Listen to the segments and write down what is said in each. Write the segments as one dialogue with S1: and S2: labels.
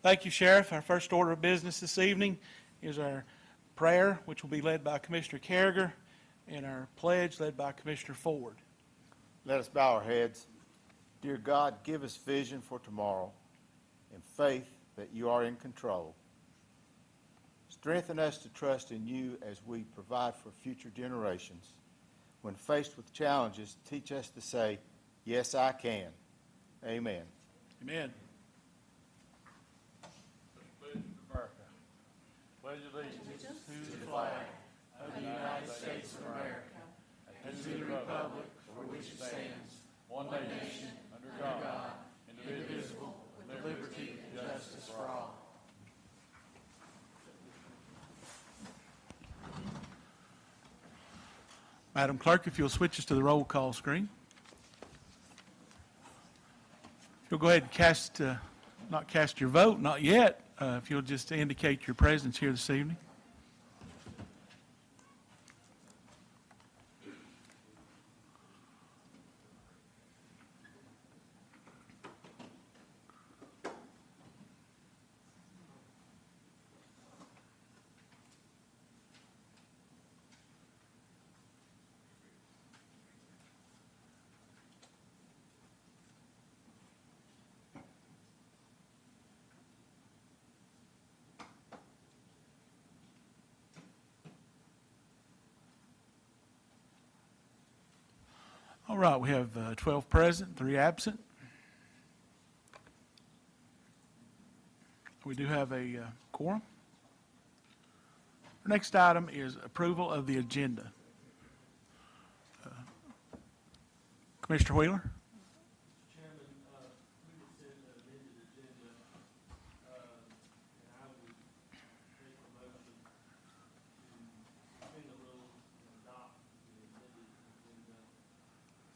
S1: Thank you, Sheriff. Our first order of business this evening is our prayer, which will be led by Commissioner Carragher, and our pledge led by Commissioner Ford.
S2: Let us bow our heads. Dear God, give us vision for tomorrow and faith that you are in control. Strengthen us to trust in you as we provide for future generations. When faced with challenges, teach us to say, yes, I can. Amen.
S1: Amen.
S3: Pledge of America. Pledge allegiance to the flag of the United States of America and to the republic for which it stands, one nation, under God, indivisible, with liberty and justice for all.
S1: Madam Clerk, if you'll switch us to the roll call screen. If you'll go ahead and not cast your vote, not yet, if you'll just indicate your presence here this evening. All right, we have 12 present, 3 absent. We do have a quorum. Our next item is approval of the agenda. Commissioner Wheeler?
S4: Chairman, we would send an amended agenda, and I would make a motion to suspend the rules and adopt the amended agenda,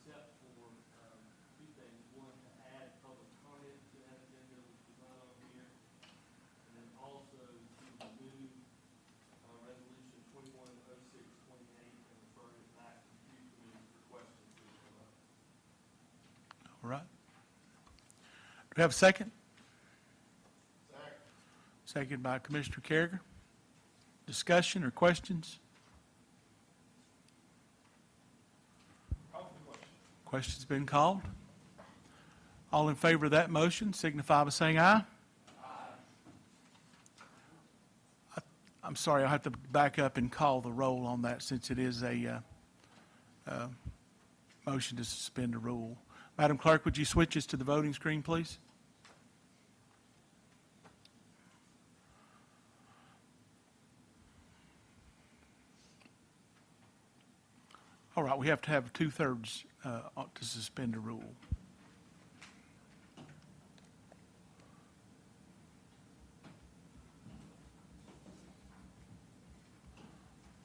S4: except for two things. One, to add public comment to that agenda, which is not on here, and then also to remove resolution 210628 and refer it back to the committee for questions to come up.
S1: All right. Do we have a second? Second by Commissioner Carragher. Discussion or questions? Questions been called? All in favor of that motion signify by saying aye. I'm sorry, I'll have to back up and call the roll on that since it is a motion to suspend a rule. Madam Clerk, would you switch us to the voting screen, please? All right, we have to have 2/3 to suspend a rule.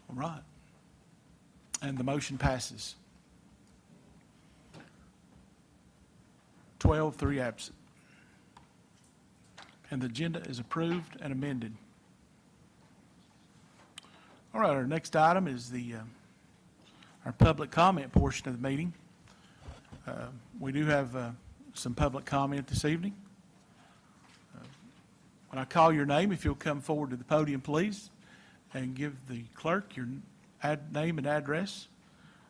S1: All right. And the motion passes. 12, 3 absent. And the agenda is approved and amended. All right, our next item is our public comment portion of the meeting. We do have some public comment this evening. When I call your name, if you'll come forward to the podium, please, and give the clerk your name and address.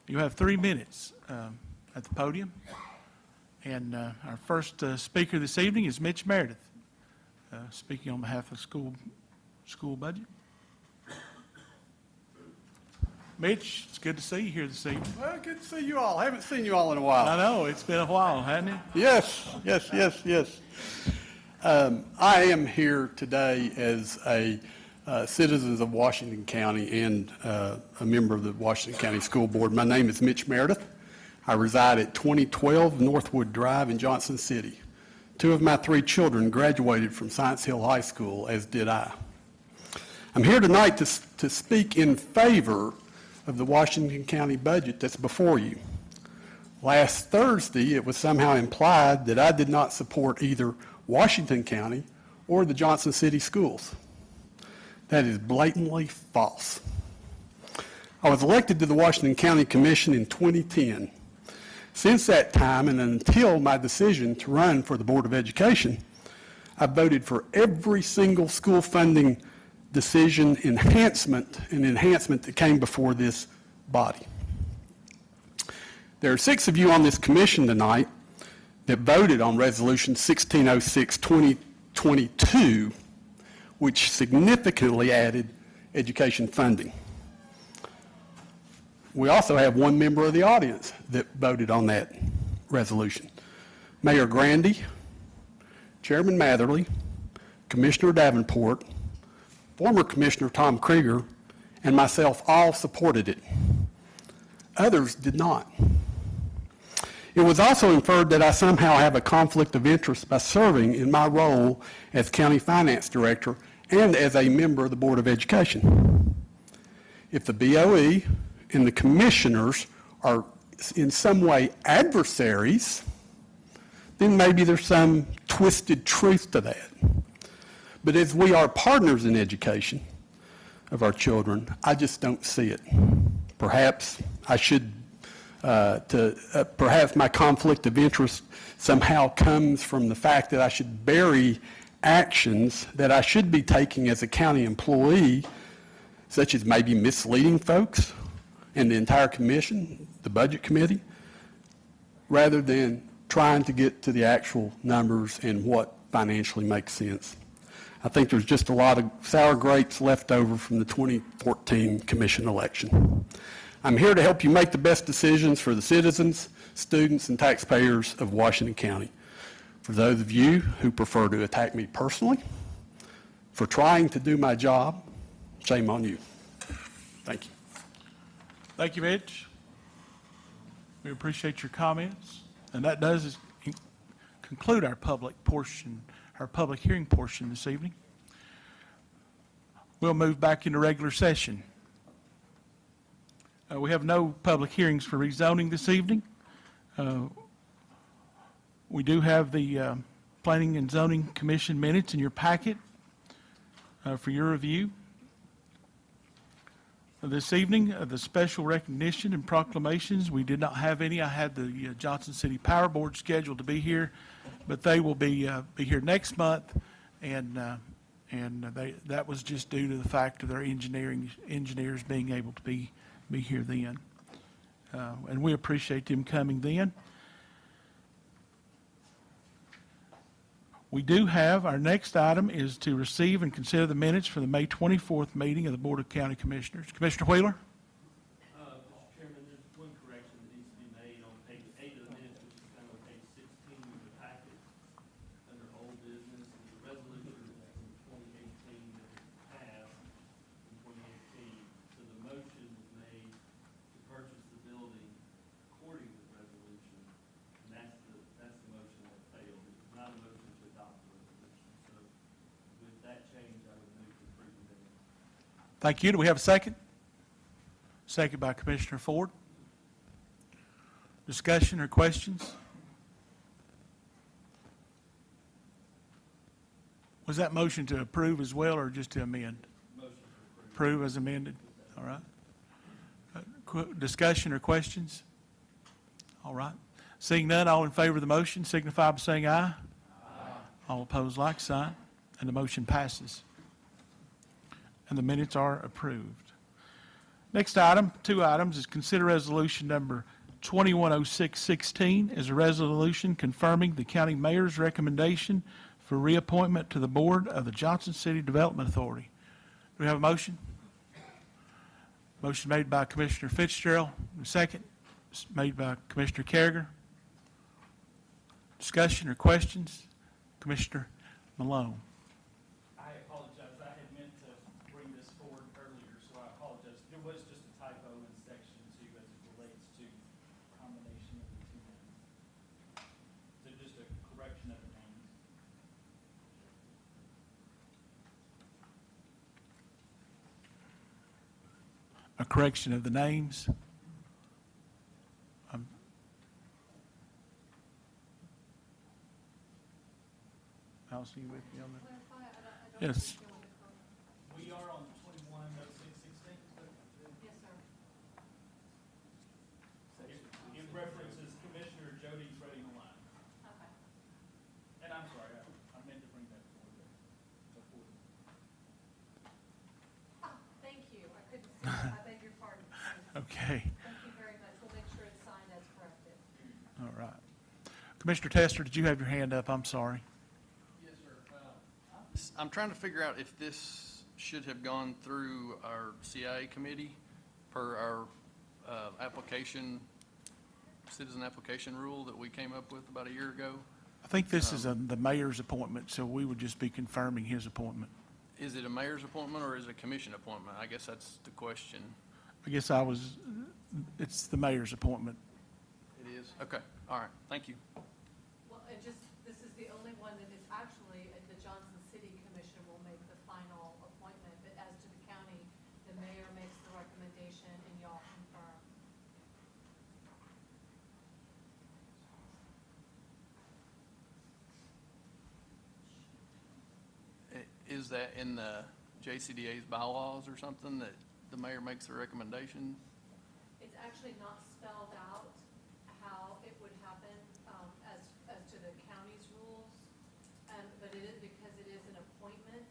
S1: You have 3 minutes at the podium. And our first speaker this evening is Mitch Meredith, speaking on behalf of school budget. Mitch, it's good to see you here this evening.
S5: Well, good to see you all. I haven't seen you all in a while.
S1: I know, it's been a while, hasn't it?
S5: Yes. I am here today as a citizen of Washington County and a member of the Washington County School Board. My name is Mitch Meredith. I reside at 2012 Northwood Drive in Johnson City. 2 of my 3 children graduated from Science Hill High School, as did I. I'm here tonight to speak in favor of the Washington County budget that's before you. Last Thursday, it was somehow implied that I did not support either Washington County or the Johnson City schools. That is blatantly false. I was elected to the Washington County Commission in 2010. Since that time and until my decision to run for the Board of Education, I voted for every single school funding decision enhancement that came before this body. There are 6 of you on this commission tonight that voted on Resolution 1606-2022, which significantly added education funding. We also have 1 member of the audience that voted on that resolution. Mayor Grandy, Chairman Matherly, Commissioner Davenport, former Commissioner Tom Krieger, and myself all supported it. Others did not. It was also inferred that I somehow have a conflict of interest by serving in my role as County Finance Director and as a member of the Board of Education. If the BOE and the commissioners are in some way adversaries, then maybe there's some twisted truth to that. But as we are partners in education of our children, I just don't see it. Perhaps I should, perhaps my conflict of interest somehow comes from the fact that I should bury actions that I should be taking as a county employee, such as maybe misleading folks and the entire commission, the budget committee, rather than trying to get to the actual numbers and what financially makes sense. I think there's just a lot of sour grapes left over from the 2014 commission election. I'm here to help you make the best decisions for the citizens, students, and taxpayers of Washington County. For those of you who prefer to attack me personally for trying to do my job, shame on you. Thank you.
S1: Thank you, Mitch. We appreciate your comments. And that does conclude our public portion, our public hearing portion this evening. We'll move back into regular session. We have no public hearings for rezoning this evening. We do have the Planning and Zoning Commission minutes in your packet for your review. This evening, the special recognition and proclamations, we did not have any. I had the Johnson City Power Board scheduled to be here, but they will be here next month, and that was just due to the fact of their engineers being able to be here then. And we appreciate them coming then. We do have, our next item is to receive and consider the minutes for the May 24th meeting of the Board of County Commissioners. Commissioner Wheeler?
S4: Mr. Chairman, there's one correction that needs to be made on page 8 of the minutes, which is found on page 16 of the packet, under old business. The resolution from 2018 that was passed in 2018. So the motion was made to purchase the building according to the resolution, and that's the motion that failed. It was not a motion to adopt the resolution. So with that change, I would move to approve the minutes.
S1: Thank you. Do we have a second? Second by Commissioner Ford. Discussion or questions? Was that motion to approve as well or just to amend?
S4: Motion to approve.
S1: Approve as amended. All right. Discussion or questions? All right. Seeing none, all in favor of the motion signify by saying aye. Aye. All opposed, like sign, and the motion passes. And the minutes are approved. Next item, 2 items, is consider resolution number 210616 as a resolution confirming the county mayor's recommendation for reappointment to the board of the Johnson City Development Authority. Do we have a motion? Motion made by Commissioner Fitzgerald. A second made by Commissioner Carriger. Discussion or questions? Commissioner Malone.
S6: I apologize. I had meant to bring this forward earlier, so I apologize. There was just a typo in section 2 as it relates to combination of the 2 names. So just a correction of the names.
S1: A correction of the names. Allison, you with me on that? Yes.
S6: We are on 210616.
S7: Yes, sir.
S6: It references Commissioner Jody Freddie Malone.
S7: Okay.
S6: And I'm sorry, I meant to bring that
S1: Okay,
S7: Thank you very much. We'll make sure it's signed as corrected.
S1: all right. Commissioner Tester, did you have your hand up? I'm sorry.
S8: Yes, sir. I'm trying to figure out if this should have gone through our CIA committee per our citizen application rule that we came up with about a year ago.
S1: I think this is the mayor's appointment, so we would just be confirming his appointment.
S8: Is it a mayor's appointment or is it a commission appointment? I guess that's the question.
S1: I guess it's the mayor's appointment.
S8: It is? Okay, all right, thank you.
S7: Well, and just, this is the only one that is actually, the Johnson City Commission will make the final appointment, but as to the county, the mayor makes the recommendation and y'all confirm.
S8: Is that in the JCDA's bylaws or something that the mayor makes the recommendation?
S7: It's actually not spelled out how it would happen, as to the county's rules, but it is, because it is an appointment,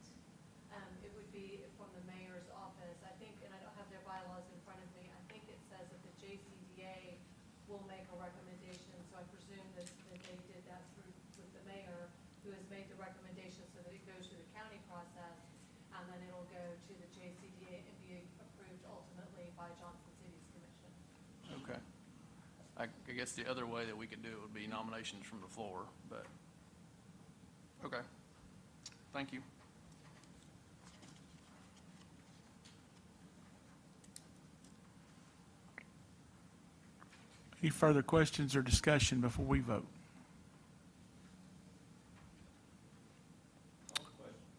S7: it would be from the mayor's office. I think, and I don't have their bylaws in front of me, I think it says that the JCDA will make a recommendation, so I presume that they did that with the mayor, who has made the recommendation so that it goes through the county process, and then it'll go to the JCDA and be approved ultimately by Johnson City's commission.
S8: Okay. I guess the other way that we could do it would be nominations from the floor, but, okay. Thank you.
S1: Any further questions or discussion before we vote?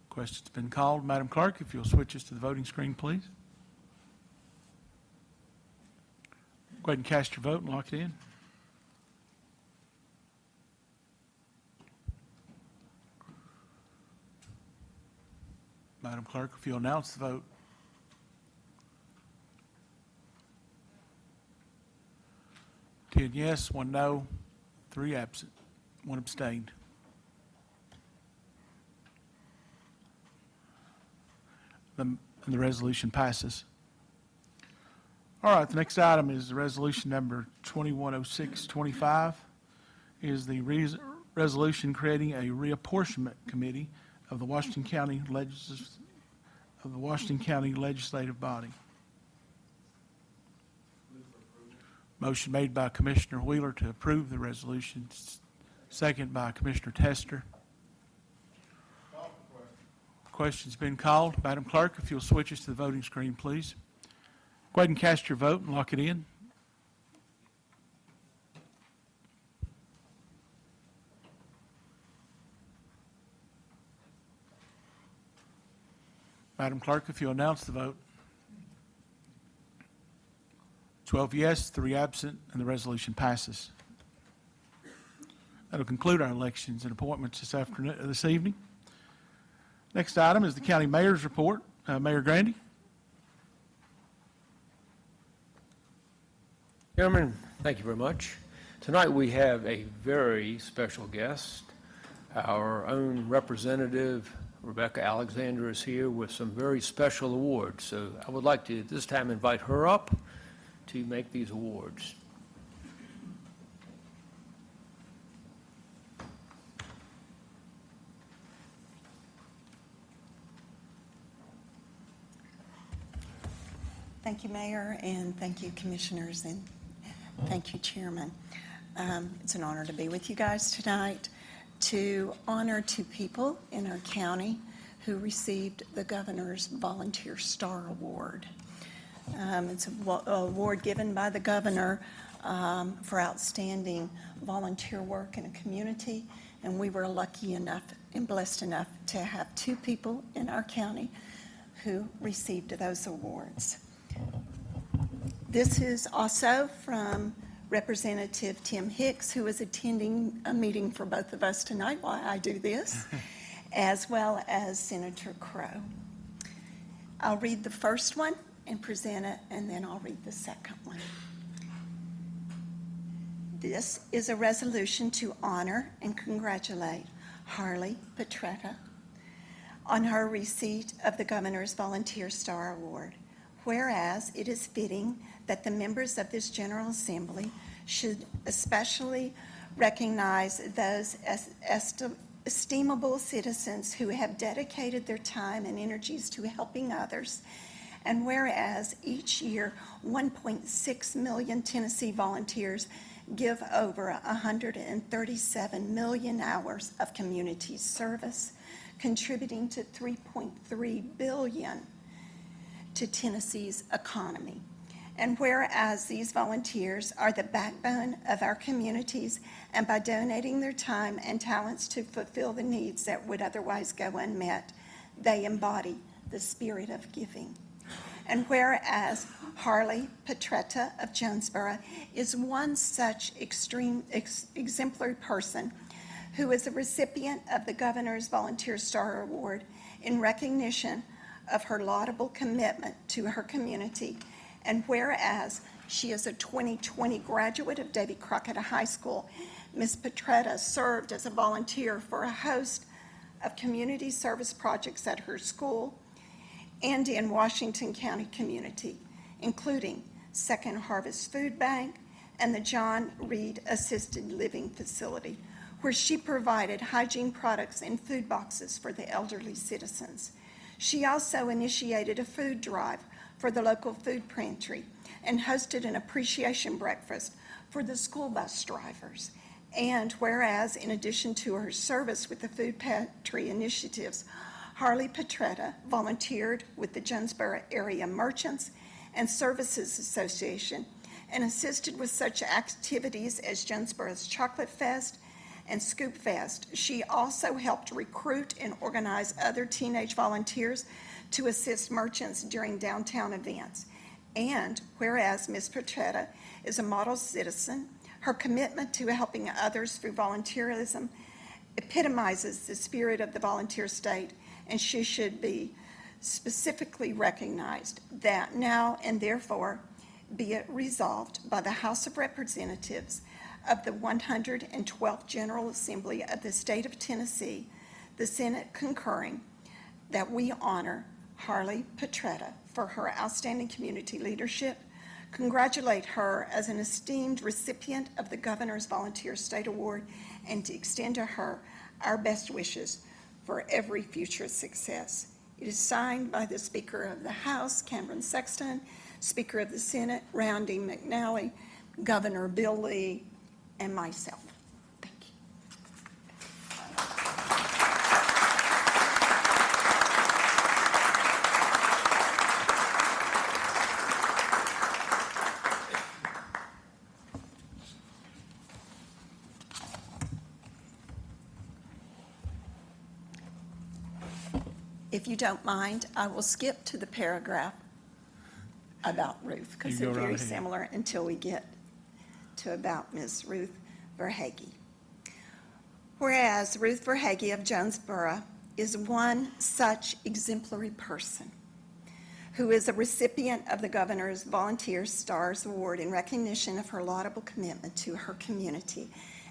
S1: Question's been called. Madam Clerk, if you'll switch us to the voting screen, please. Go ahead and cast your vote and lock it in. Madam Clerk, if you'll announce the vote. Ten yes, 1 no, 3 absent, 1 abstained. And the resolution passes. All right, the next item is resolution number 210625, is the resolution creating a reapportionment committee of the Washington County Legislative Body. Motion made by Commissioner Wheeler to approve the resolution, second by Commissioner Tester. Question's been called. Madam Clerk, if you'll switch us to the voting screen, please. Go ahead and cast your vote and lock it in. Madam Clerk, if you'll announce the vote. 12 yes, 3 absent, and the resolution passes. That'll conclude our elections and appointments this evening. Next item is the county mayor's report. Mayor Grandy.
S9: Chairman, thank you very much. Tonight we have a very special guest. Our own representative, Rebecca Alexander, is here with some very special awards. So I would like to this time invite her up to make these awards.
S10: Thank you, Mayor, and thank you, Commissioners, and thank you, Chairman. It's an honor to be with you guys tonight to honor 2 people in our county who received the Governor's Volunteer Star Award. It's an award given by the Governor for outstanding volunteer work in a community, and we were lucky enough and blessed enough to have 2 people in our county who received those awards. This is also from Representative Tim Hicks, who is attending a meeting for both of us tonight while I do this, as well as Senator Crow. I'll read the first one and present it, and then I'll read the second one. This is a resolution to honor and congratulate Harley Petrata on her receipt of the Governor's Volunteer Star Award, whereas it is fitting that the members of this General Assembly should especially recognize those estimable citizens who have dedicated their time and energies to helping others. And whereas each year 1.6 million Tennessee volunteers give over 137 million hours of community service, contributing to $3.3 billion to Tennessee's economy. And whereas these volunteers are the backbone of our communities, and by donating their time and talents to fulfill the needs that would otherwise go unmet, they embody the spirit of giving. And whereas Harley Petrata of Jonesboro is one such exemplary person who is a recipient of the Governor's Volunteer Star Award in recognition of her laudable commitment to her community, and whereas she is a 2020 graduate of Davy Crockett High School, Ms. Petrata served as a volunteer for a host of community service projects at her school and in Washington County community, including Second Harvest Food Bank and the John Reed Assisted Living Facility, where she provided hygiene products and food boxes for the elderly citizens. She also initiated a food drive for the local food pantry and hosted an appreciation breakfast for the school bus drivers. And whereas, in addition to her service with the food pantry initiatives, Harley Petrata volunteered with the Jonesboro Area Merchants and Services Association and assisted with such activities as Jonesboro's Chocolate Fest and Scoop Fest. She also helped recruit and organize other teenage volunteers to assist merchants during downtown events. And whereas Ms. Petrata is a model citizen, her commitment to helping others through volunteerism epitomizes the spirit of the volunteer state, and she should be specifically recognized. That now and therefore be it resolved by the House of Representatives of the 112th General Assembly of the State of Tennessee, the Senate concurring, that we honor Harley Petrata for her outstanding community leadership, congratulate her as an esteemed recipient of the Governor's Volunteer State Award, and to extend to her our best wishes for every future success. It is signed by the Speaker of the House, Cameron Sexton, Speaker of the Senate, Roundy McNally, Governor Bill Lee, and myself. Thank you. If you don't mind, I will skip to the paragraph about Ruth, because
S1: You
S10: they're
S1: go right
S10: very
S1: ahead.
S10: similar until we get to about Ms. Ruth Verhage. Whereas Ruth Verhage of Jonesboro is one such exemplary person who is a recipient of the Governor's Volunteer Stars Award in recognition of her laudable commitment to her community.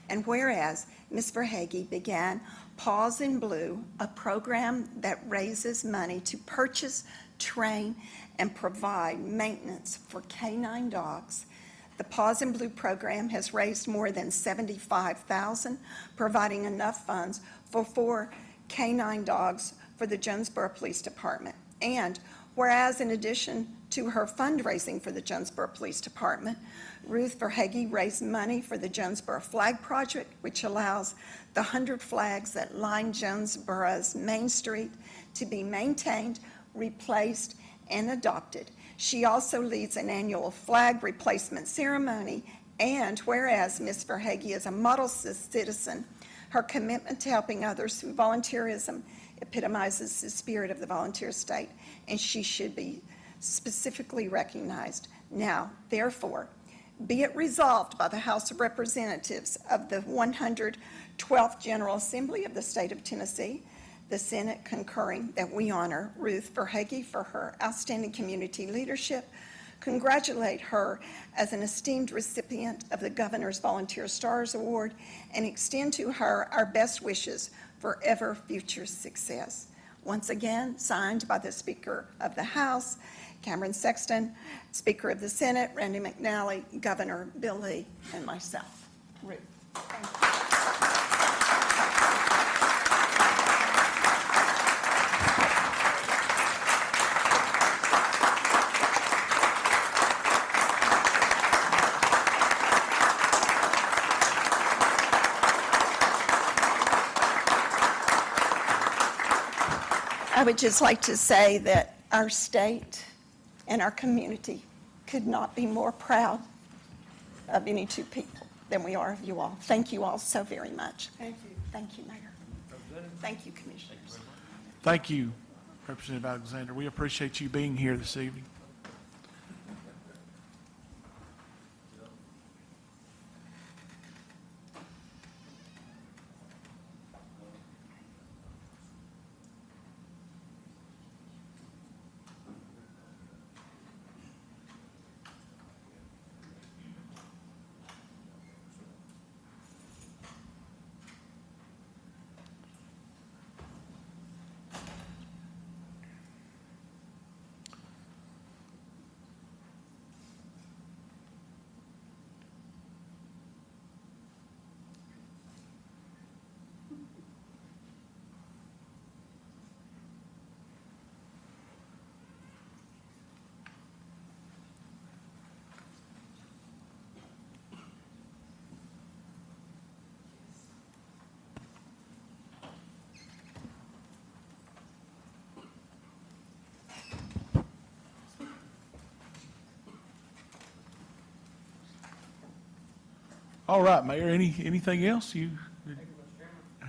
S10: And whereas Ms. Verhage began Paws in Blue, a program that raises money to purchase, train, and provide maintenance for canine dogs. The Paws in Blue program has raised more than $75,000, providing enough funds for 4 canine dogs for the Jonesboro Police Department. And whereas in addition to her fundraising for the Jonesboro Police Department, Ruth Verhage raised money for the Jonesboro Flag Project, which allows the 100 flags that line Jonesboro's Main Street to be maintained, replaced, and adopted. She also leads an annual flag replacement ceremony, and whereas Ms. Verhage is a model citizen, her commitment to helping others through volunteerism epitomizes the spirit of the volunteer state, and she should be specifically recognized. Now, therefore, be it resolved by the House of Representatives of the 112th General Assembly of the State of Tennessee, the Senate concurring, that we honor Ruth Verhage for her outstanding community leadership, congratulate her as an esteemed recipient of the Governor's Volunteer Stars Award, and extend to her our best wishes for ever future success. Once again, signed by the Speaker of the House, Cameron Sexton, Speaker of the Senate, Randy McNally, Governor Bill Lee, and myself, Ruth. Thank you. I would just like to say that our state and our community could not be more proud of any two people than we are of you all. Thank you all so very much. Thank you. Thank you, Mayor. Thank you, Commissioners.
S1: Thank you, Representative Alexander. We appreciate you being here this evening. All right, Mayor, anything else you?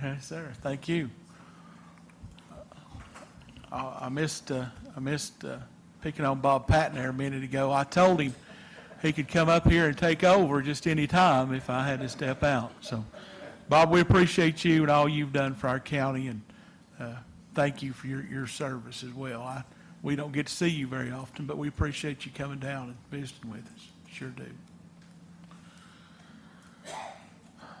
S1: Yes, sir, thank you. I missed picking on Bob Patton there a minute ago. I told him he could come up here and take over just any time if I had to step out. So, Bob, we appreciate you and all you've done for our county, and thank you for your service as well. We don't get to see you very often, but we appreciate you coming down and visiting with us. Sure do.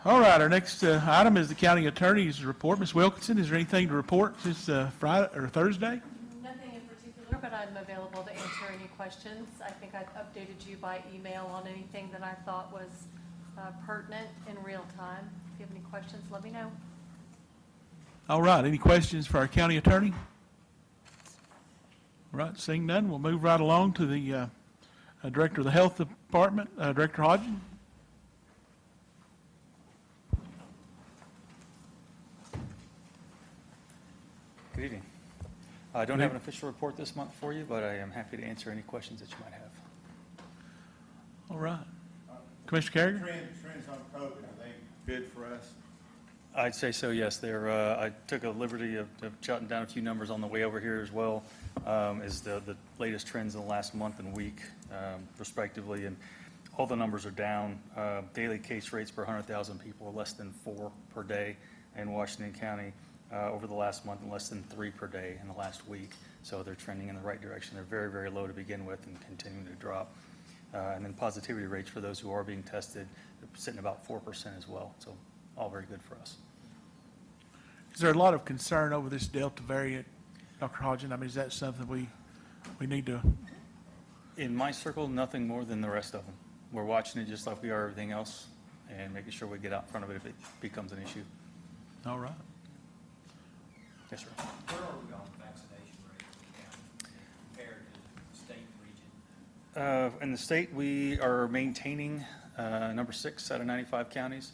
S1: All right, our next item is the county attorney's report. Ms. Wilkinson, is there anything to report this Friday or Thursday?
S7: Nothing in particular, but I'm available to answer any questions. I think I've updated you by email on anything that I thought was pertinent in real time. If you have any questions, let me know.
S1: All right, any questions for our county attorney? All right, seeing none, we'll move right along to the Director of the Health Department, Director Hodgin.
S11: Good evening. I don't have an official report this month for you, but I am happy to answer any questions that you might have.
S1: All right. Commissioner Carriger?
S2: Trends on COVID, are they good for us?
S11: I'd say so, yes. I took a liberty of jotting down a few numbers on the way over here as well, as the latest trends in the last month and week, respectively, and all the numbers are down. Daily case rates per 100,000 people are less than 4 per day in Washington County. Over the last month, and less than 3 per day in the last week. So they're trending in the right direction. They're very, very low to begin with and continuing to drop. And then positivity rates for those who are being tested, they're sitting about 4% as well. So all very good for us.
S1: Is there a lot of concern over this Delta variant, Dr. Hodgin? I mean, is that something we need to?
S11: In my circle, nothing more than the rest of them. We're watching it just like we are everything else and making sure we get out in front of it if it becomes an issue.
S1: All right.
S11: Yes, sir.
S12: Where are we on vaccination rate in the county compared to the state and region?
S11: In the state, we are maintaining number 6 out of 95 counties.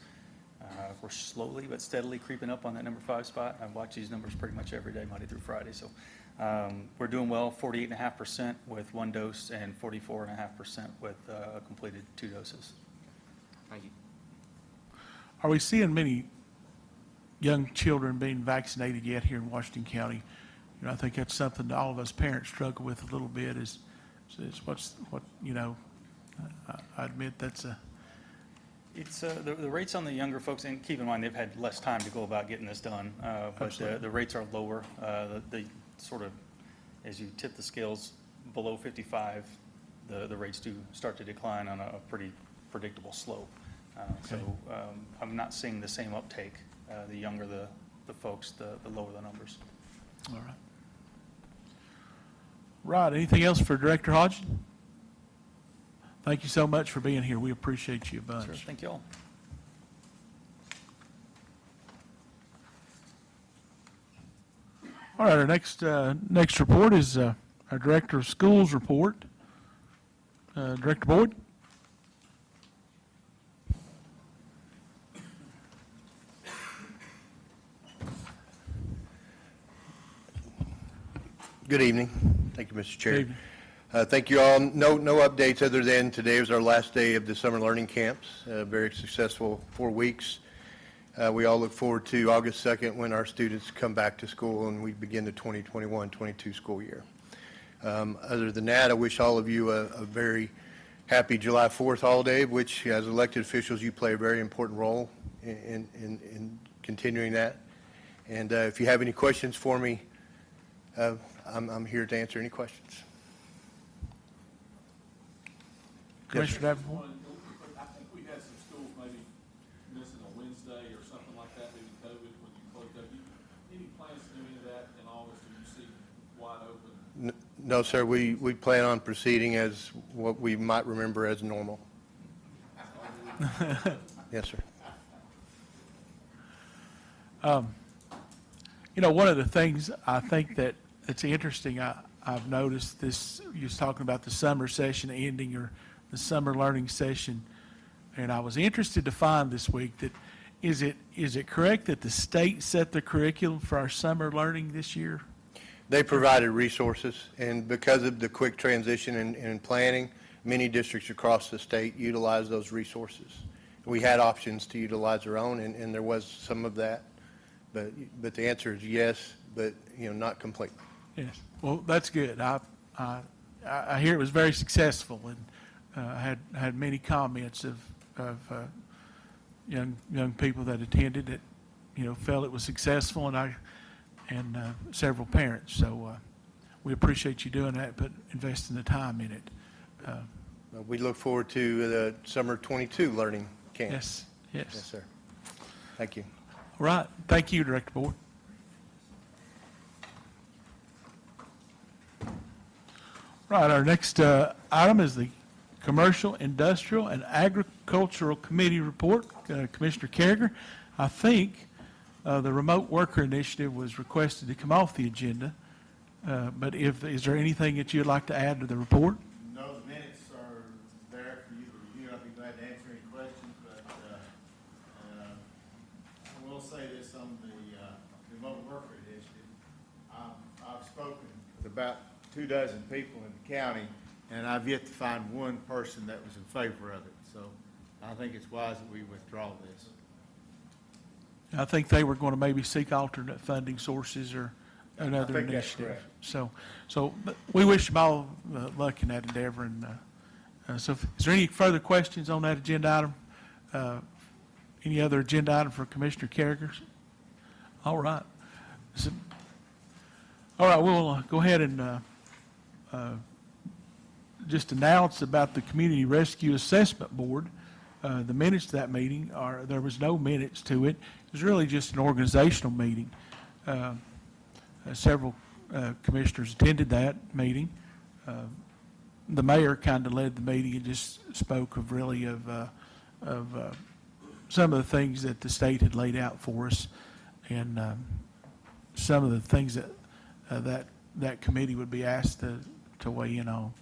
S11: We're slowly but steadily creeping up on that number 5 spot. I watch these numbers pretty much every day, Monday through Friday. So we're doing well, 48.5% with 1 dose and 44.5% with completed 2 doses.
S12: Thank you.
S1: Are we seeing many young children being vaccinated yet here in Washington County? You know, I think that's something that all of us parents struggle with a little bit is I admit that's a.
S11: It's the rates on the younger folks, and keep in mind they've had less time to go about getting this done, but the rates are lower. They sort of, as you tip the scales below 55, the rates do start to decline on a pretty predictable slope. So I'm not seeing the same uptake. The younger the folks, the lower the numbers.
S1: All right. Right, anything else for Director Hodgson? Thank you so much for being here. We appreciate you a bunch.
S11: Sure, thank you all.
S1: All right, our next report is our Director of Schools report. Director Boyd?
S13: Good evening. Thank you, Mr. Chair.
S1: Good evening.
S13: Thank you all. No updates other than today was our last day of the summer learning camps. Very successful 4 weeks. We all look forward to August 2nd when our students come back to school and we begin the 2021-22 school year. Other than that, I wish all of you a very happy July 4th holiday, which as elected officials, you play a very important role in continuing that. And if you have any questions for me, I'm here to answer any questions.
S1: Commissioner Davenport?
S3: I think we had some schools maybe missing a Wednesday or something like that, maybe COVID when you closed up. Any plans to do any of that in August, or you see wide open?
S13: No, sir, we plan on proceeding as what we might remember as normal. Yes, sir.
S1: You know, one of the things I think that it's interesting, I've noticed this, you was talking about the summer session ending or the summer learning session, and I was interested to find this week that, is it correct that the state set the curriculum for our summer learning this year?
S13: They provided resources, and because of the quick transition in planning, many districts across the state utilize those resources. We had options to utilize our own, and there was some of that, but the answer is yes, but, not completely.
S1: Yes, well, that's good. I hear it was very successful, and I had many comments of young people that attended that, felt it was successful, and several parents. So we appreciate you doing that, but investing the time in it.
S13: We look forward to the summer 22 learning camp.
S1: Yes,
S13: Yes,
S1: yes.
S13: sir. Thank you.
S1: All right, thank you, Director Board. Right, our next item is the Commercial, Industrial, and Agricultural Committee report. Commissioner Carriger, I think the remote worker initiative was requested to come off the agenda, but is there anything that you'd like to add to the report?
S2: No, the minutes are there for you to review. I'll be glad to answer any questions, but I will say this on the remote worker initiative. I've spoken with about 24 people in the county, and I've yet to find one person that was in favor of it. So I think it's wise that we withdraw this.
S1: I think they were going to maybe seek alternate funding sources or another
S2: I think that's
S1: initiative.
S2: correct.
S1: So but we wish them all luck in that endeavor. And so is there any further questions on that agenda item? Any other agenda item for Commissioner Carriger? All right. All right, we'll go ahead and just announce about the Community Rescue Assessment Board. The minutes to that meeting there was no minutes to it. It was really just an organizational meeting. Several commissioners attended that meeting. The mayor kind of led the meeting and just spoke of really of some of the things that the state had laid out for us, and some of the things that committee would be asked to weigh in on.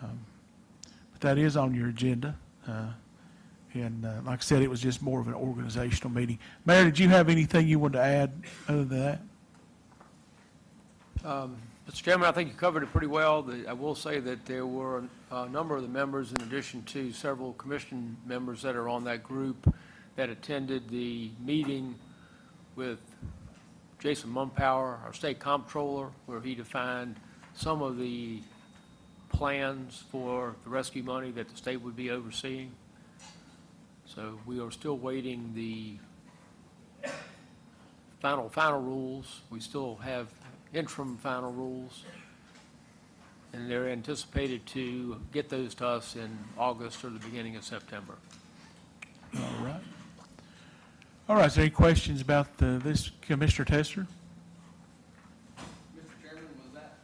S1: But that is on your agenda. And like I said, it was just more of an organizational meeting. Mayor, did you have anything you wanted to add other than that?
S9: Mr. Chairman, I think you covered it pretty well. I will say that there were a number of the members, in addition to several commission members that are on that group, that attended the meeting with Jason Mumpower, our state comptroller, where he defined some of the plans for the rescue money that the state would be overseeing. So we are still waiting the final rules. We still have interim final rules, and they're anticipated to get those to us in August or the beginning of September.
S1: All right. All right, is there any questions about this, Commissioner Tester?
S8: Mr. Chairman, was that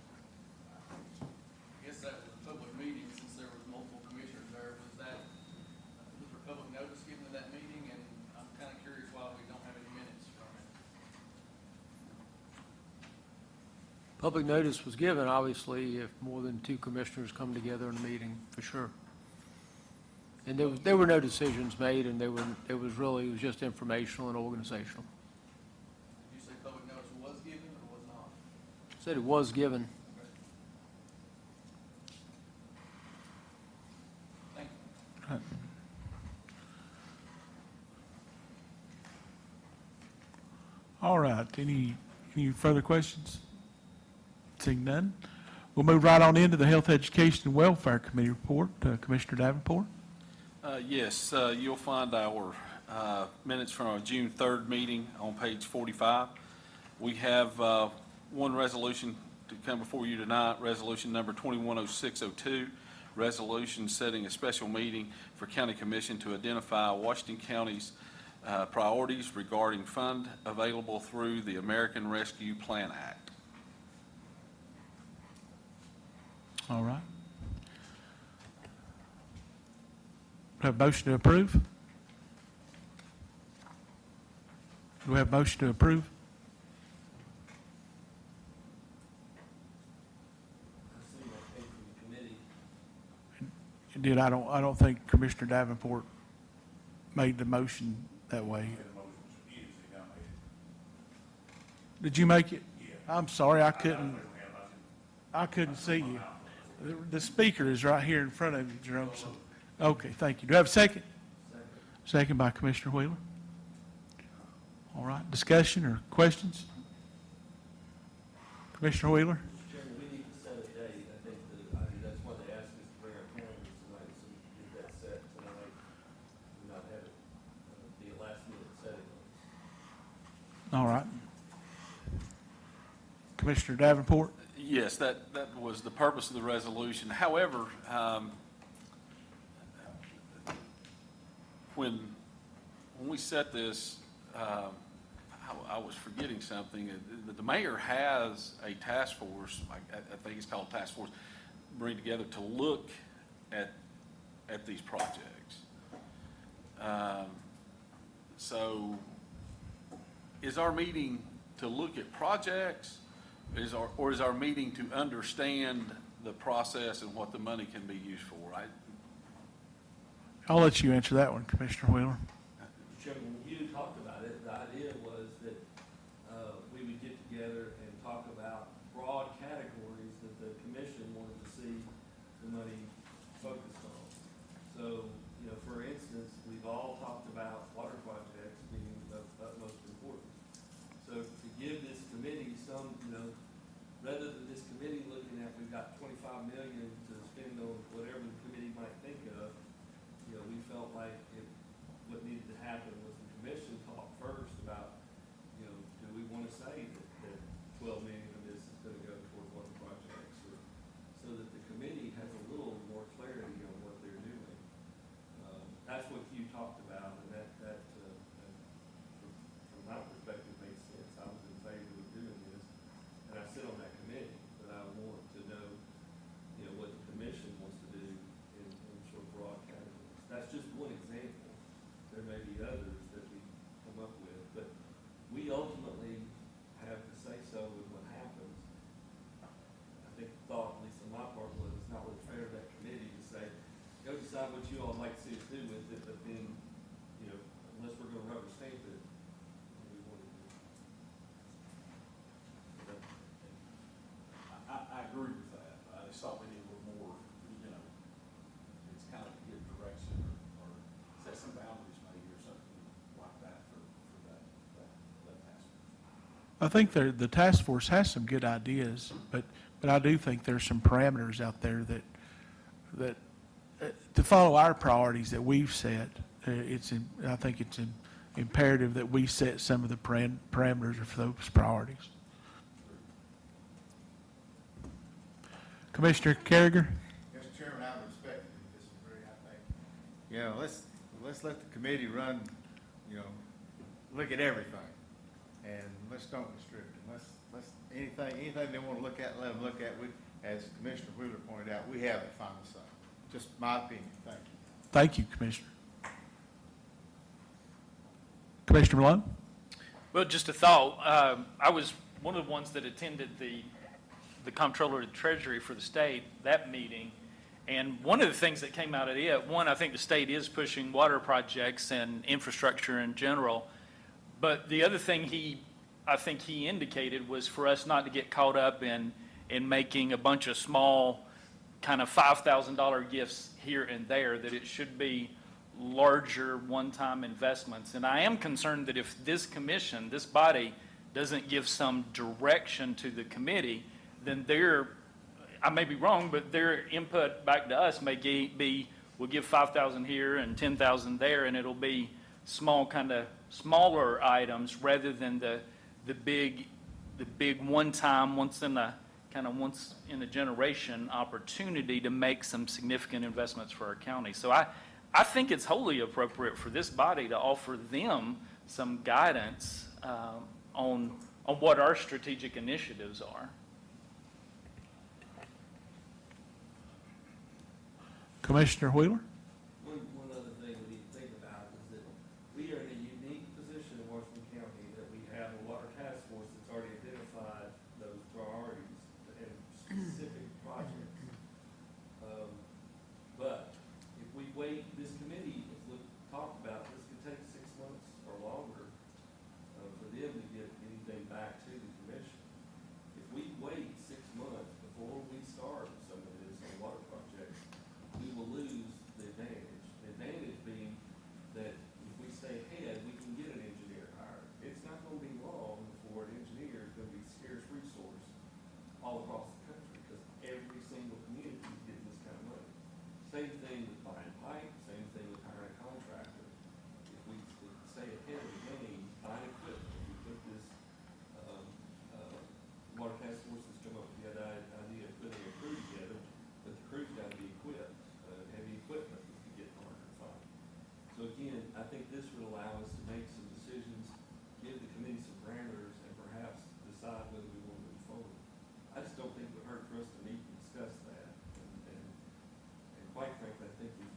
S9: Public notice was given, obviously, if more than two commissioners come together in a meeting, for sure. And there were no decisions made, and it was just informational and organizational.
S8: Did you say public notice was given or was not?
S9: Said it was given.
S8: Thank you.
S1: All right, any further questions? Seeing none, we'll move right on into the Health, Education, and Welfare Committee report. Commissioner Davenport?
S3: Yes, you'll find our minutes from our June 3rd meeting on page 45. We have one resolution to come before you tonight, resolution number 210602, resolution setting a special meeting for County Commission to identify Washington County's priorities regarding fund available through the American Rescue Plan Act.
S1: All right. Have a motion to approve? Do we have a motion to approve? Did, I don't think Commissioner Davenport made the motion that way. Did you make it? I'm sorry, I couldn't see you. The speaker is right here in front of you, Jerome. So, okay, thank you. Do I have a second? Second by Commissioner Wheeler. All right, discussion or questions? Commissioner Wheeler?
S4: Mr. Chairman, we need to set a date. I think that's why they asked us to bring our calendars tonight, so we can get that set tonight, and not have it be a last minute setting.
S1: All right. Commissioner Davenport?
S3: Yes, that was the purpose of the resolution. However, when we set this, I was forgetting something. The mayor has a task force, I think it's called task force, bring together to look at these projects. So is our meeting to look at projects? Or is our meeting to understand the process and what the money can be used for, right?
S1: I'll let you answer that one, Commissioner Wheeler.
S4: Mr. Chairman, when you talked about it, the idea was that we would get together and talk about broad categories that the commission wanted to see the money focused on. So, for instance, we've all talked about water projects being of utmost importance. So to give this committee some, rather than this committee looking at, we've got $25 million to spend on whatever the committee might think of, we felt like what needed to happen was the commission talk first about, do we want to say that 12 million of this is going to go toward water projects, or so that the committee has a little more clarity on what they're doing. That's what you talked about, and that from my perspective makes sense. I was in favor of doing this, and I sit on that committee, but I want to know, what the commission wants to do in sort of broad categories. That's just one example. There may be others that we come up with, but we ultimately have to say so in what happens. I think the thought, at least on my part, was it's not really fair to that committee to say, go decide what you all would like to see us do with it, but then, unless we're going to rubber stamp it, we want to do it.
S3: I agree with that. I just thought we need a little more, it's kind of to give direction or set some boundaries maybe or something like that for that task force.
S1: I think the task force has some good ideas, but I do think there's some parameters out there that to follow our priorities that we've set, I think it's imperative that we set some of the parameters for those priorities. Commissioner Carriger?
S2: Mr. Chairman, I respectfully disagree. I think, let's let the committee run, look at everything. And let's don't restrict them. Let's anything they want to look at, let them look at. As Commissioner Wheeler pointed out, we have the final say. Just my opinion. Thank you.
S1: Thank you, Commissioner. Commissioner Malone?
S6: Well, just a thought. I was one of the ones that attended the the comptroller of the treasury for the state, that meeting. And one of the things that came out of it, one, I think the state is pushing water projects and infrastructure in general. But the other thing I think he indicated was for us not to get caught up in making a bunch of small kind of $5,000 gifts here and there, that it should be larger one-time investments. And I am concerned that if this commission, this body, doesn't give some direction to the committee, then I may be wrong, but their input back to us may be, we'll give 5,000 here and 10,000 there, and it'll be smaller items rather than the big one-time, once in a generation opportunity to make some significant investments for our county. So I think it's wholly appropriate for this body to offer them some guidance on what our strategic initiatives are.
S1: Commissioner Wheeler?
S4: One other thing we need to think about is that we are in a unique position in Washington County that we have a water task force that's already identified those priorities and specific projects. But if we wait, this committee, as we talked about, this could take 6 months or longer for them to get anything back to the commission. If we wait 6 months before we start some of this on water projects, we will lose the advantage. The advantage being that if we stay ahead, we can get an engineer hired. It's not going to be long before an engineer is going to be a scarce resource all across the country because every single community is getting this kind of money. Same thing with buying pipe, same thing with hiring a contractor. If we stay ahead of the game, buying equipment, if we put this water task force has come up with the idea of putting a crew together, but the crew's got to be equipped. Heavy equipment is to get harder to find. So again, I think this would allow us to make some decisions, give the committee some parameters, and perhaps decide whether we want to move forward. I just don't think it would hurt for us to meet and discuss that. And quite frankly, I think we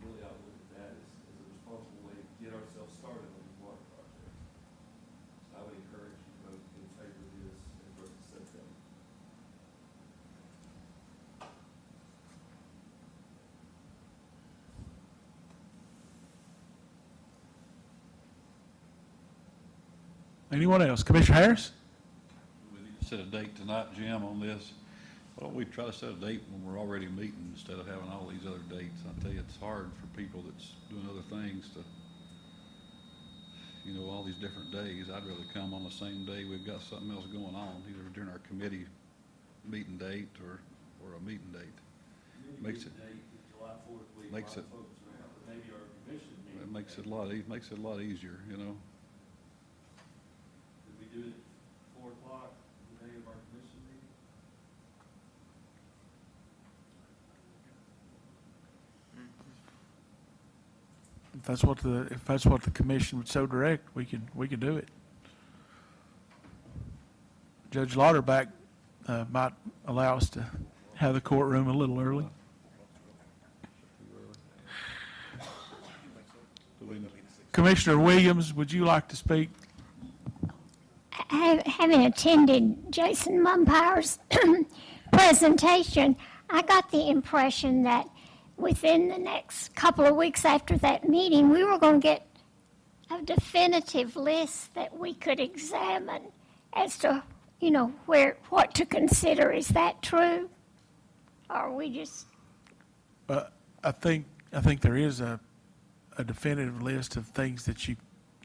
S4: really ought to look at that as a responsible way to get ourselves started on these water projects. So I would encourage you to vote in favor of this and for us to set them.
S1: Anyone else? Commissioner Harris?
S3: We need to set a date tonight, Jim, on this. Why don't we try to set a date when we're already meeting instead of having all these other dates? I tell you, it's hard for people that's doing other things to, all these different days. I'd rather come on the same day we've got something else going on, either during our committee meeting date or a meeting date. Makes it,
S4: July 4th week,
S3: makes it,
S4: folks around, but maybe our commission meeting.
S3: it makes it a lot easier,
S4: Did we do it at 4 o'clock the day of our commission meeting?
S1: If that's what the commission would so direct, we can do it. Judge Lauterbach might allow us to have the courtroom a little early. Commissioner Williams, would you like to speak?
S14: Having attended Jason Mumpire's presentation, I got the impression that within the next couple of weeks after that meeting, we were going to get a definitive list that we could examine as to, what to consider. Is that true? Or are we just...
S1: I think there is a definitive list of things that you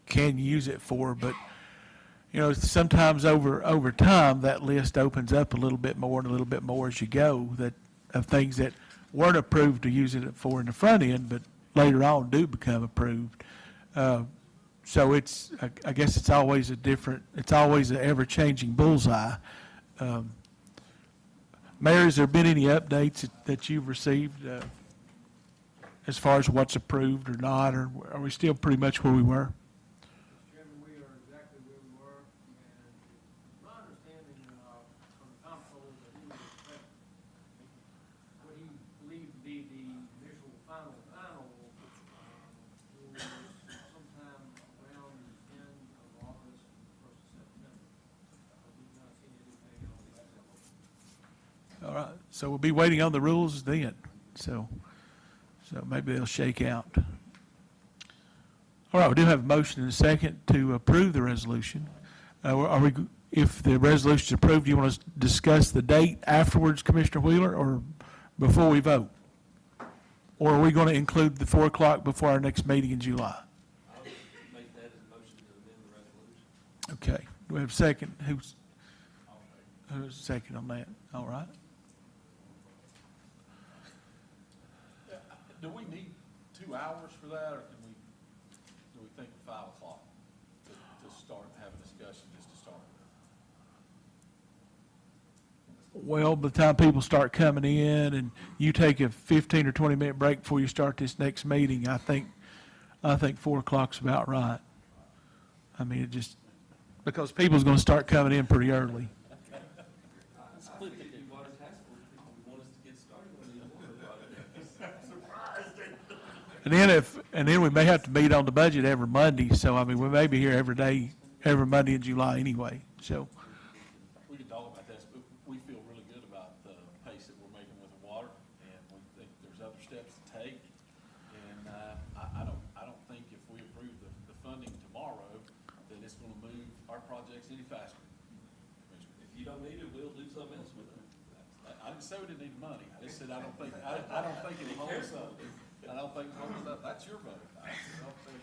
S1: can use it for, but sometimes over time that list opens up a little bit more and a little bit more as you go, that of things that weren't approved to use it for in the front end, but later on do become approved. So I guess it's always an ever-changing bullseye. Mayor, has there been any updates that you've received as far as what's approved or not, or are we still pretty much where we were?
S4: Chairman, we are exactly where we were, and my understanding from the comptroller that he would expect what he believed to be the initial final will sometime around the end of August, 1st of September. We've not seen anything else.
S1: So we'll be waiting on the rules then. So maybe they'll shake out. All right, we do have a motion and a second to approve the resolution. If the resolution is approved, do you want to discuss the date afterwards, Commissioner Wheeler, or before we vote? Or are we going to include the 4 o'clock before our next meeting in July?
S4: I'll make that as a motion to amend the resolution.
S1: Okay, do we have a second? Who's second on that? All right.
S3: Do we need 2 hours for that, or do we think 5 o'clock to start and have a discussion just to start?
S1: Well, by the time people start coming in and you take a 15 or 20-minute break before you start this next meeting, I think 4 o'clock's about right. I mean, because people's going to start coming in pretty early.
S4: Split the water tax board, people want us to get started when they want
S1: And then we may have to meet on the budget every Monday, so I mean, we may be here every day, every Monday in July anyway, so.
S3: We can talk about this, but we feel really good about the pace that we're making with the water, and we think there's other steps to take. And I don't think if we approve the funding tomorrow, that it's gonna move our projects any faster.
S4: If you don't need it, we'll do something else with it.
S3: I didn't say we didn't need money. I just said I don't think it holds up. I don't think it holds up. That's your vote.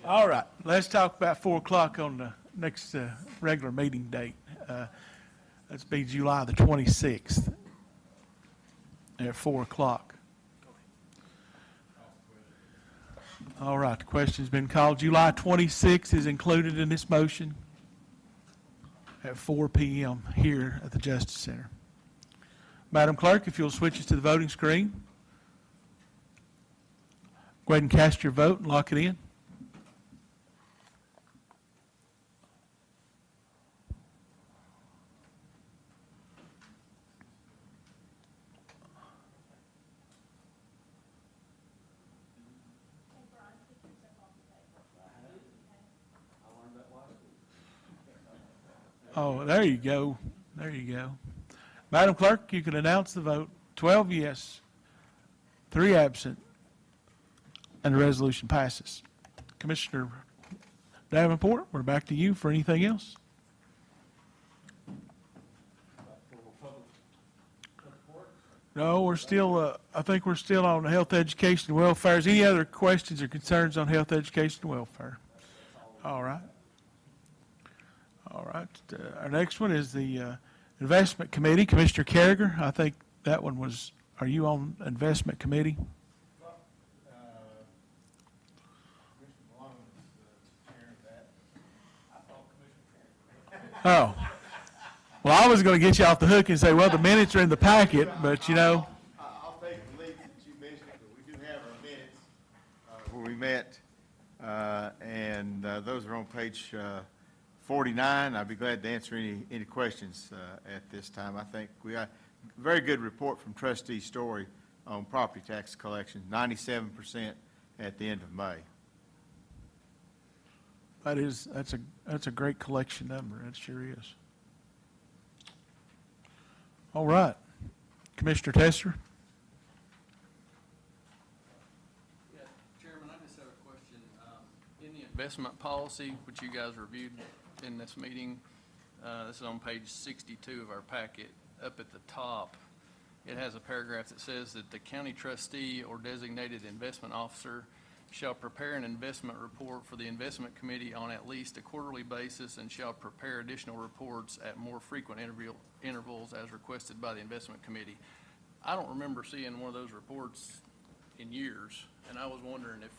S1: All right, let's talk about 4 o'clock on the next regular meeting date. That's be July the 26th at 4 o'clock. All right, the question's been called. July 26th is included in this motion at 4 p.m. here at the Justice Center. Madam Clerk, if you'll switch us to the voting screen. Go ahead and cast your vote and lock it in. Oh, there you go. There you go. Madam Clerk, you can announce the vote. 12 yes, 3 absent, and the resolution passes. Commissioner Davenport, we're back to you for anything else. No, we're still, I think we're still on health, education, and welfare. Is any other questions or concerns on health, education, and welfare? All right. All right. Our next one is the Investment Committee. Commissioner Carragher, I think that one was, are you on Investment Committee? Oh. Well, I was going to get you off the hook and say, well, the minutes are in the packet, but you know.
S2: I'll take the lead since you mentioned it, but we do have our minutes where we met, and those are on page 49. I'd be glad to answer any questions at this time. I think we got a very good report from Trustee Story on property tax collection, 97% at the end of May.
S1: That's a great collection number. It sure is. All right. Commissioner Tester?
S8: Yeah, Chairman, I just have a question. In the investment policy, which you guys reviewed in this meeting, this is on page 62 of our packet. Up at the top, it has a paragraph that says that the county trustee or designated investment officer shall prepare an investment report for the investment committee on at least a quarterly basis and shall prepare additional reports at more frequent intervals as requested by the investment committee. I don't remember seeing one of those reports in years, and I was wondering if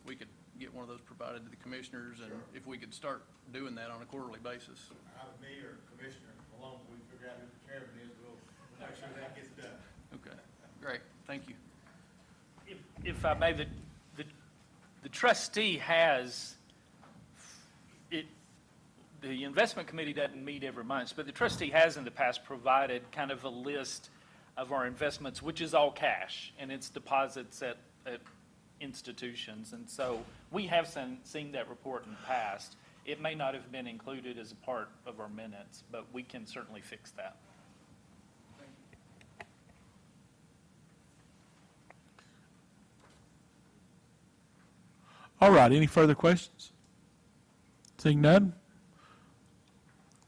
S8: we could get one of those provided to the commissioners and if we could start doing that on a quarterly basis.
S2: Either me or Commissioner Malone, we figure out who the chairman is, we'll make sure that gets done.
S8: Okay, great, thank you.
S15: If I may, the trustee has, the investment committee doesn't meet every month, but the trustee has in the past provided kind of a list of our investments, which is all cash, and it's deposits at institutions. And so we have seen that report in the past. It may not have been included as a part of our minutes, but we can certainly fix that.
S1: All right, any further questions? Seeing none,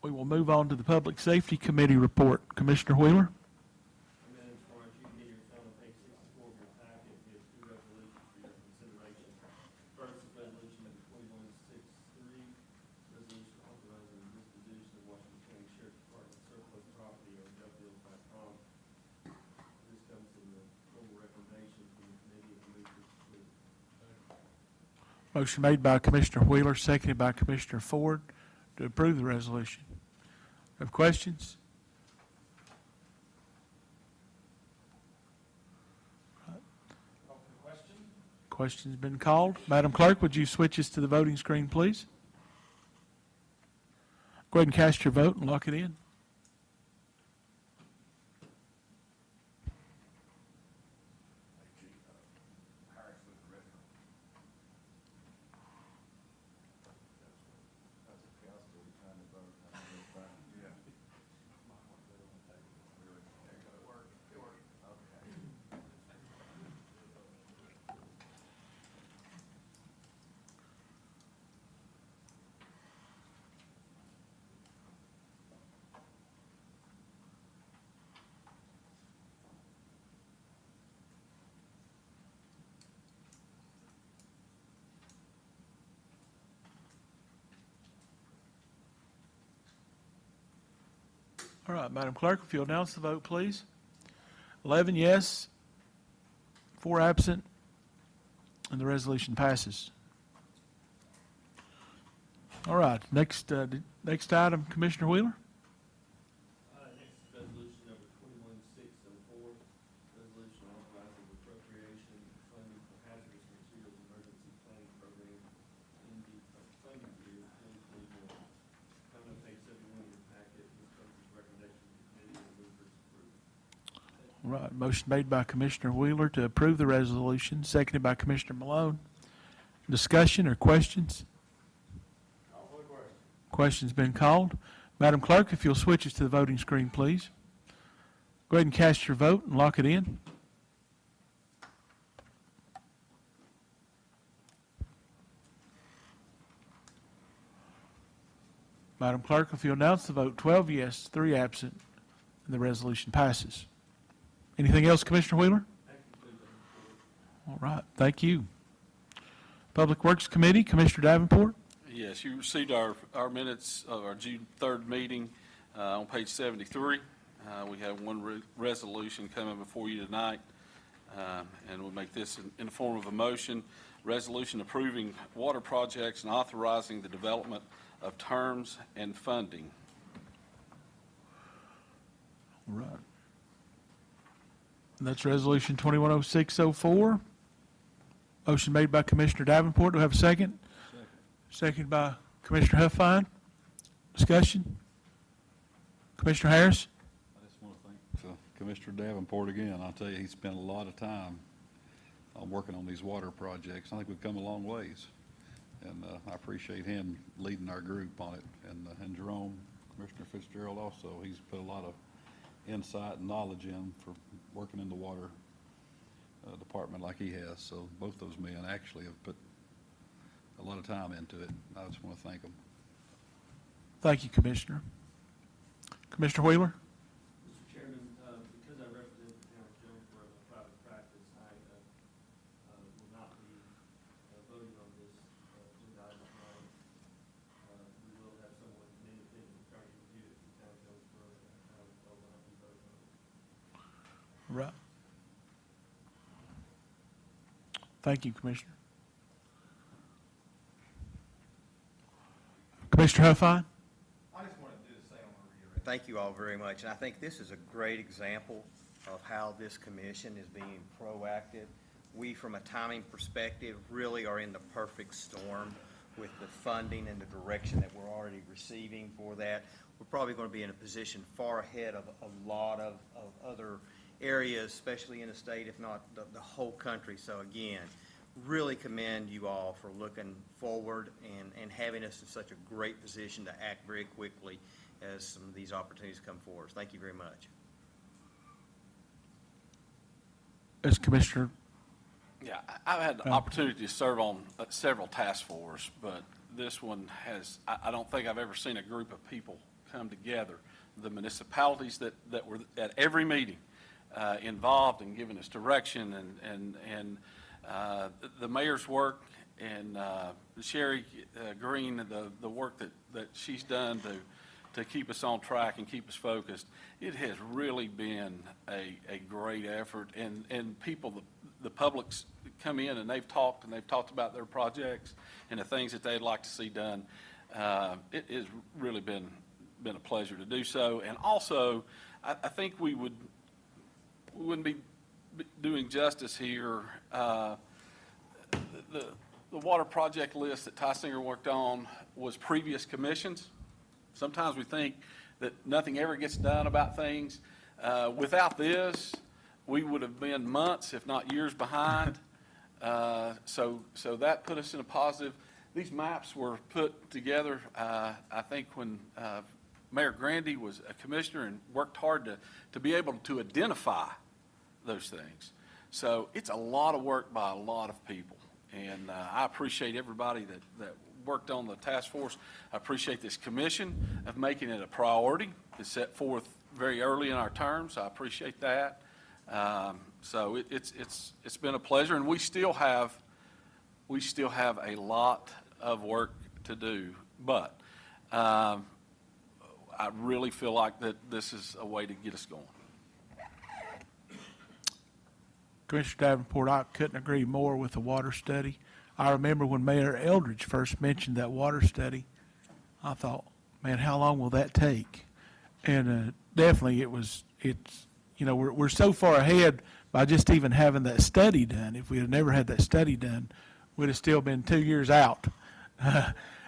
S1: we will move on to the Public Safety Committee report. Commissioner Wheeler?
S4: Madam Florence, you can get your phone on page 64 of your packet. We have two resolutions for your consideration. First is resolution number 2163, resolution authorizing the disposition of Washington County Sheriff's Department surplus property or gov.com. This comes from the formal recommendation from the committee and move to approve.
S1: Motion made by Commissioner Wheeler, seconded by Commissioner Ford to approve the resolution. Have questions?
S15: Call for the question?
S1: Question's been called. Madam Clerk, would you switch us to the voting screen, please? Go ahead and cast your vote and lock it in. All right, Madam Clerk, if you'll announce the vote, please. 11 yes, 4 absent, and the resolution passes. All right, next item, Commissioner Wheeler.
S4: Next is resolution number 21604, resolution authorizing appropriation funding for hazardous materials emergency planning program in the funding year 2021. Come on page 71 of your packet. This comes as recommendation from the committee and move for its approval.
S1: All right, motion made by Commissioner Wheeler to approve the resolution, seconded by Commissioner Malone. Discussion or questions? Question's been called. Madam Clerk, if you'll switch us to the voting screen, please. Go ahead and cast your vote and lock it in. Madam Clerk, if you'll announce the vote, 12 yes, 3 absent, and the resolution passes. Anything else, Commissioner Wheeler? All right, thank you. Public Works Committee, Commissioner Davenport.
S3: Yes, you received our minutes of our June 3rd meeting on page 73. We have one resolution coming before you tonight, and we'll make this in the form of a motion. Resolution approving water projects and authorizing the development of terms and funding.
S1: All right. And that's Resolution 210604. Motion made by Commissioner Davenport. Do I have a second? Second by Commissioner Huffine. Discussion? Commissioner Harris?
S16: I just want to thank Commissioner Davenport again. I'll tell you, he spent a lot of time on working on these water projects. I think we've come a long ways, and I appreciate him leading our group on it. And Jerome, Commissioner Fitzgerald also, he's put a lot of insight and knowledge in for working in the water department like he has. So both those men actually have put a lot of time into it. I just want to thank them.
S1: Thank you, Commissioner. Commissioner Wheeler?
S4: Mr. Chairman, because I represent the town of Jonesboro in a private practice, I will not be voting on this agenda item tonight. We will have someone, an independent attorney, review it from the town of Jonesboro, and I will not be voting on it.
S1: Right. Thank you, Commissioner. Commissioner Huffine?
S12: I just wanted to do the same. I want to reiterate. Thank you all very much. And I think this is a great example of how this commission is being proactive. We, from a timing perspective, really are in the perfect storm with the funding and the direction that we're already receiving for that. We're probably going to be in a position far ahead of a lot of other areas, especially in the state, if not the whole country. So again, really commend you all for looking forward and having us in such a great position to act very quickly as some of these opportunities come forward. Thank you very much.
S1: As Commissioner
S3: Yeah, I've had the opportunity to serve on several task forces, but this one has, I don't think I've ever seen a group of people come together. The municipalities that were at every meeting involved in giving us direction and the mayor's work and Sherry Green, the work that she's done to keep us on track and keep us focused. It has really been a great effort, and people, the public's come in and they've talked about their projects and the things that they'd like to see done. It has really been a pleasure to do so. And also, I think we wouldn't be doing justice here. The water project list that Ty Singer worked on was previous commissions. Sometimes we think that nothing ever gets done about things. Without this, we would have been months, if not years, behind. So that put us in a positive. These maps were put together, I think, when Mayor Grandy was a commissioner and worked hard to be able to identify those things. So it's a lot of work by a lot of people. And I appreciate everybody that worked on the task force. I appreciate this commission of making it a priority. It's set forth very early in our terms. I appreciate that. So it's been a pleasure, and we still have a lot of work to do. But I really feel like that this is a way to get us going.
S1: Commissioner Davenport, I couldn't agree more with the water study. I remember when Mayor Eldridge first mentioned that water study, I thought, man, how long will that take? And definitely it's, we're so far ahead by just even having that study done. If we had never had that study done, we'd have still been 2 years out.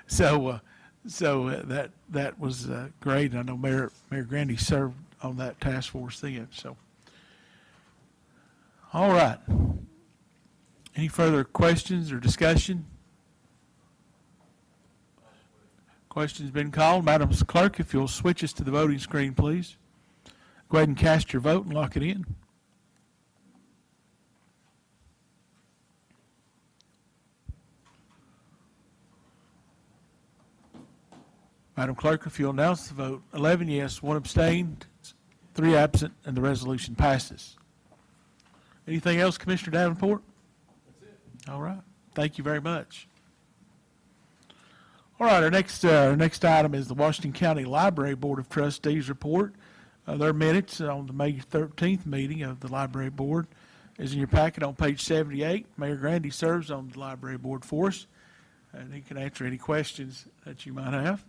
S1: So that was great. I know Mayor Grandy served on that task force then, so. All right. Any further questions or discussion? Questions been called. Madam Clerk, if you'll switch us to the voting screen, please. Go ahead and cast your vote and lock it in. Madam Clerk, if you'll announce the vote. 11 yes, 1 abstained, 3 absent, and the resolution passes. Anything else, Commissioner Davenport? That's it. All right. Thank you very much. All right, our next item is the Washington County Library Board of Trustees report. Their minutes on the May 13th meeting of the Library Board is in your packet on page 78. Mayor Grandy serves on the Library Board for us, and he can answer any questions that you might have.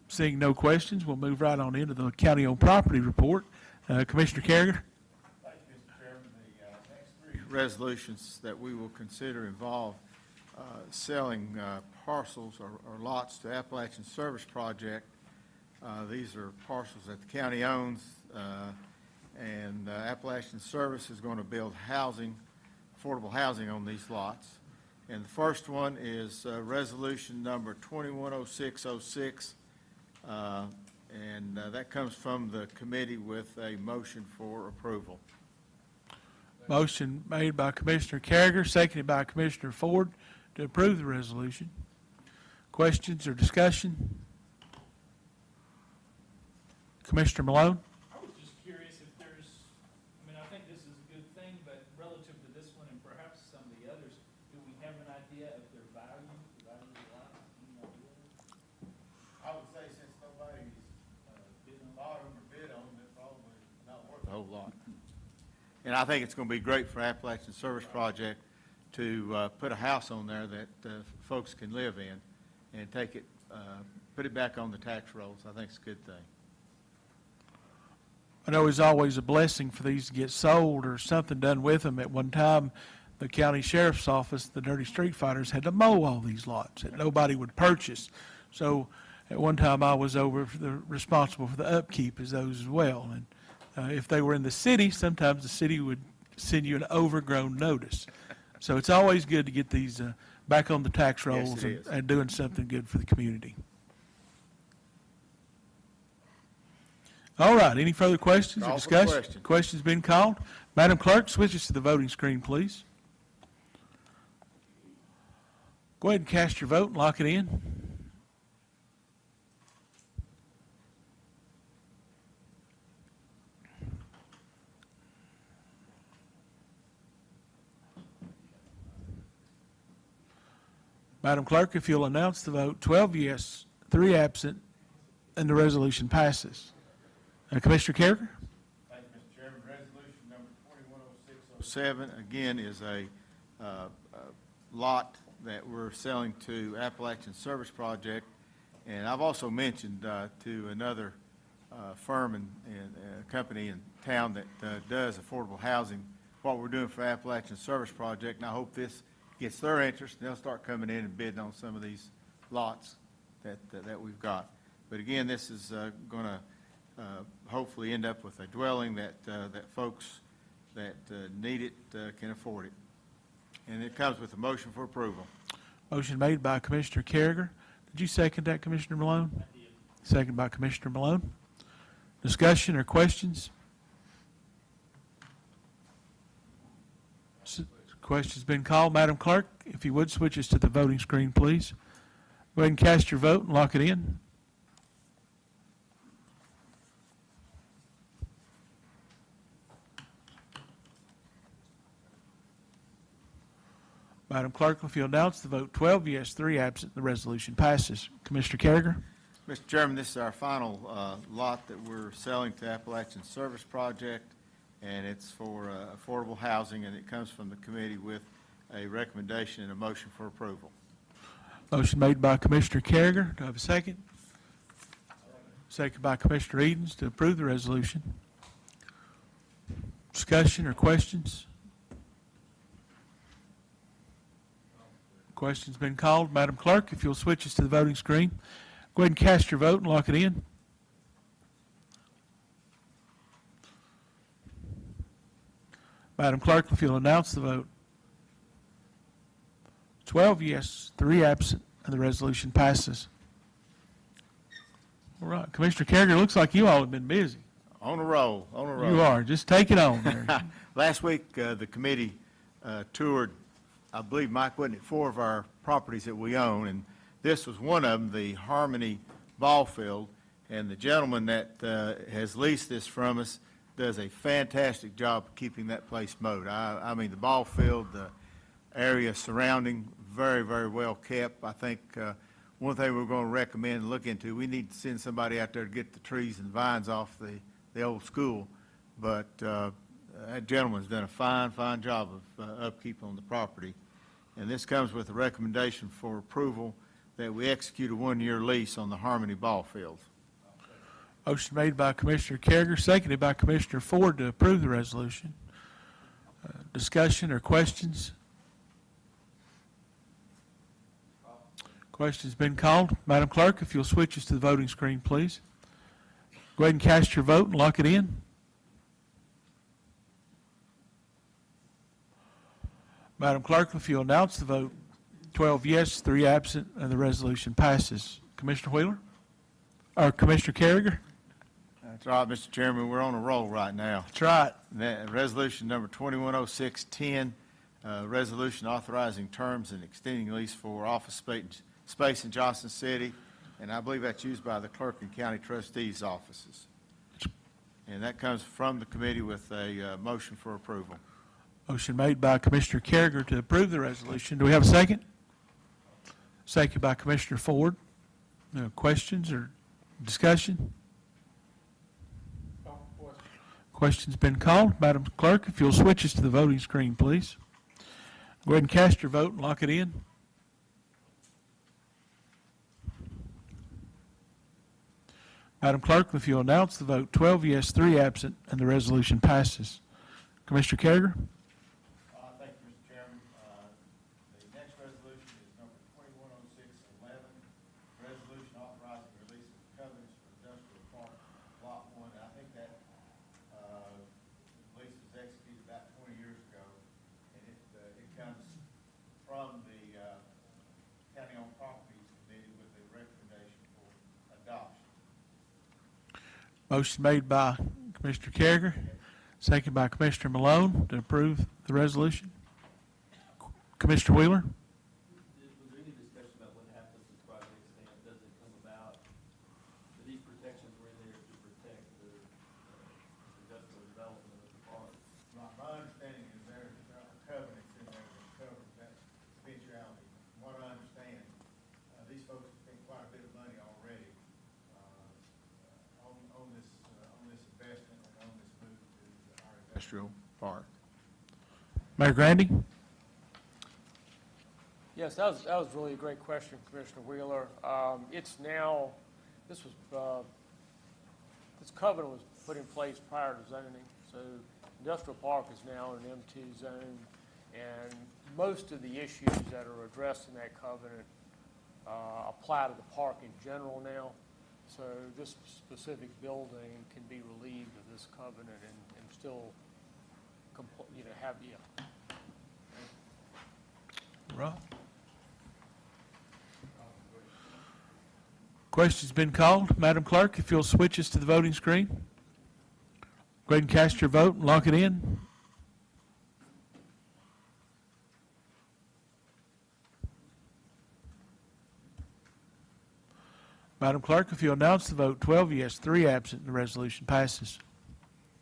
S1: Seeing no questions, we'll move right on into the county-owned property report. Commissioner Carriger.
S2: Thank you, Mr. Chairman. The next 3 resolutions that we will consider involve selling parcels or lots to Appalachian Service Project. These are parcels that the county owns, and Appalachian Service is going to build housing, affordable housing on these lots. And the first one is resolution number 210606, and that comes from the committee with a motion for approval.
S1: Motion made by Commissioner Carriger, seconded by Commissioner Ford to approve the resolution. Questions or discussion? Commissioner Malone?
S6: I was just curious if there's, I think this is a good thing, but relative to this one and perhaps some of the others, do we have an idea of their value, the value of the lot? Any idea?
S2: I would say since nobody's bought them or bid on them, they're probably not worth a whole lot. And I think it's going to be great for Appalachian Service Project to put a house on there that folks can live in and take it, put it back on the tax rolls. I think it's a good thing.
S1: I know it's always a blessing for these to get sold or something done with them. At one time, the county sheriff's office, the Dirty Street Fighters, had to mow all these lots that nobody would purchase. So at one time, I was responsible for the upkeep of those as well. And if they were in the city, sometimes the city would send you an overgrown notice. So it's always good to get these back on the tax rolls and doing something good for the community. All right, any further questions or
S2: Call for
S1: discussion?
S2: question.
S1: Questions been called? Madam Clerk, switch us to the voting screen, please. Go ahead and cast your vote and lock it in. Madam Clerk, if you'll announce the vote, 12 yes, 3 absent, and the resolution passes. Commissioner Carriger?
S2: Thank you, Mr. Chairman. Resolution number 210607, again, is a lot that we're selling to Appalachian Service Project. And I've also mentioned to another firm and company in town that does affordable housing, what we're doing for Appalachian Service Project. And I hope this gets their interest, and they'll start coming in and bidding on some of these lots that we've got. But again, this is going to hopefully end up with a dwelling that folks that need it can afford it. And it comes with a motion for approval.
S1: Motion made by Commissioner Carriger. Did you second that, Commissioner Malone? I did. Second by Commissioner Malone. Discussion or questions? Question's been called. Madam Clerk, if you would, switch us to the voting screen, please. Go ahead and cast your vote and lock it in. Madam Clerk, if you announce the vote, 12 yes, 3 absent, the resolution passes. Commissioner Carriger?
S2: Mr. Chairman, this is our final lot that we're selling to Appalachian Service Project, and it's for affordable housing, and it comes from the committee with a recommendation and a motion for approval.
S1: Motion made by Commissioner Carriger. Do I have a second? Second by Commissioner Edens to approve the resolution. Discussion or questions? Question's been called. Madam Clerk, if you'll switch us to the voting screen, go ahead and cast your vote and lock it in. Madam Clerk, if you'll announce the vote. 12 yes, 3 absent, and the resolution passes. All right, Commissioner Carriger, looks like you all have been busy.
S2: On a roll, on a roll.
S1: You are. Just take it on there.
S2: Last week, the committee toured, I believe, Mike, wasn't it, 4 of our properties that we own, and this was one of them, the Harmony Ball Field, and the gentleman that has leased this from us does a fantastic job of keeping that place mowed. I mean, the ball field, the area surrounding, very, very well kept. I think one thing we're going to recommend and look into, we need to send somebody out there to get the trees and vines off the old school, but that gentleman's done a fine, fine job of upkeep on the property. And this comes with a recommendation for approval that we execute a 1-year lease on the Harmony Ball Field.
S1: Motion made by Commissioner Carriger, seconded by Commissioner Ford to approve the resolution. Discussion or questions? Question's been called. Madam Clerk, if you'll switch us to the voting screen, please. Go ahead and cast your vote and lock it in. Madam Clerk, if you'll announce the vote, 12 yes, 3 absent, and the resolution passes. Commissioner Wheeler? Or Commissioner Carriger?
S2: That's right, Mr. Chairman, we're on a roll right now.
S1: That's right.
S2: Resolution number 210610, resolution authorizing terms and extending lease for office space in Johnson City, and I believe that's used by the clerk and county trustees' offices. And that comes from the committee with a motion for approval.
S1: Motion made by Commissioner Carriger to approve the resolution. Do we have a second? Second by Commissioner Ford. Questions or discussion? Question's been called. Madam Clerk, if you'll switch us to the voting screen, please. Go ahead and cast your vote and lock it in. Madam Clerk, if you'll announce the vote, 12 yes, 3 absent, and the resolution passes. Commissioner Carriger?
S2: Thank you, Mr. Chairman. The next resolution is number 210611, resolution authorizing release of covenants for industrial park lot 1. I think that lease was executed about 20 years ago, and it comes from the county-owned properties committee with a recommendation for adoption.
S1: Motion made by Commissioner Carriger, second by Commissioner Malone to approve the resolution. Commissioner Wheeler?
S4: Was there any discussion about what happens if project stand doesn't come about? But these protections were in there to protect the industrial development of the park.
S2: My understanding is there's covenants in there that cover that eventuality. From what I understand, these folks have spent quite a bit of money already on this investment and on this move to our industrial park.
S1: Mayor Grandy?
S9: Yes, that was really a great question, Commissioner Wheeler. It's now, this covenant was put in place prior to zoning, so industrial park is now an M2 zone, and most of the issues that are addressed in that covenant apply to the park in general now. So this specific building can be relieved of this covenant and still, have,
S1: Right. Question's been called. Madam Clerk, if you'll switch us to the voting screen. Go ahead and cast your vote and lock it in. Madam Clerk, if you'll announce the vote, 12 yes, 3 absent, the resolution passes.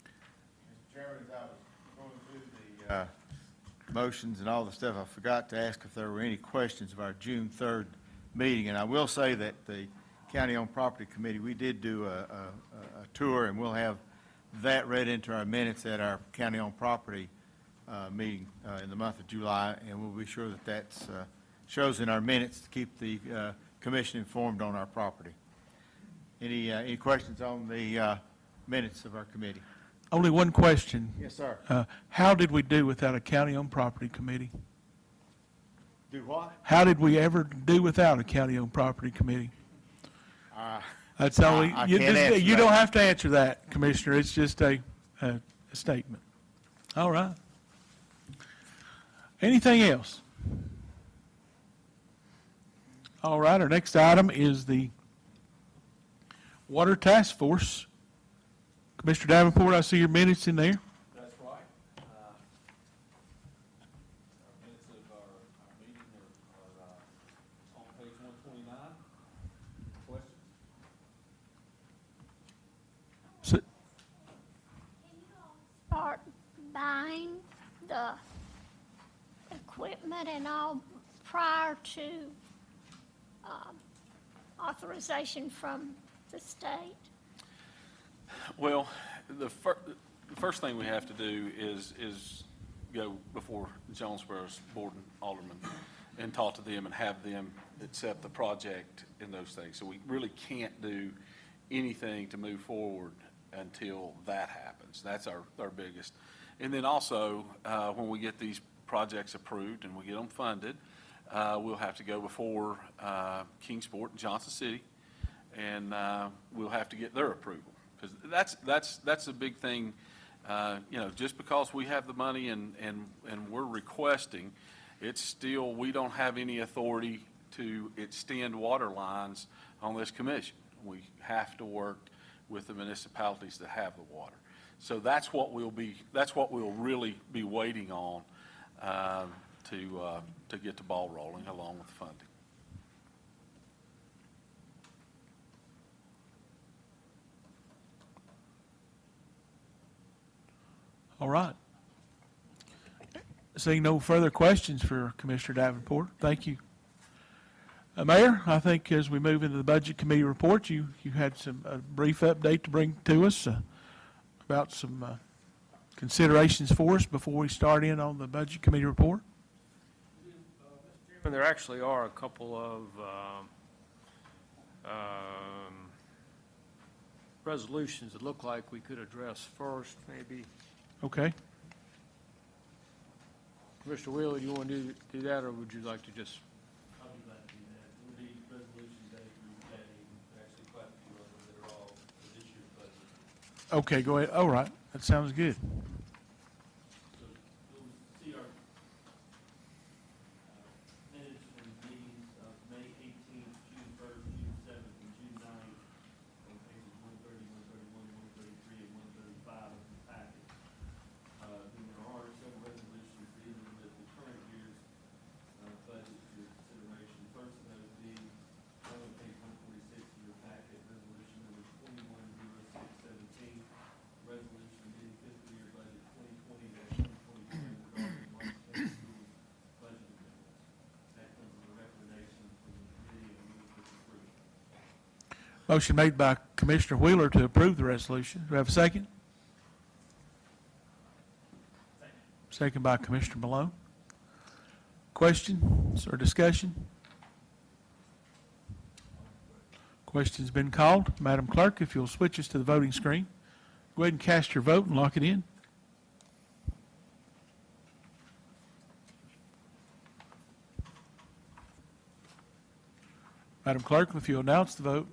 S2: Mr. Chairman, as I was going through the motions and all the stuff, I forgot to ask if there were any questions of our June 3rd meeting. And I will say that the County-Owned Property Committee, we did do a tour, and we'll have that read into our minutes at our County-Owned Property meeting in the month of July, and we'll be sure that that's shows in our minutes to keep the commission informed on our property. Any questions on the minutes of our committee?
S1: Only one question.
S2: Yes, sir.
S1: How did we do without a county-owned property committee?
S2: Do what?
S1: How did we ever do without a county-owned property committee? That's only,
S2: I
S1: you
S2: can't answer
S1: you
S2: that.
S1: don't have to answer that, Commissioner. It's just a statement. All right. Anything else? All right, our next item is the Water Task Force. Commissioner Davenport, I see your minutes in there.
S3: That's right. Our minutes of our meeting are on page 129. Questions?
S1: So,
S14: Start buying the equipment and all prior to authorization from the state?
S3: Well, the first thing we have to do is go before Jonesboro's board and aldermen and talk to them and have them accept the project and those things. So we really can't do anything to move forward until that happens. That's our biggest. And then also, when we get these projects approved and we get them funded, we'll have to go before Kingsport and Johnson City, and we'll have to get their approval. Because that's a big thing, just because we have the money and we're requesting, it's still, we don't have any authority to extend water lines on this commission. We have to work with the municipalities that have the water. So that's what we'll really be waiting on to get the ball rolling along with funding.
S1: all right. Seeing no further questions for Commissioner Davenport, thank you. Mayor, I think as we move into the Budget Committee report, you had a brief update to bring to us about some considerations for us before we start in on the Budget Committee report.
S9: Mr. Chairman, there actually are a couple of resolutions that look like we could address first, maybe.
S1: Okay.
S9: Commissioner Wheeler, you want to do that, or would you like to just?
S4: I'll be glad to do that. It would be resolutions A through J, actually quite a few of them that are all for this year's budget.
S1: Okay, go ahead. All right, that sounds good.
S4: So you'll see our minutes from meetings of May 18th, June 1st, June 7th, and June 9th on pages 130, 131,
S1: Motion made by Commissioner Wheeler to approve the resolution. Do we have a second? Second by Commissioner Malone. Questions or discussion? Question's been called. Madam Clerk, if you'll switch us to the voting screen. Go ahead and cast your vote and lock it in. Madam Clerk, if you'll announce the vote.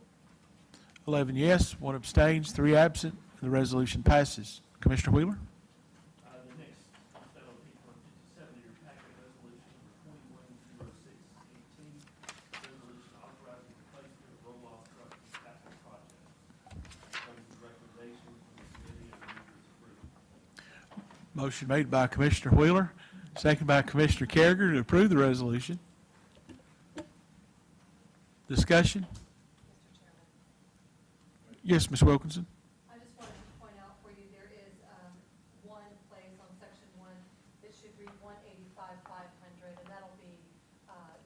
S1: 11 yes, 1 abstains, 3 absent, and the resolution passes. Commissioner Wheeler?
S4: The next, instead of page 157 of your packet, resolution number 210618, resolution authorizing the placement of roll-off trucks and capital projects. Comes with recommendation from the committee and move its approval.
S1: Motion made by Commissioner Wheeler, second by Commissioner Carriger to approve the resolution. Discussion? Yes, Ms. Wilkinson.
S7: I just wanted to point out for you, there is one place on section 1 that should read 185,500, and that'll be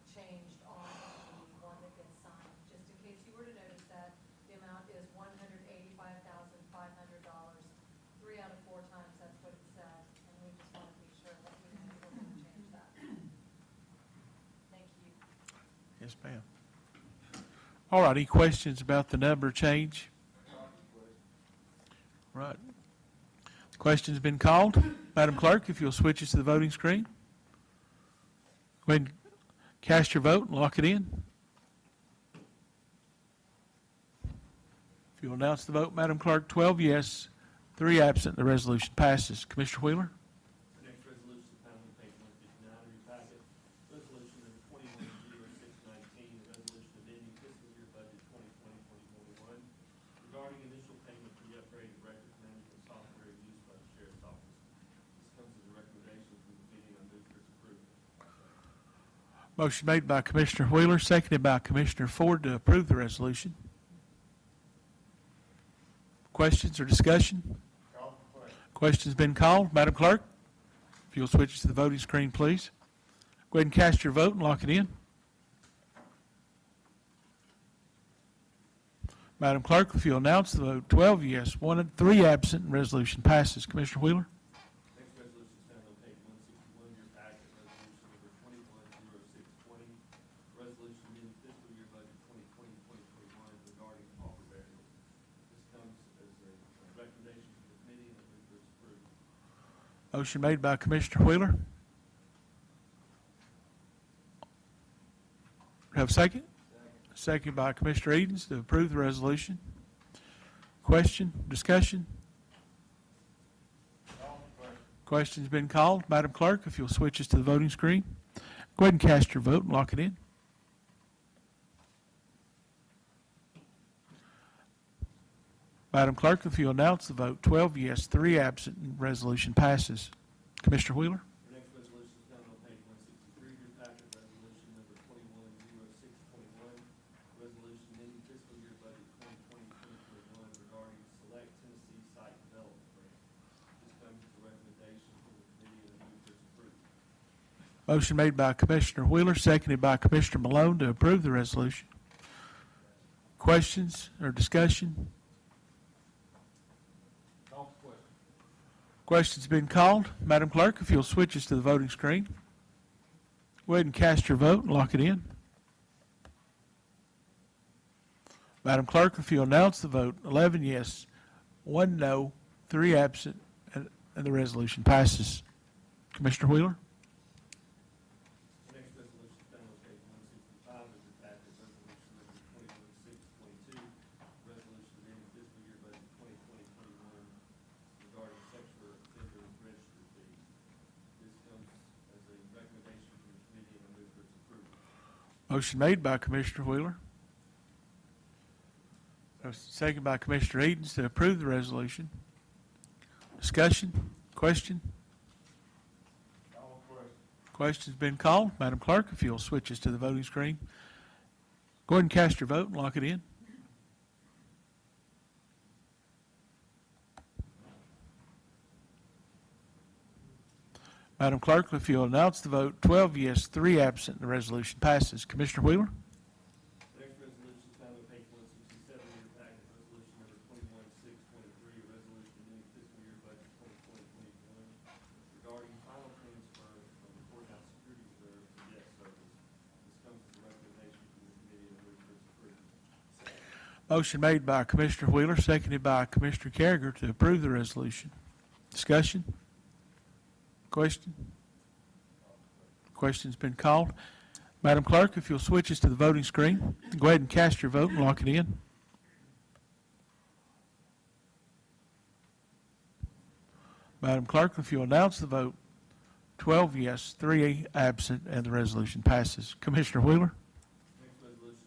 S7: changed on the one that gets signed. Just in case you were to notice that, the amount is $185,500. 3 out of 4 times, that's what it said, and we just want to be sure that we know we're going to change that. Thank you.
S1: Yes, ma'am. All right, any questions about the number change? Right. The question's been called. Madam Clerk, if you'll switch us to the voting screen. Go ahead and cast your vote and lock it in. If you'll announce the vote, Madam Clerk, 12 yes, 3 absent, the resolution passes. Commissioner Wheeler?
S4: The next resolution is found on page 159 of your packet, resolution number 210619, the resolution amending fiscal year budget 2020-2021 regarding initial payment for the upgraded records management software used by the sheriff's office. This comes as a recommendation from the committee, and I move for its approval.
S1: Motion made by Commissioner Wheeler, seconded by Commissioner Ford to approve the resolution. Questions or discussion? Question's been called. Madam Clerk, if you'll switch to the voting screen, please. Go ahead and cast your vote and lock it in. Madam Clerk, if you'll announce the vote, 12 yes, 3 absent, and resolution passes. Commissioner Wheeler?
S4: Next resolution is found on page 161 of your packet, resolution number 210620, resolution amending fiscal year budget 2020-2021 regarding pauper burial. This comes as a recommendation from the committee, and I move for its approval.
S1: Motion made by Commissioner Wheeler. Have a second? Second by Commissioner Edens to approve the resolution. Question, discussion? Question's been called. Madam Clerk, if you'll switch us to the voting screen. Go ahead and cast your vote and lock it in. Madam Clerk, if you'll announce the vote, 12 yes, 3 absent, and resolution passes. Commissioner Wheeler?
S4: The next resolution is found on page 163 of your packet, resolution number 210621, resolution amending fiscal year budget 2020-2021 regarding select Tennessee site development grant. This comes as a recommendation from the committee, and I move for its approval.
S1: Motion made by Commissioner Wheeler, seconded by Commissioner Malone to approve the resolution. Questions or discussion? Question's been called. Madam Clerk, if you'll switch us to the voting screen. Go ahead and cast your vote and lock it in. Madam Clerk, if you'll announce the vote, 11 yes, 1 no, 3 absent, and the resolution passes. Commissioner Wheeler?
S4: The next resolution is found on page 165 of your packet, resolution number 210622, resolution amending fiscal year budget 2020-2021 regarding sexual offender registry fees. This comes as a recommendation from the committee, and I move for its approval.
S1: Motion made by Commissioner Wheeler. Second by Commissioner Edens to approve the resolution. Discussion? Question? Question's been called. Madam Clerk, if you'll switch us to the voting screen. Go ahead and cast your vote and lock it in. Madam Clerk, if you'll announce the vote, 12 yes, 3 absent, and the resolution passes. Commissioner Wheeler?
S4: The next resolution is found on page 167 of your
S1: Motion made by Commissioner Wheeler, seconded by Commissioner Carriger to approve the resolution. Discussion? Question? Question's been called. Madam Clerk, if you'll switch us to the voting screen, go ahead and cast your vote and lock it in. Madam Clerk, if you'll announce the vote, 12 yes, 3 absent, and the resolution passes. Commissioner Wheeler?
S4: Next resolution,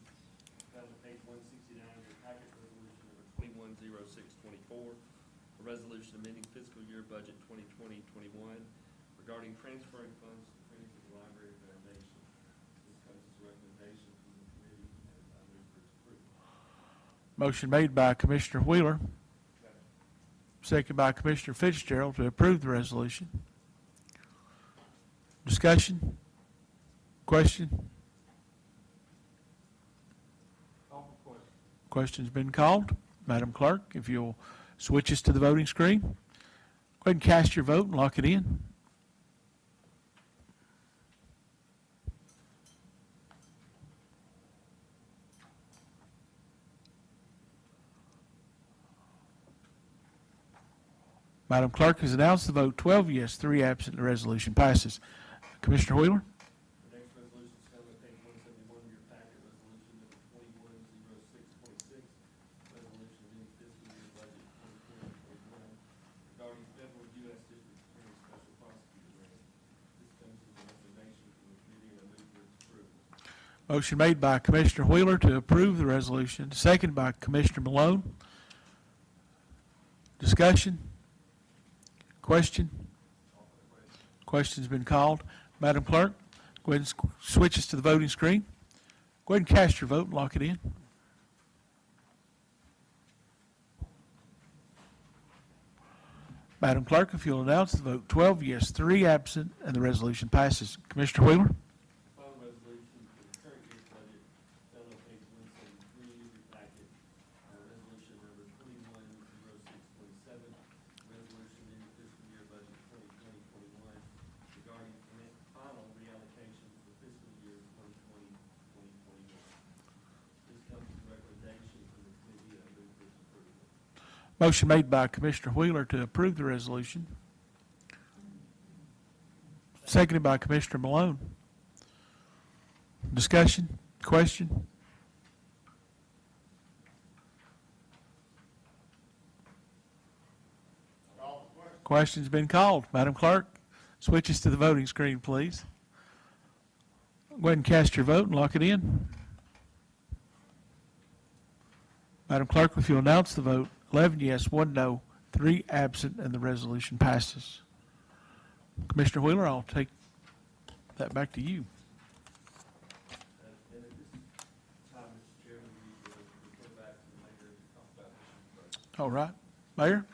S4: found on page 169 of your packet, resolution number 210624, a resolution amending fiscal year budget 2020-21 regarding transferring funds to the Friends of the Library Foundation. This comes as a recommendation from the committee, and I move for its approval.
S1: Motion made by Commissioner Wheeler, seconded by Commissioner Fitzgerald to approve the resolution. Discussion? Question?
S4: Call for question.
S1: Question's been called. Madam Clerk, if you'll switch us to the voting screen, go ahead and cast your vote and lock it in. Madam Clerk has announced the vote, 12 yes, 3 absent, the resolution passes. Commissioner Wheeler?
S4: The next resolution is found on page 171 of your packet, resolution number 210626, resolution amending fiscal year budget 2020-21 regarding federal U.S. District Attorney Special Prosecutor grant. This comes as a recommendation from the committee, and I move for its approval.
S1: Motion made by Commissioner Wheeler to approve the resolution, seconded by Commissioner Malone. Discussion? Question? Question's been called. Madam Clerk, go ahead and switch us to the voting screen. Go ahead and cast your vote and lock it in. Madam Clerk, if you'll announce the vote, 12 yes, 3 absent, and the resolution passes. Commissioner Wheeler?
S4: Final resolution for the current year's budget, found on page 173 of your packet, resolution number 210627, resolution in the fiscal year budget 2020-21 regarding final reallocation for fiscal year 2020-2021. This comes as a recommendation from the committee, and I move for its approval.
S1: Motion made by Commissioner Wheeler to approve the resolution, seconded by Commissioner Malone. Discussion? Question? Question's been called. Madam Clerk, switch us to the voting screen, please. Go ahead and cast your vote and lock it in. Madam Clerk, if you'll announce the vote, 11 yes, 1 no, 3 absent, and the resolution passes. Commissioner Wheeler, I'll take that back to you.
S4: And at this time, Mr. Chairman, we will refer back to the mayor to talk about this further.
S1: All right. Mayor?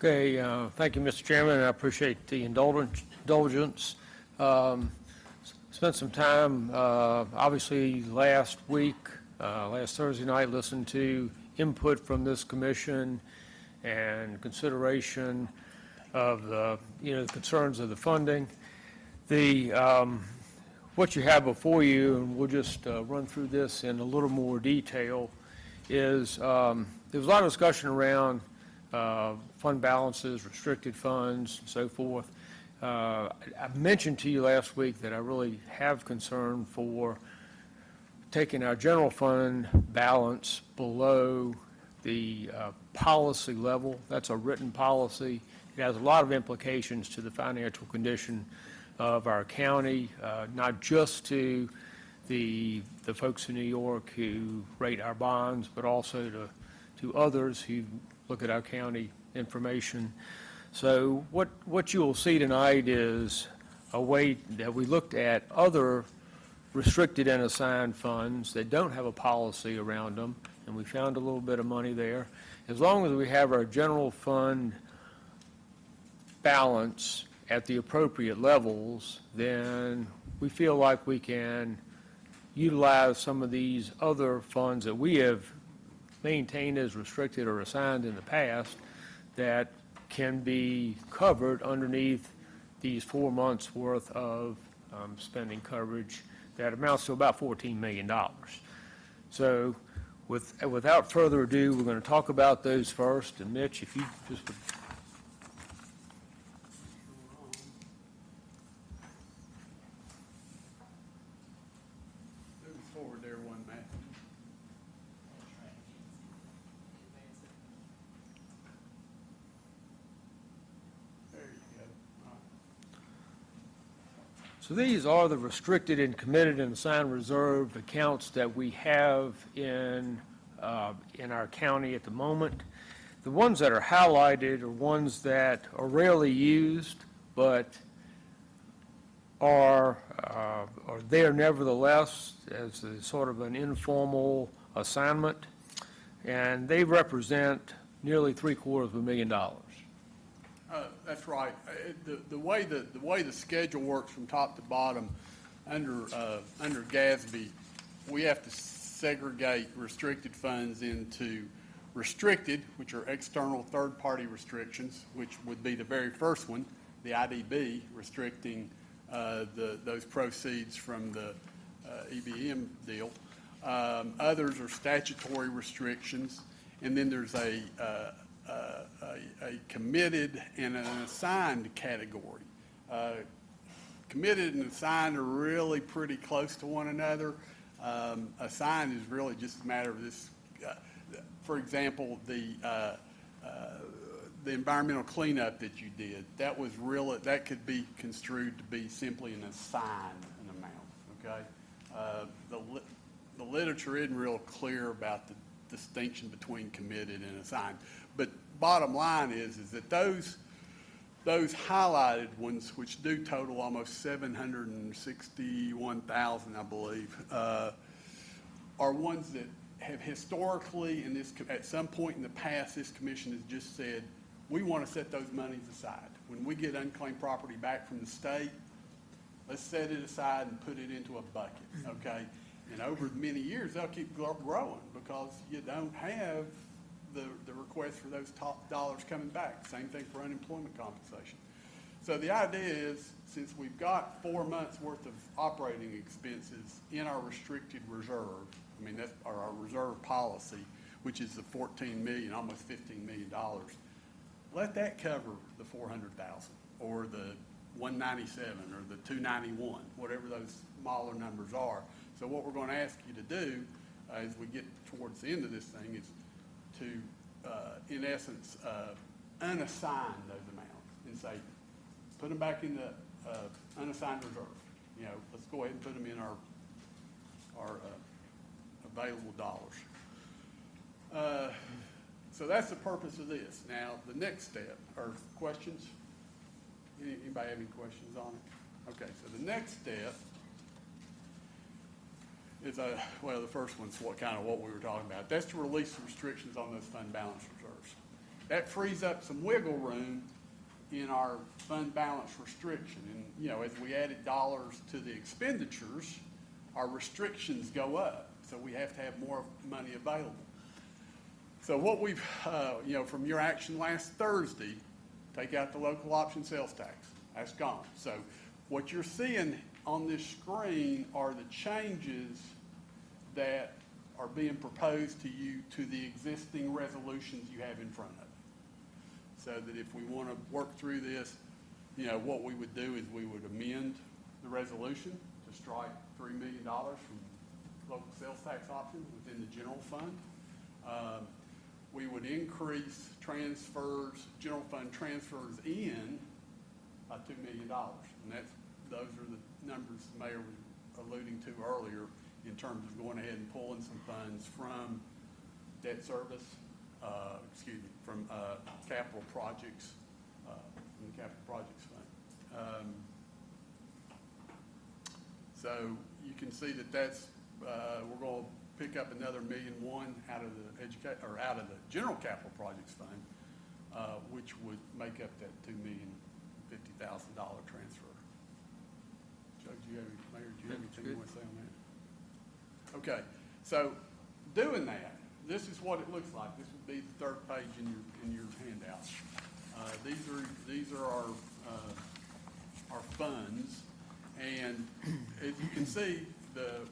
S9: Okay, thank you, Mr. Chairman, and I appreciate the indulgence. Spent some time, obviously, last week, last Thursday night, listened to input from this commission and consideration of the, the concerns of the funding. What you have before you, and we'll just run through this in a little more detail, is there was a lot of discussion around fund balances, restricted funds, and so forth. I mentioned to you last week that I really have concern for taking our general fund balance below the policy level. That's a written policy. It has a lot of implications to the financial condition of our county, not just to the folks in New York who rate our bonds, but also to others who look at our county information. So what you will see tonight is a way that we looked at other restricted and assigned funds that don't have a policy around them, and we found a little bit of money there. As long as we have our general fund balance at the appropriate levels, then we feel like we can utilize some of these other funds that we have maintained as restricted or assigned in the past that can be covered underneath these 4 months' worth of spending coverage that amounts to about $14 million. So without further ado, we're going to talk about those first. And Mitch, if you just would.
S5: Move forward there one, Matt. There you go. All right.
S9: So these are the restricted and committed and assigned reserve accounts that we have in our county at the moment. The ones that are highlighted are ones that are rarely used, but are there nevertheless as a sort of an informal assignment, and they represent nearly $750,000.
S5: That's right. The way the schedule works from top to bottom, under GASB, we have to segregate restricted funds into restricted, which are external third-party restrictions, which would be the very first one, the IDB, restricting those proceeds from the EBM deal. Others are statutory restrictions, and then there's a committed and an assigned category. Committed and assigned are really pretty close to one another. Assigned is really just a matter of this. For example, the environmental cleanup that you did, that could be construed to be simply an assigned amount. Okay, the literature isn't real clear about the distinction between committed and assigned. But bottom line is that those highlighted ones, which do total almost 761,000, I believe, are ones that have historically, and at some point in the past, this commission has just said, we want to set those monies aside. When we get unclaimed property back from the state, let's set it aside and put it into a bucket, okay? And over many years, they'll keep growing because you don't have the request for those top dollars coming back. Same thing for unemployment compensation. So the idea is, since we've got 4 months worth of operating expenses in our restricted reserve, I mean, that's our reserve policy, which is the $14 million, almost $15 million, let that cover the $400,000 or the $197 or the $291, whatever those smaller numbers are. So what we're going to ask you to do as we get towards the end of this thing is to, in essence, unassign those amounts and say, put them back in the unassigned reserve. You know, let's go ahead and put them in our available dollars. So that's the purpose of this. Now, the next step are questions. Anybody have any questions on it? Okay, so the next step is, well, the first one's what we were talking about. That's to release the restrictions on those fund balance reserves. That frees up some wiggle room in our fund balance restriction. And, you know, as we added dollars to the expenditures, our restrictions go up. So we have to have more money available. So what we've, you know, from your action last Thursday, take out the local option sales tax. That's gone. So what you're seeing on this screen are the changes that are being proposed to you to the existing resolutions you have in front of you. So that if we want to work through this, you know, what we would do is we would amend the resolution to strike $3 million from local sales tax options within the general fund. We would increase transfers, general fund transfers in by $2 million. And that's those are the numbers the mayor was alluding to earlier in terms of going ahead and pulling some funds from debt service, from capital projects, from the capital projects fund. So you can see that that's, we're going to pick up another $1.1 million out of the out of the general capital projects fund, which would make up that $2,050,000 transfer. Joe, Mayor, do you have anything you want to say on that? Okay, so doing that, this is what it looks like. This would be the third page in your handout. These are our funds, and as you can see,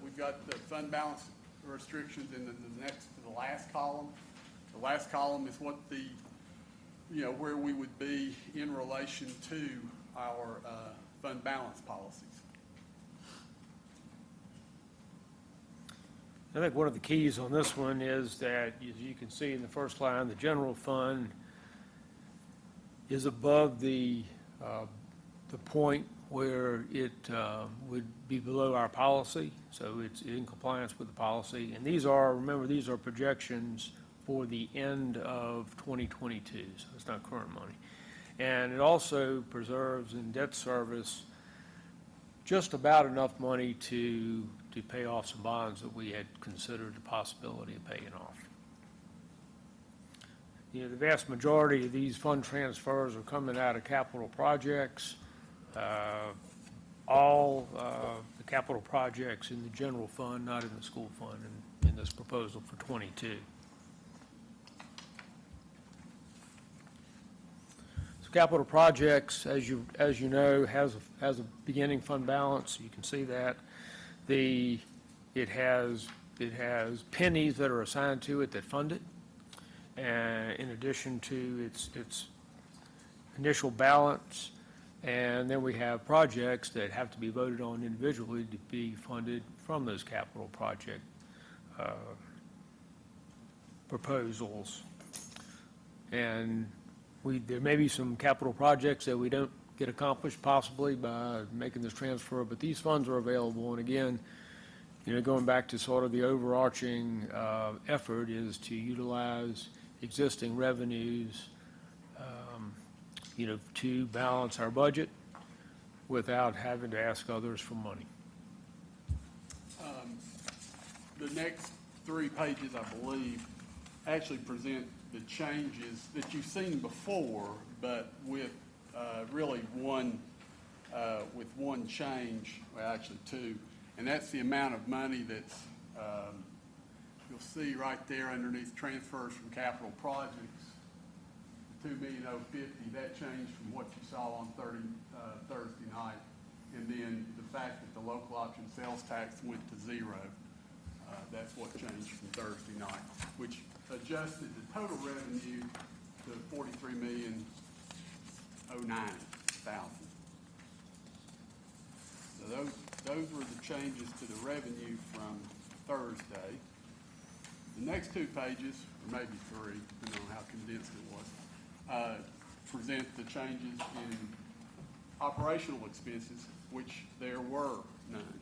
S5: we've got the fund balance restrictions in the next to the last column. The last column is what where we would be in relation to our fund balance policies.
S9: I think one of the keys on this one is that, as you can see in the first line, the general fund is above the point where it would be below our policy, so it's in compliance with the policy. And remember, these are projections for the end of 2022, so it's not current money. And it also preserves in debt service just about enough money to pay off some bonds that we had considered the possibility of paying off. The vast majority of these fund transfers are coming out of capital projects. All the capital projects in the general fund, not in the school fund, in this proposal for 22. So capital projects, as you know, has a beginning fund balance. You can see that. It has pennies that are assigned to it that fund it, and in addition to its initial balance. And then we have projects that have to be voted on individually to be funded from those capital project proposals. And there may be some capital projects that we don't get accomplished possibly by making this transfer, but these funds are available. And again, going back to sort of the overarching effort is to utilize existing revenues to balance our budget without having to ask others for money.
S5: The next 3 pages, I believe, actually present the changes that you've seen before, but with really one change, well, actually 2, and that's the amount of money that's, you'll see right there underneath transfers from capital projects. $2,050,000, that changed from what you saw on Thursday night. And then the fact that the local option sales tax went to 0, that's what changed from Thursday night, which adjusted the total revenue to $43,009,000. So those were the changes to the revenue from Thursday. The next 2 pages, or maybe 3, depending on how condensed it was, present the changes in operational expenses, which there were none.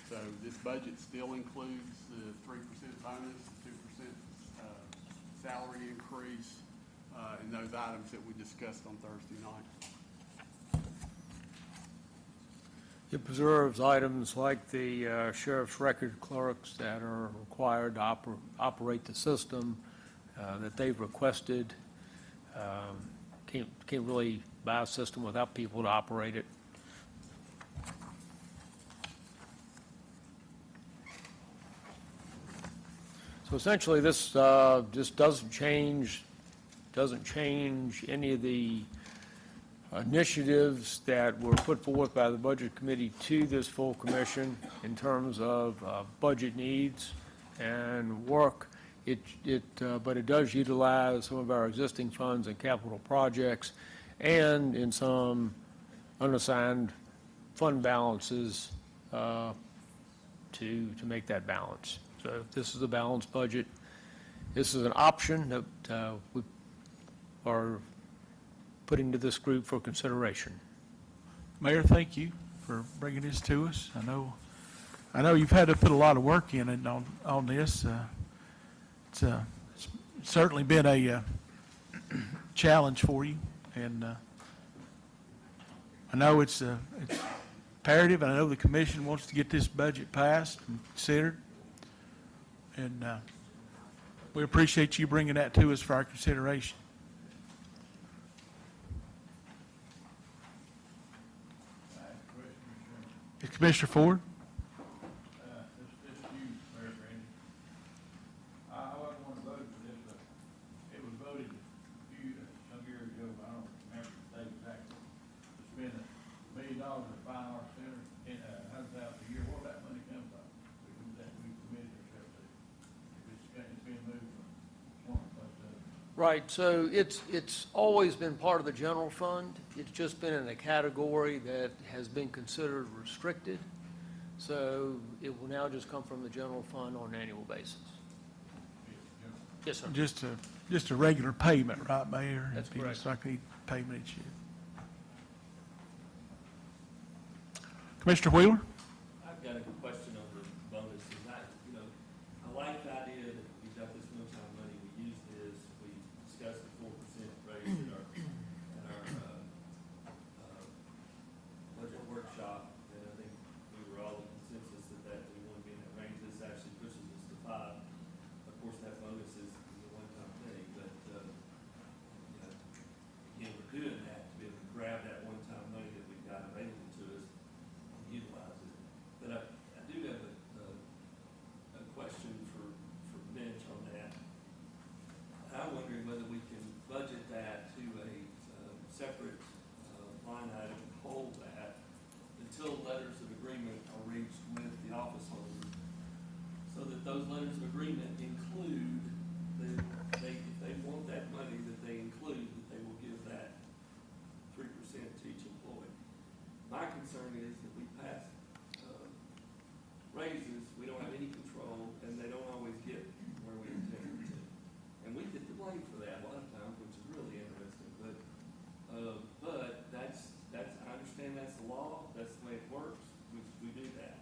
S5: So this budget still includes the 3% bonus, the 2% salary increase, and those items that we discussed on Thursday night.
S9: It preserves items like the sheriff's record clerks that are required to operate the system that they've requested. Can't really buy a system without people to operate it. So essentially, this just doesn't change any of the initiatives that were put forth by the Budget Committee to this full commission in terms of budget needs and work. But it does utilize some of our existing funds and capital projects, and in some unassigned fund balances to make that balance. So this is a balanced budget. This is an option that we are putting to this group for consideration.
S1: Mayor, thank you for bringing this to us. I know you've had to put a lot of work in it on this. It's certainly been a challenge for you, and I know it's imperative, and I know the commission wants to get this budget passed and considered, and we appreciate you bringing that to us for our consideration. Commissioner Ford?
S3: This you, Mayor Randy. I wasn't one to vote for this, but it was voted some years ago, I don't remember the date exactly, to spend $1 million at the Fine Arts Center in $100,000 a year. Where that money come from? That we committed ourselves to. It's being moved from one place to the other.
S9: Right, so it's always been part of the general fund. It's just been in a category that has been considered restricted. So it will now just come from the general fund on an annual basis. Yes, sir.
S1: Just a regular payment, right, Mayor?
S9: That's
S1: It'd be
S9: correct.
S1: just like the payment each year. Commissioner Wheeler?
S4: I've got a question on the bonuses. I like the idea that we've got this one-time money, we use this, we discussed the 4% raise at our budget workshop, and I think we were all in consensus that we want to be in that range. This actually pushes us to 5. Of course, that bonus is a one-time thing, but, again, we're doing that to be able to grab that one-time money that we've got available to us and utilize it. But I do have a question for Mitch on that. I'm wondering whether we can budget that to a separate line item, hold that until letters of agreement are reached with the office holder, so that those letters of agreement include, if they want that money, that they include that they will give that 3% to each employee. My concern is that we pass raises, we don't have any control, and they don't always get where we intended to. And we get the blame for that a lot of times, which is really interesting, but I understand that's the law, that's the way it works, we do that.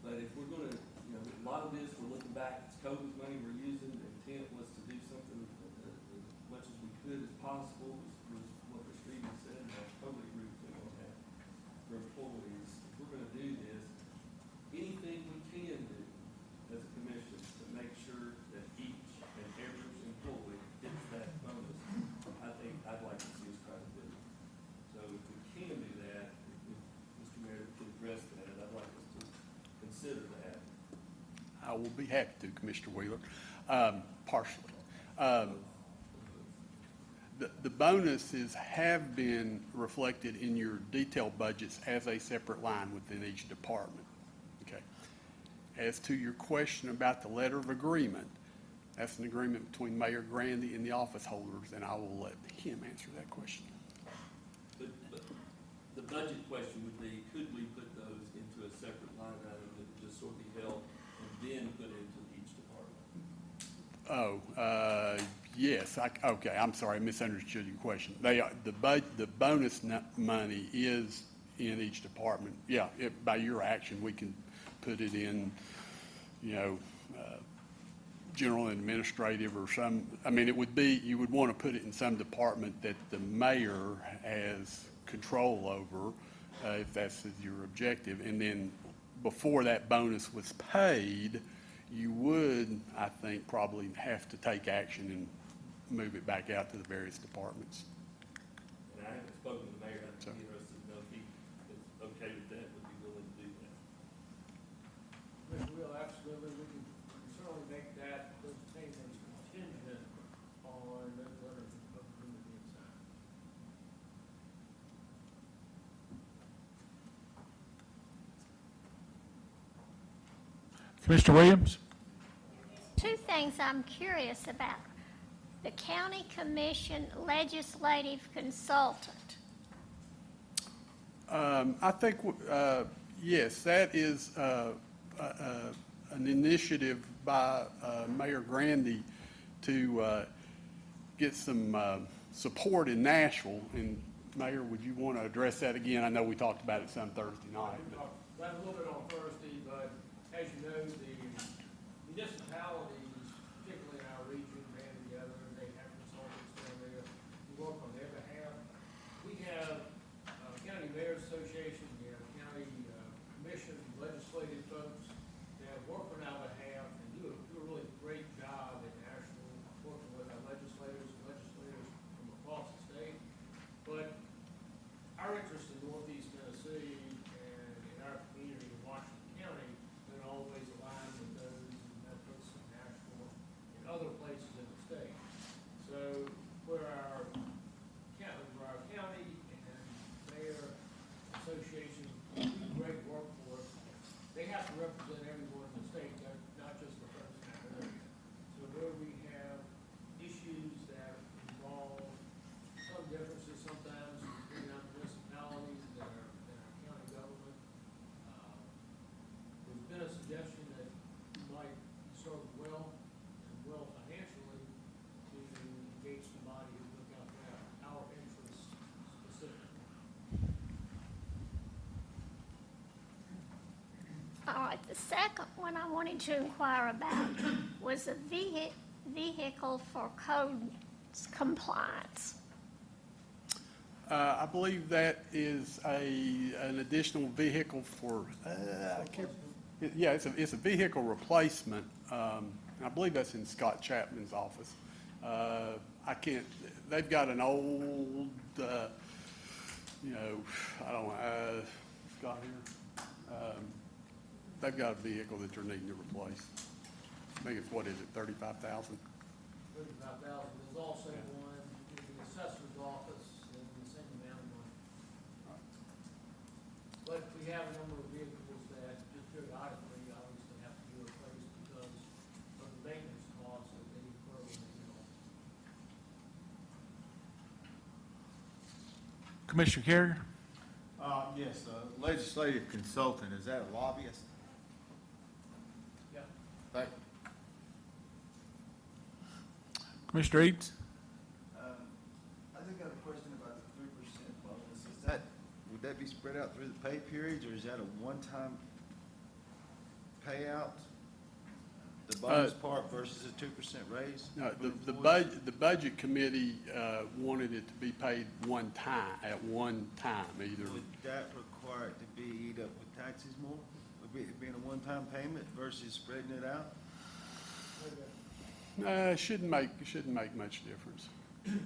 S4: But if we're gonna, a lot of this, we're looking back, it's COVID's money we're using, the intent was to do something as much as we could as possible, was what Mr. Stevens said, and I totally agree with him on that. For employees, if we're gonna do this, anything we can do as a commission to make sure that each and every employee gets that bonus, I think I'd like to see us try to do. So if we can do that, if Mr. Mayor could address that, I'd like us to consider that.
S5: I will be happy to, Commissioner Wheeler, partially. The bonuses have been reflected in your detailed budgets as a separate line within each department. Okay. As to your question about the letter of agreement, that's an agreement between Mayor Grandy and the office holders, and I will let him answer that question.
S4: But the budget question would be, could we put those into a separate line item that would just sort of be held and then put into each department?
S5: Yes, okay, I'm sorry, I misunderstood your question. The bonus money is in each department. Yeah, by your action, we can put it in, general and administrative or some, it would be, you would want to put it in some department that the mayor has control over, if that's your objective. And then before that bonus was paid, you would, I think, probably have to take action and move it back out to the various departments.
S4: And I haven't spoken to the mayor, I'd be interested to know if he is okay with that, would be willing to do that.
S17: Yes, will, absolutely. We can certainly make those payments contingent on those letters of agreement being signed.
S1: Commissioner Williams?
S14: Two things I'm curious about. The county commission legislative consultant.
S5: I think, yes, that is an initiative by Mayor Grandy to get some support in Nashville, and Mayor, would you want to address that again? I know we talked about it some Thursday night,
S17: We
S5: but.
S17: talked about it a little bit on Thursday, but as you know, the municipalities, particularly in our region, band together, they have consultants down there who work on their behalf. We have County Mayor's Association, we have county commission, legislative folks that work on our behalf and do a really great job in actually working with our legislators from across the state. But our interest in Northeast Tennessee and in our community in Washington County, they're always aligned with those in Memphis and Nashville and other places in the state. So where our county and mayor associations do great work for us, they have to represent everyone in the state, not just the folks in that area. So where we have issues that involve some differences sometimes between our municipalities and our county government, there's been a suggestion that you might serve well and well financially to engage somebody who look out for our interests specifically.
S14: All right, the second one I wanted to inquire about was a vehicle for code compliance.
S5: I believe that is an additional vehicle for, I can't, yeah, it's a vehicle replacement. I believe that's in Scott Chapman's office. I can't, they've got an old, I don't know, Scott here. They've got a vehicle that they're needing to replace. I think it's, what is it, 35,000?
S17: 35,000. There's also one in the assessor's office in the same amount of money. But we have a number of vehicles that just periodically obviously have to be replaced because of the maintenance costs that they incur when they get on.
S1: Commissioner Carrier?
S2: Yes, legislative consultant, is that a lobbyist?
S17: Yeah.
S2: Thank you.
S1: Commissioner Eads?
S18: I just got a question about the 3% bonus. Would that be spread out through the pay periods, or is that a one-time payout? The bonus part versus a 2% raise?
S5: No,
S18: for
S5: the
S18: employees?
S5: budget committee wanted it to be paid at one time, either.
S18: Would that require it to be eat up with taxes more? Would it being a one-time payment versus spreading it out?
S5: It shouldn't make much difference,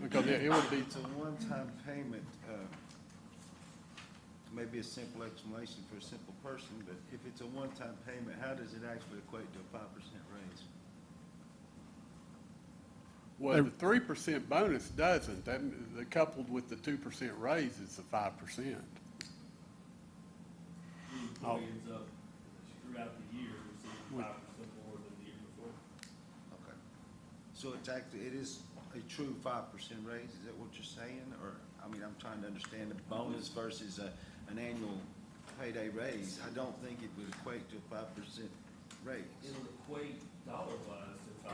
S5: because it would be,
S18: It's a one-time payment, maybe a simple explanation for a simple person, but if it's a one-time payment, how does it actually equate to a 5% raise?
S5: well, the 3% bonus doesn't, that, coupled with the 2% raise is the 5%.
S4: The employee ends up throughout the year receiving 5% more than the year before.
S18: Okay. So it is a true 5% raise, is that what you're saying? Or, I mean, I'm trying to understand the bonus versus an annual payday raise. I don't think it would equate to a 5% raise.
S4: It'll equate dollar-wise to 5%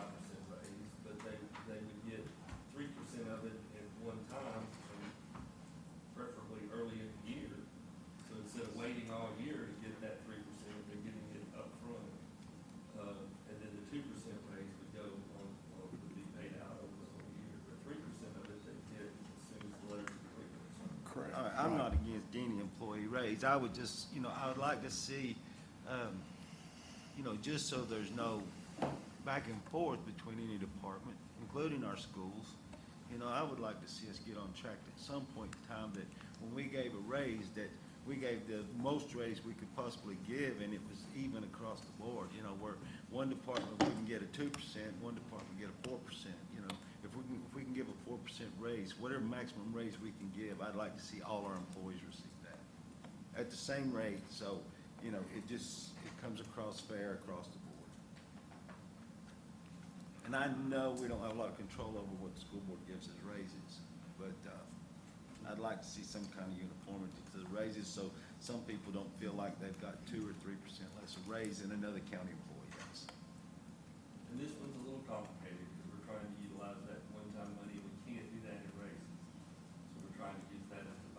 S4: raise, but they would get 3% of it at one time, and preferably early in the year. So instead of waiting all year to get that 3%, they're getting it upfront. And then the 2% raise would go on, would be paid out over the whole year. But 3% of it they get as soon as the letter's completed.
S5: Correct.
S18: All right, I'm not against any employee raise. I would just, I would like to see, just so there's no back and forth between any department, including our schools, I would like to see us get on track at some point in time that when we gave a raise, that we gave the most raise we could possibly give, and it was even across the board, where one department wouldn't get a 2%, one department get a 4%, If we can give a 4% raise, whatever maximum raise we can give, I'd like to see all our employees receive that at the same rate, so, it comes across fair across the board. And I know we don't have a lot of control over what the school board gives as raises, but, I'd like to see some kind of uniformity to the raises, so some people don't feel like they've got 2 or 3% less of raise than another county employee has.
S4: And this one's a little complicated because we're trying to utilize that one-time money. We can't do that in raises. So we're trying to use that as the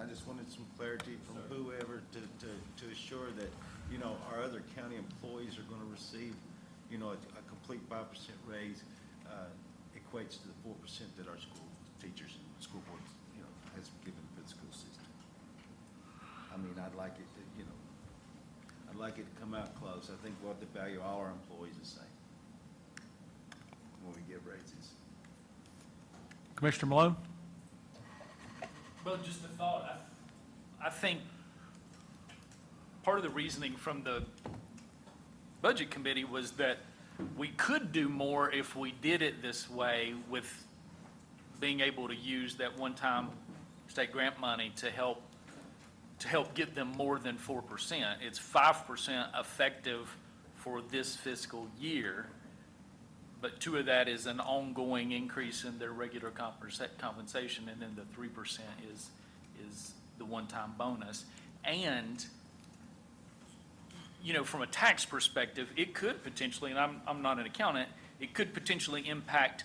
S18: I just wanted some clarity from whoever to assure that, you know, our other county employees are gonna receive, you know, a complete 5% raise, equates to the 4% that our school teachers and school boards, you know, has given for the school system. I mean, I'd like it to, you know, I'd like it to come out close. I think we'll have to value all our employees the same when we give raises.
S1: Commissioner Malone?
S15: Well, just a thought, I think part of the reasoning from the Budget Committee was that we could do more if we did it this way, with being able to use that one-time state grant money to help get them more than 4%. It's 5% effective for this fiscal year, but 2 of that is an ongoing increase in their regular compensation, and then the 3% is the one-time bonus. And, you know, from a tax perspective, it could potentially, and I'm not an accountant, it could potentially impact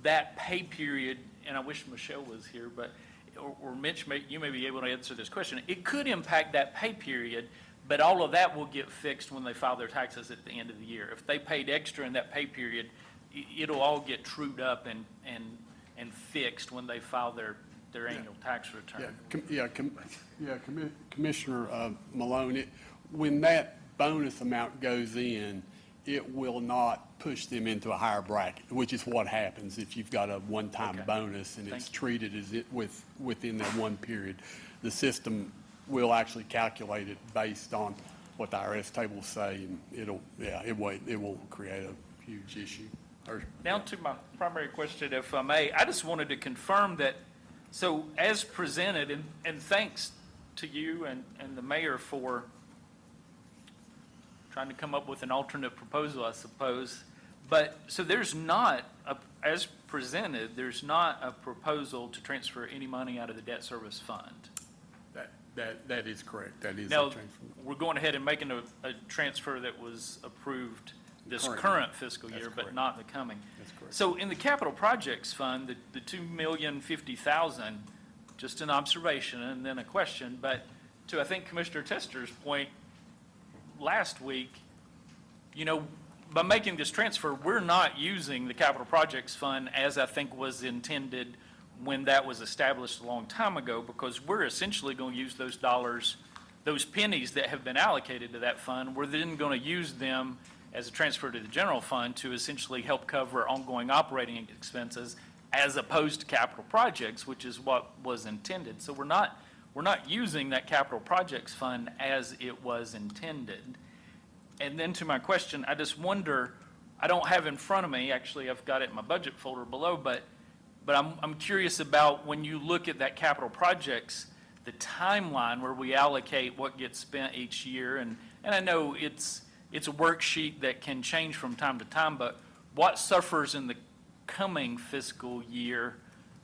S15: that pay period, and I wish Michelle was here, but, or Mitch, you may be able to answer this question. It could impact that pay period, but all of that will get fixed when they file their taxes at the end of the year. If they paid extra in that pay period, it'll all get trued up and fixed when they file their annual tax return.
S5: Commissioner Malone, when that bonus amount goes in, it will not push them into a higher bracket, which is what happens if you've got a one-time
S15: Okay.
S5: bonus and
S15: Thank
S5: it's
S15: you.
S5: treated as it within that one period. The system will actually calculate it based on what the IRS tables say, and it will create a huge issue.
S15: Now to my primary question, if I may, I just wanted to confirm that, so as presented, and thanks to you and the mayor for trying to come up with an alternate proposal, I suppose. But, so there's not, as presented, there's not a proposal to transfer any money out of the debt service fund.
S5: That is correct. That is a
S15: Now,
S5: transfer.
S15: we're going ahead and making a transfer that was approved this
S5: Current.
S15: current fiscal
S5: That's
S15: year, but
S5: correct.
S15: not the coming.
S5: That's correct.
S15: So in the capital projects fund, the $2,050,000, just an observation and then a question, but to, I think, Commissioner Tester's point last week, you know, by making this transfer, we're not using the capital projects fund as I think was intended when that was established a long time ago, because we're essentially going to use those dollars, those pennies that have been allocated to that fund, we're then going to use them as a transfer to the general fund to essentially help cover ongoing operating expenses as opposed to capital projects, which is what was intended. So we're not using that capital projects fund as it was intended. And then to my question, I just wonder, I don't have in front of me, actually I've got it in my budget folder below, but I'm curious about when you look at that capital projects, the timeline where we allocate what gets spent each year, and I know it's a worksheet that can change from time to time, but what suffers in the coming fiscal year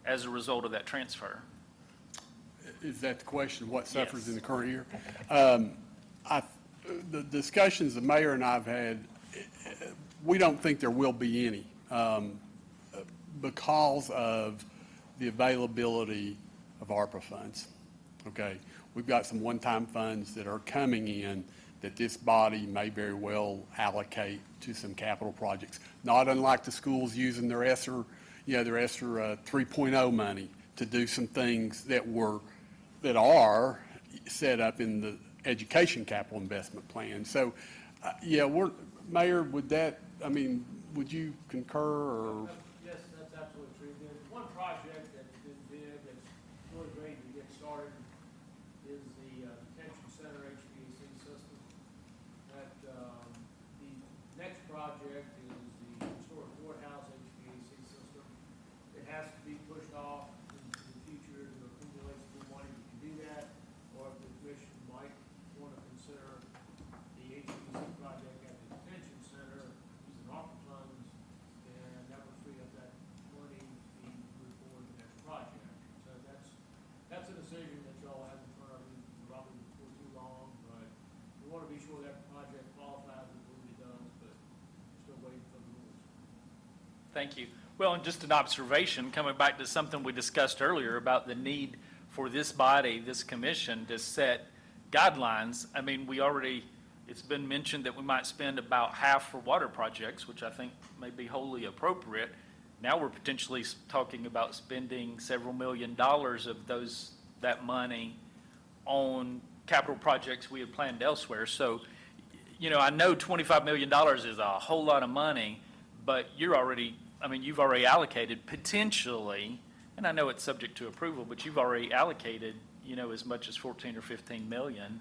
S15: as a result of that transfer?
S5: Is that the question, what suffers
S15: Yes.
S5: in the current year? The discussions the mayor and I've had, we don't think there will be any because of the availability of ARPA funds, okay? We've got some one-time funds that are coming in that this body may very well allocate to some capital projects, not unlike the schools using their ESSER, their ESSER 3.0 money to do some things that are set up in the education capital investment plan. So, Mayor, would you concur or?
S17: Yes, that's absolutely true. There's one project that's been big, that's really ready to get started, is the detention center HVAC system. That, the next project is the historic courthouse HVAC system. It has to be pushed off into the future to accumulate some money to do that, or if the commission might want to consider the HVAC project at the detention center using ARPA funds, and that would free up that money to move forward the next project. So that's a decision that y'all have in front of you, probably before too long, but we want to be sure that project qualifies and what it does, but still waiting for the rules.
S15: Thank you. Well, and just an observation, coming back to something we discussed earlier about the need for this body, this commission, to set guidelines. I mean, it's been mentioned that we might spend about half for water projects, which I think may be wholly appropriate. Now we're potentially talking about spending several $1 million of that money on capital projects we had planned elsewhere. So, I know $25 million is a whole lot of money, but you've already allocated potentially, and I know it's subject to approval, but you've already allocated, as much as 14 or 15 million.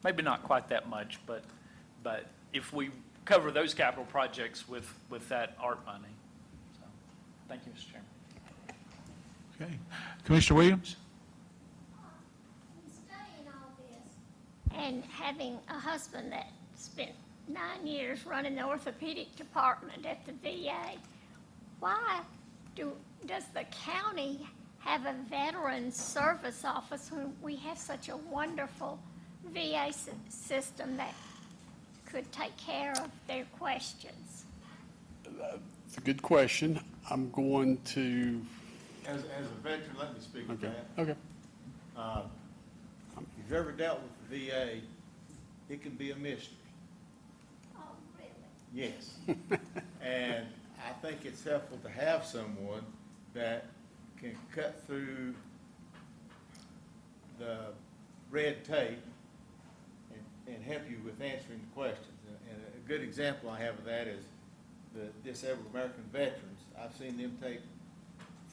S15: Maybe not quite that much, but if we cover those capital projects with that ARP money. So, thank you, Mr. Chairman.
S1: Okay. Commissioner Williams?
S14: In studying all this and having a husband that spent 9 years running the orthopedic department at the VA, why does the county have a veteran service office when we have such a wonderful VA system that could take care of their questions?
S5: It's a good question. I'm going to,
S2: As a veteran, let me speak to
S5: okay,
S2: that.
S5: okay.
S2: If you've ever dealt with the VA, it can be a mystery.
S14: Oh, really?
S2: Yes. And I think it's helpful to have someone that can cut through the red tape and help you with answering the questions. And a good example I have of that is the disabled American veterans. I've seen them take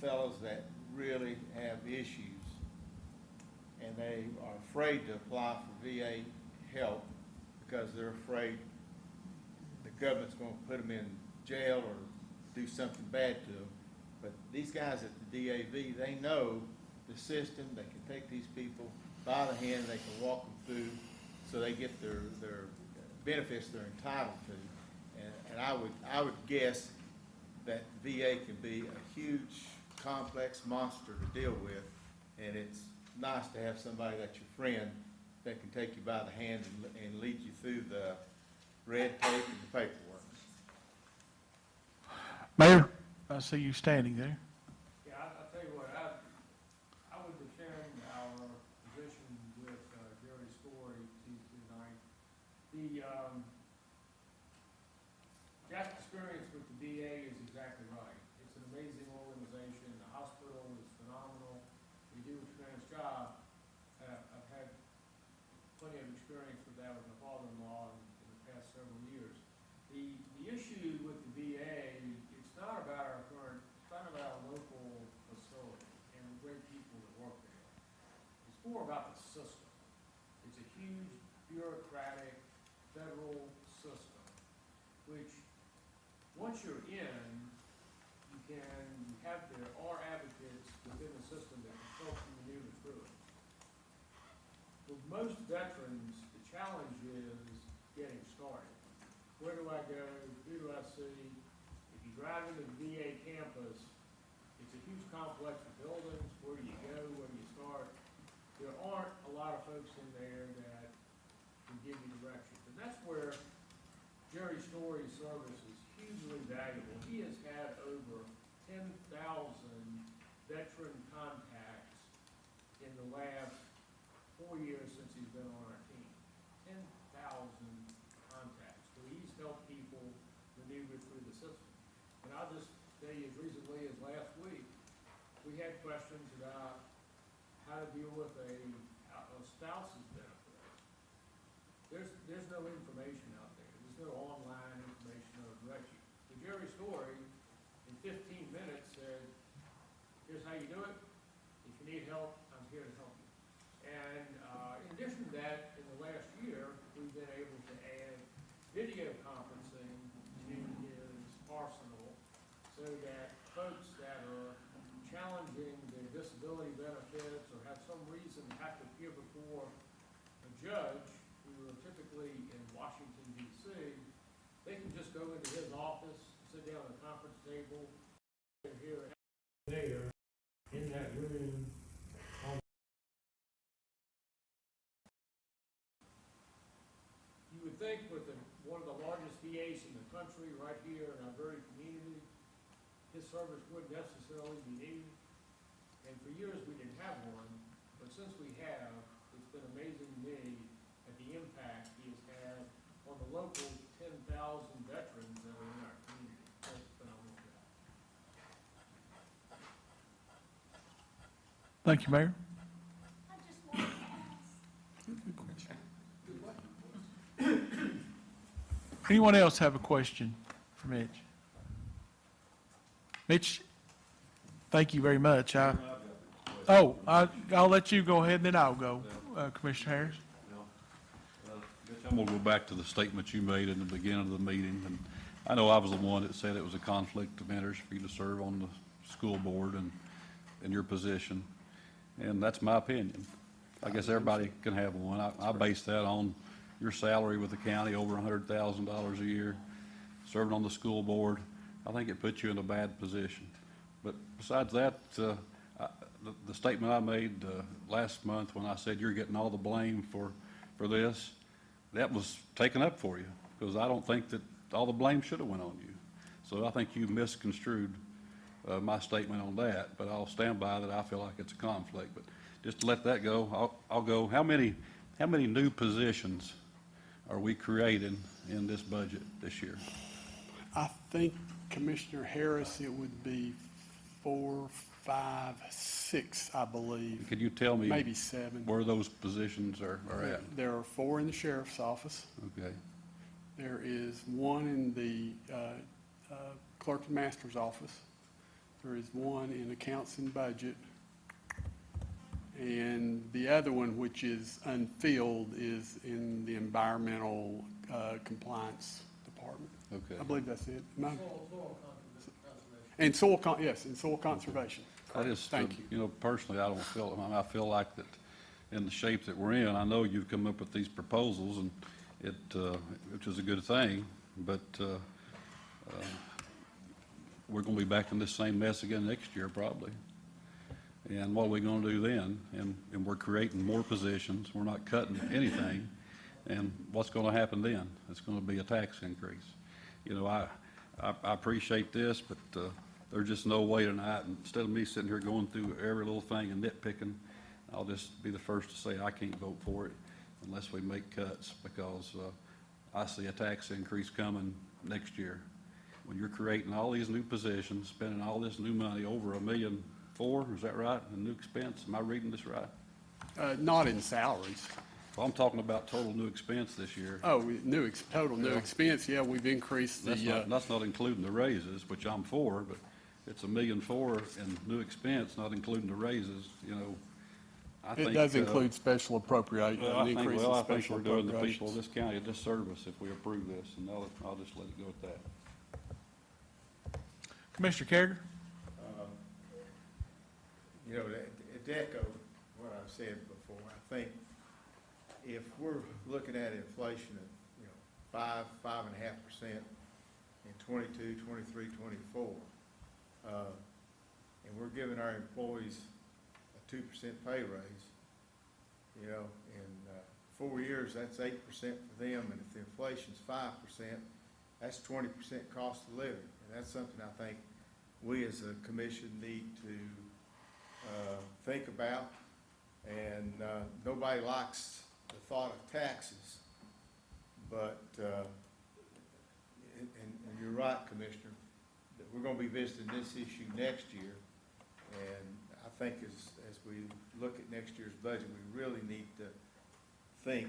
S2: fellows that really have issues, and they are afraid to apply for VA help because they're afraid the government's going to put them in jail or do something bad to them. But these guys at the DAV, they know the system. They can take these people by the hand, they can walk them through so they get their benefits they're entitled to. And I would guess that VA can be a huge, complex monster to deal with, and it's nice to have somebody that's your friend that can take you by the hand and lead you through the red tape and the paperwork.
S1: Mayor, I see you standing there.
S17: Yeah, I'll tell you what, I would defend our position with Jerry Story tonight. Jack's experience with the VA is exactly right. It's an amazing organization. The hospital is phenomenal. They do a tremendous job. I've had plenty of experience with that with my father-in-law in the past several years. The issue with the VA, it's not about our local facility and the great people that work there. It's more about the system. It's a huge bureaucratic federal system, which once you're in, there are advocates within the system that can help you maneuver through it. With most veterans, the challenge is getting started. Where do I go? Who do I see? If you drive into the VA campus, it's a huge complex of buildings. Where do you go? Where do you start? There aren't a lot of folks in there that can give you directions. And that's where Jerry Story's service is hugely valuable. He has had over 10,000 veteran contacts in the last 4 years since he's been on our team. 10,000 contacts. So he's helped people maneuver through the system. And I'll just tell you, as recently as last week, we had questions about how to deal with a spouse's benefit. There's no information out there. There's no online information or direction. So Jerry Story, in 15 minutes, said, here's how you do it. If you need help, I'm here to help you. And in addition to that, in the last year, we've been able to add video conferencing to his arsenal so that folks that are challenging their disability benefits or have some reason to have to appear before a judge, who are typically in Washington, D.C., they can just go into his office, sit down at a conference table, and hear there in that room. You would think with one of the largest VAs in the country right here in our very community, his service wouldn't necessarily be needed. And for years we didn't have since we have, it's been amazing to me at the impact he has had on the local 10,000 veterans that are in our community. That's a phenomenal job.
S1: Thank you, Mayor.
S14: I just wanted to ask.
S1: Anyone else have a question for Mitch? Mitch, thank you very much. I'll let you go ahead, and then I'll go, Commissioner Harris.
S16: Mitch, I'm going to go back to the statement you made in the beginning of the meeting, and I know I was the one that said it was a conflict of interest for you to serve on the school board and in your position, and that's my opinion. I guess everybody can have one. I base that on your salary with the county, over $100,000 a year, serving on the school board. I think it puts you in a bad position. But besides that, the statement I made last month when I said you're getting all the blame for this, that was taken up for you, because I don't think that all the blame should have went on you. So I think you misconstrued my statement on that, but I'll stand by that. I feel like it's a conflict. But just to let that go, I'll go, how many new positions are we creating in this budget this year?
S5: I think, Commissioner Harris, it would be 4, 5, 6, I believe.
S16: Could you tell me?
S5: Maybe 7.
S16: Where those positions are at?
S5: There are 4 in the sheriff's office.
S16: Okay.
S5: There is 1 in the clerk and master's office. There is 1 in accounts and budget. And the other one, which is unfilled, is in the environmental compliance department.
S16: Okay.
S5: I believe that's it. Am I-
S17: Soil conservation.
S5: And soil conservation.
S16: I just,
S5: Thank you.
S16: personally, I don't feel, I feel like that in the shape that we're in, I know you've come up with these proposals, and which is a good thing, but we're going to be back in this same mess again next year, probably. And what are we going to do then? And we're creating more positions. We're not cutting anything. And what's going to happen then? It's going to be a tax increase. You know, I appreciate this, but there's just no way tonight, instead of me sitting here going through every little thing and nitpicking, I'll just be the first to say I can't vote for it unless we make cuts, because I see a tax increase coming next year. When you're creating all these new positions, spending all this new money, over $1.4 million, is that right, in new expense? Am I reading this right?
S5: Not in salaries.
S16: Well, I'm talking about total new expense this year.
S5: Oh, total new expense, yeah, we've increased the,
S16: That's not including the raises, which I'm for, but it's $1.4 million in new expense, not including the raises, you know. I think
S5: it does include special appropriation,
S16: Well,
S5: an increase in
S16: I think
S5: special
S16: we're doing the people of
S5: appropriations.
S16: this county a disservice if we approve this, and I'll just let it go at that.
S1: Commissioner Carriger?
S2: You know, to echo what I've said before, I think if we're looking at inflation of, 5.5% in 22, 23, 24, and we're giving our employees a 2% pay raise, in 4 years, that's 8% for them, and if the inflation's 5%, that's 20% cost of living. And that's something I think we as a commission need to think about. And nobody likes the thought of taxes, but, and you're right, Commissioner, that we're going to be visiting this issue next year. And I think as we look at next year's budget, we really need to think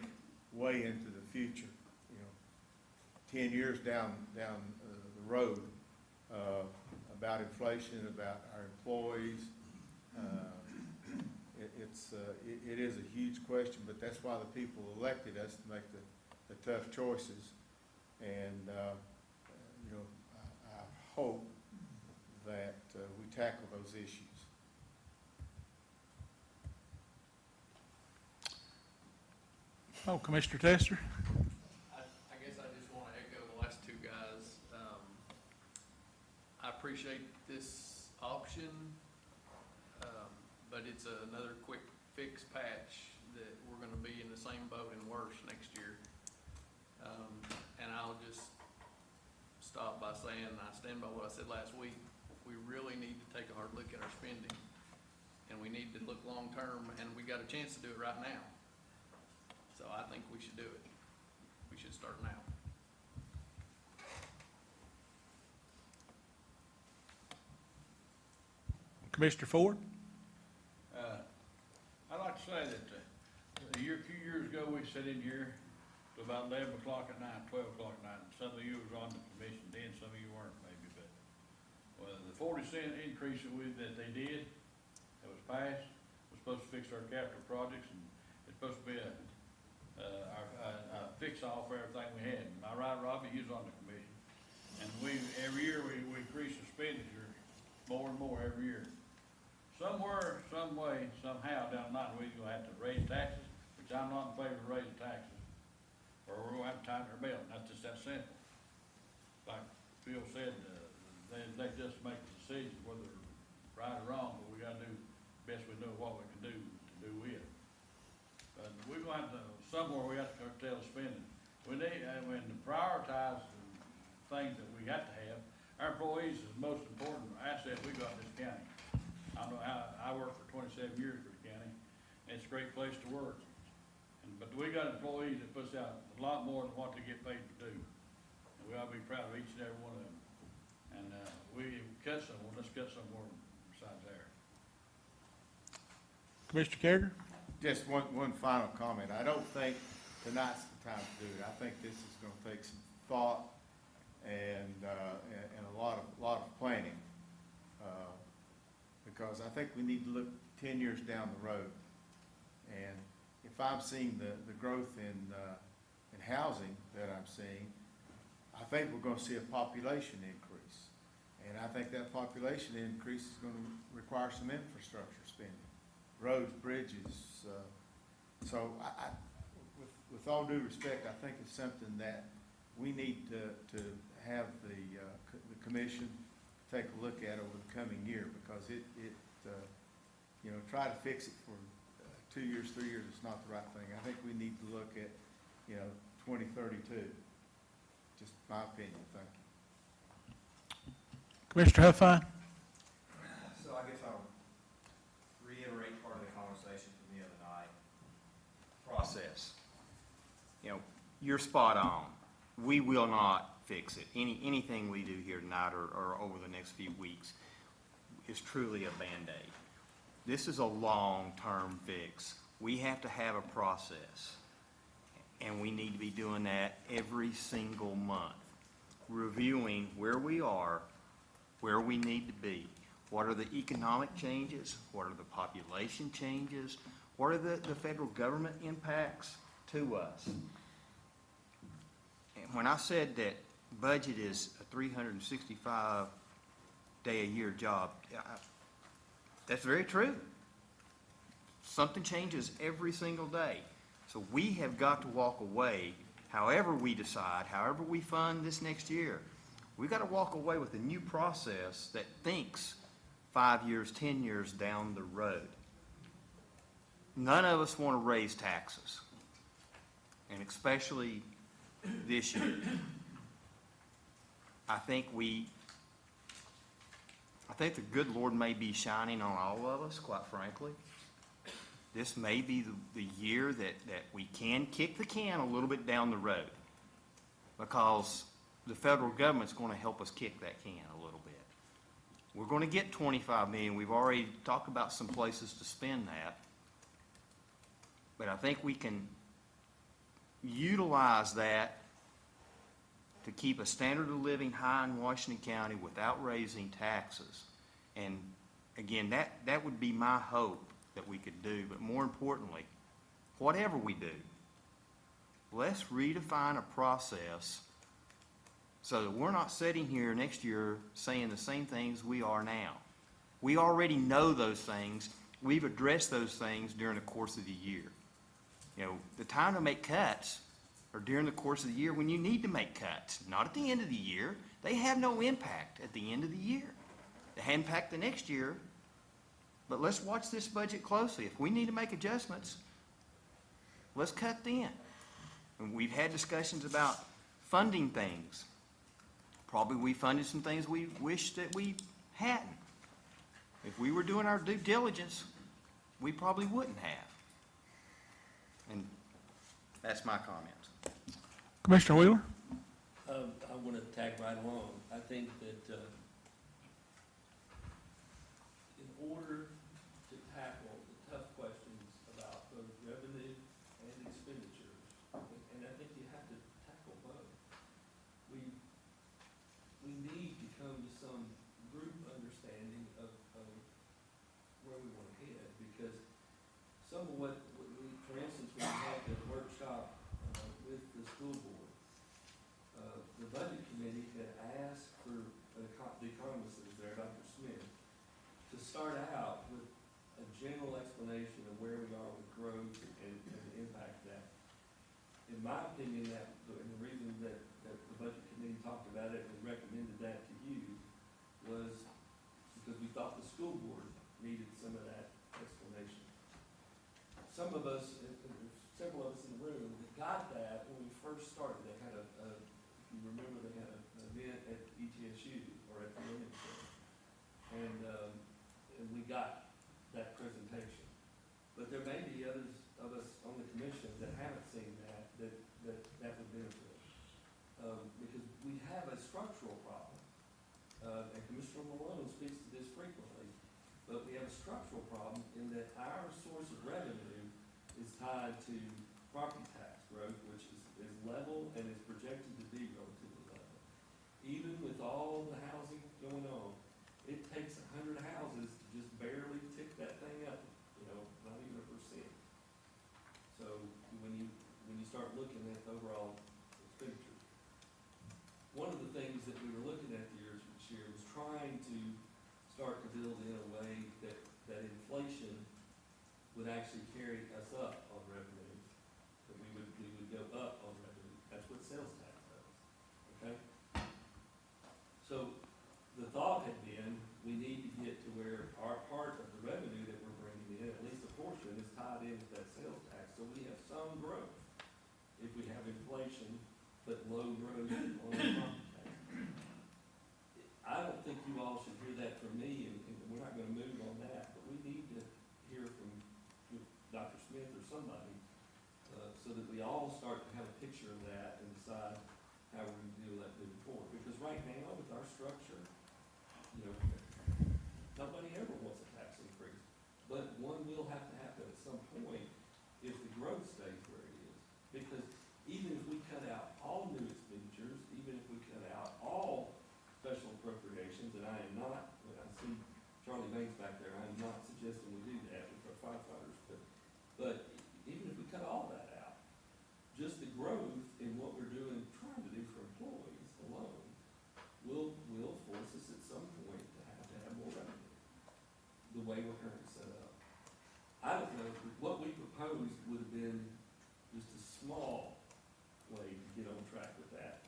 S2: way into the future, 10 years down the road, about inflation, about our employees. It is a huge question, but that's why the people elected us to make the tough choices. And, I hope that we tackle those issues.
S1: Oh, Commissioner Tester?
S8: I guess I just want to echo the last two guys. I appreciate this option, but it's another quick fix patch that we're going to be in the same boat and worse next year. And I'll just stop by saying, I stand by what I said last week, we really need to take a hard look at our spending, and we need to look long long-term, and we got a chance to do it right now. So I think we should do it. We should start now.
S1: Commissioner Ford?
S3: I'd like to say that a few years ago, we sat in here till about 11 o'clock at night, 12 o'clock at night, and some of you was on the commission then, some of you weren't maybe, but, well, the 40-cent increase that they did, that was passed, was supposed to fix our capital projects, and it's supposed to be a fix-all for everything we had. Am I right, Robbie? You was on the commission. And every year, we increase the expenditure more and more every year. Somewhere, some way, somehow down the line, we're gonna have to raise taxes, which I'm not in favor of raising taxes, or we're gonna have to tighten our belt, and that's just that simple. Like Phil said, they just make a decision whether right or wrong, but we gotta do the best we know what we can do to do it. But we're gonna have to, somewhere we have to curtail spending. We need, when to prioritize the things that we got to have, our employees is the most important asset we got in this county. I know I worked for 27 years for the county, and it's a great place to work. But we got employees that puts out a lot more than what they get paid to do. And we ought to be proud of each and every one of them. And we cut somewhere, let's cut somewhere besides there.
S1: Commissioner Carriger?
S2: Just one final comment. I don't think tonight's the time to do it. I think this is gonna take some thought and a lot of planning. Because I think we need to look 10 years down the road. And if I'm seeing the growth in housing that I'm seeing, I think we're gonna see a population increase. And I think that population increase is gonna require some infrastructure spending, roads, bridges. So with all due respect, I think it's something that we need to have the commission take a look at over the coming year, because try to fix it for 2 years, 3 years, it's not the right thing. I think we need to look at, 2032. Just my opinion, thank you.
S1: Commissioner Huffine?
S12: So I guess I'll reiterate part of the conversation from the other night. Process. You're spot on. We will not fix it. Anything we do here tonight or over the next few weeks is truly a Band-Aid. This is a long-term fix. We have to have a process, and we need to be doing that every single month, reviewing where we are, where we need to be. What are the economic changes? What are the population changes? What are the federal government impacts to us? And when I said that budget is a 365-day-a-year job, that's very true. Something changes every single day. So we have got to walk away, however we decide, however we fund this next year, we've got to walk away with a new process that thinks 5 years, 10 years down the road. None of us want to raise taxes, and especially this year. I think the good Lord may be shining on all of us, quite frankly. This may be the year that we can kick the can a little bit down the road, because the federal government's going to help us kick that can a little bit. We're going to get $25 million. We've already talked about some places to spend that. But I think we can utilize that to keep a standard of living high in Washington County without raising taxes. And again, that would be my hope that we could do. But more importantly, whatever we do, let's redefine a process so that we're not sitting here next year saying the same things we are now. We already know those things. We've addressed those things during the course of the year. The time to make cuts are during the course of the year when you need to make cuts, not at the end of the year. They have no impact at the end of the year. They impact the next year. But let's watch this budget closely. If we need to make adjustments, let's cut then. And we've had discussions about funding things. Probably we funded some things we wish that we hadn't. If we were doing our due diligence, we probably wouldn't have. And that's my comments.
S1: Commissioner Wheeler?
S4: I want to tag right along. I think that in order to tackle the tough questions about both revenue and expenditures, and I think you have to tackle both, we need to come to some group understanding of where we want to head, because some of what, for instance, when we had the workshop with the school board, the budget committee had asked for the economist that was there, Dr. Smith, to start out with a general explanation of where we are with growth and the impact of that. In my opinion, and the reason that the budget committee talked about it and recommended that to you was because we thought the school board needed some of that explanation. Some of us, several of us in the room, that got that when we first started. They had if you remember, they had an event at ETSU or at the Williams Center. And we got that presentation. But there may be others of us on the commission that haven't seen that would benefit. Because we have a structural problem. And Commissioner Malone speaks to this frequently. But we have a structural problem in that our source of revenue is tied to property tax growth, which is level and is projected to be relatively level. Even with all the housing going on, it takes 100 houses to just barely tick that thing up, not even 1%. So when you start looking at the overall expenditures, one of the things that we were looking at this year was trying to start to build in a way that inflation would actually carry us up on revenue, that we would go up on revenue. That's what sales tax does, okay? So the thought had been, we need to get to where our part of the revenue that we're bringing in, at least a portion, is tied into that sales tax, so we have some growth. If we have inflation, but low growth on the property tax. I don't think you all should hear that from me, and we're not gonna move on that, but we need to hear from Dr. Smith or somebody, so that we all start to have a picture of that and decide how we're gonna deal with that moving forward. Because right now, with our structure, nobody ever wants a tax increase, but one will have to happen at some point if the growth stays where it is. Because even if we cut out all new expenditures, even if we cut out all special appropriations, and I am not, when I see Charlie Banks back there, I am not suggesting we do that with our firefighters, but even if we cut all that out, just the growth in what we're doing, trying to do for employees alone, will force us at some point to have more revenue, the way we're currently set up. I don't know, what we proposed would have been just a small way to get on track with that,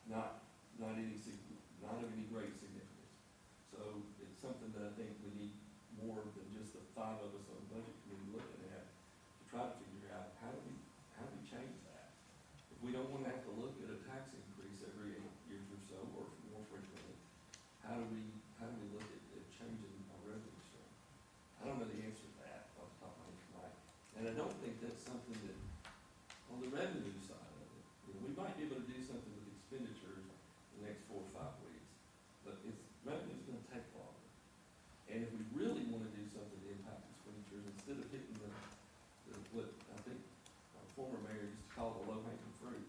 S4: not of any great significance. So it's something that I think we need more than just the 5 of us on the budget committee looking at to try to figure out how do we change that. If we don't want to have to look at a tax increase every 8 years or so, or more frequently, how do we look at changing our revenue stream? I don't know the answer to that off the top of my head tonight, and I don't think that's something that on the revenue side of it, we might be able to do something with expenditures in the next 4 or 5 weeks, but revenue's going to take longer. And if we really want to do something to impact expenditures, instead of hitting what I think our former mayor used to call the low-hanging fruit,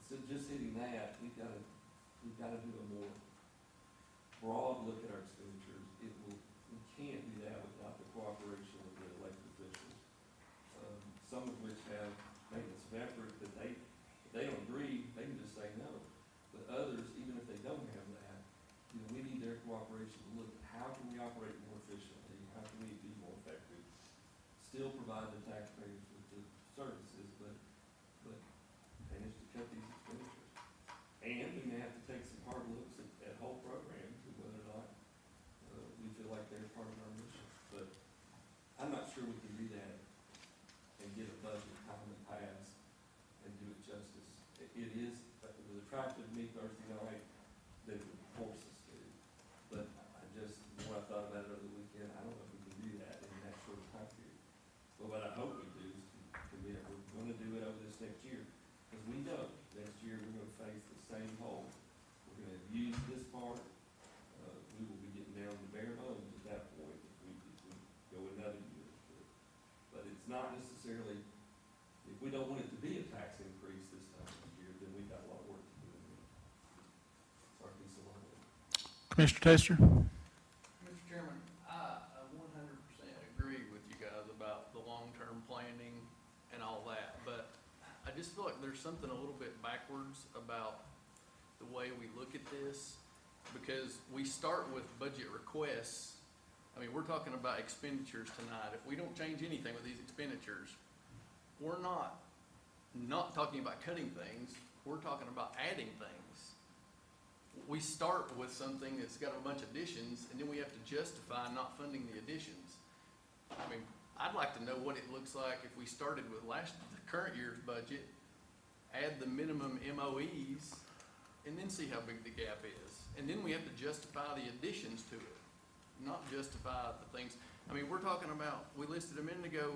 S4: instead of just hitting that, we've got to do a more broad look at our expenditures. We can't do that without the cooperation of the elected officials, some of which have maintenance of effort that if they don't agree, they can just say no. But others, even if they don't have that, we need their cooperation to look at how can we operate more efficiently, how can we be more effective, still provide the taxpayers with the services, but manage to cut these expenditures. And we may have to take some hard looks at whole programs and whether or not we feel like they're part of our mission. But I'm not sure we can do that and get a budget time to pass and do it justice. It was attractive to me Thursday night that it would force us to. But the more I thought about it over the weekend, I don't know if we can do that in that short time period.
S19: not necessarily, if we don't want it to be a tax increase this time next year, then we've got a lot of work to do. It's our piece of land.
S1: Commissioner Tester?
S8: Mr. Chairman, I 100% agree with you guys about the long-term planning and all that, but I just feel like there's something a little bit backwards about the way we look at this, because we start with budget requests. I mean, we're talking about expenditures tonight. If we don't change anything with these expenditures, we're not talking about cutting things, we're talking about adding things. We start with something that's got a bunch of additions, and then we have to justify not funding the additions. I mean, I'd like to know what it looks like if we started with the current year's budget, add the minimum MOEs, and then see how big the gap is. And then we have to justify the additions to it, not justify the things. I mean, we're talking about, we listed a minute ago,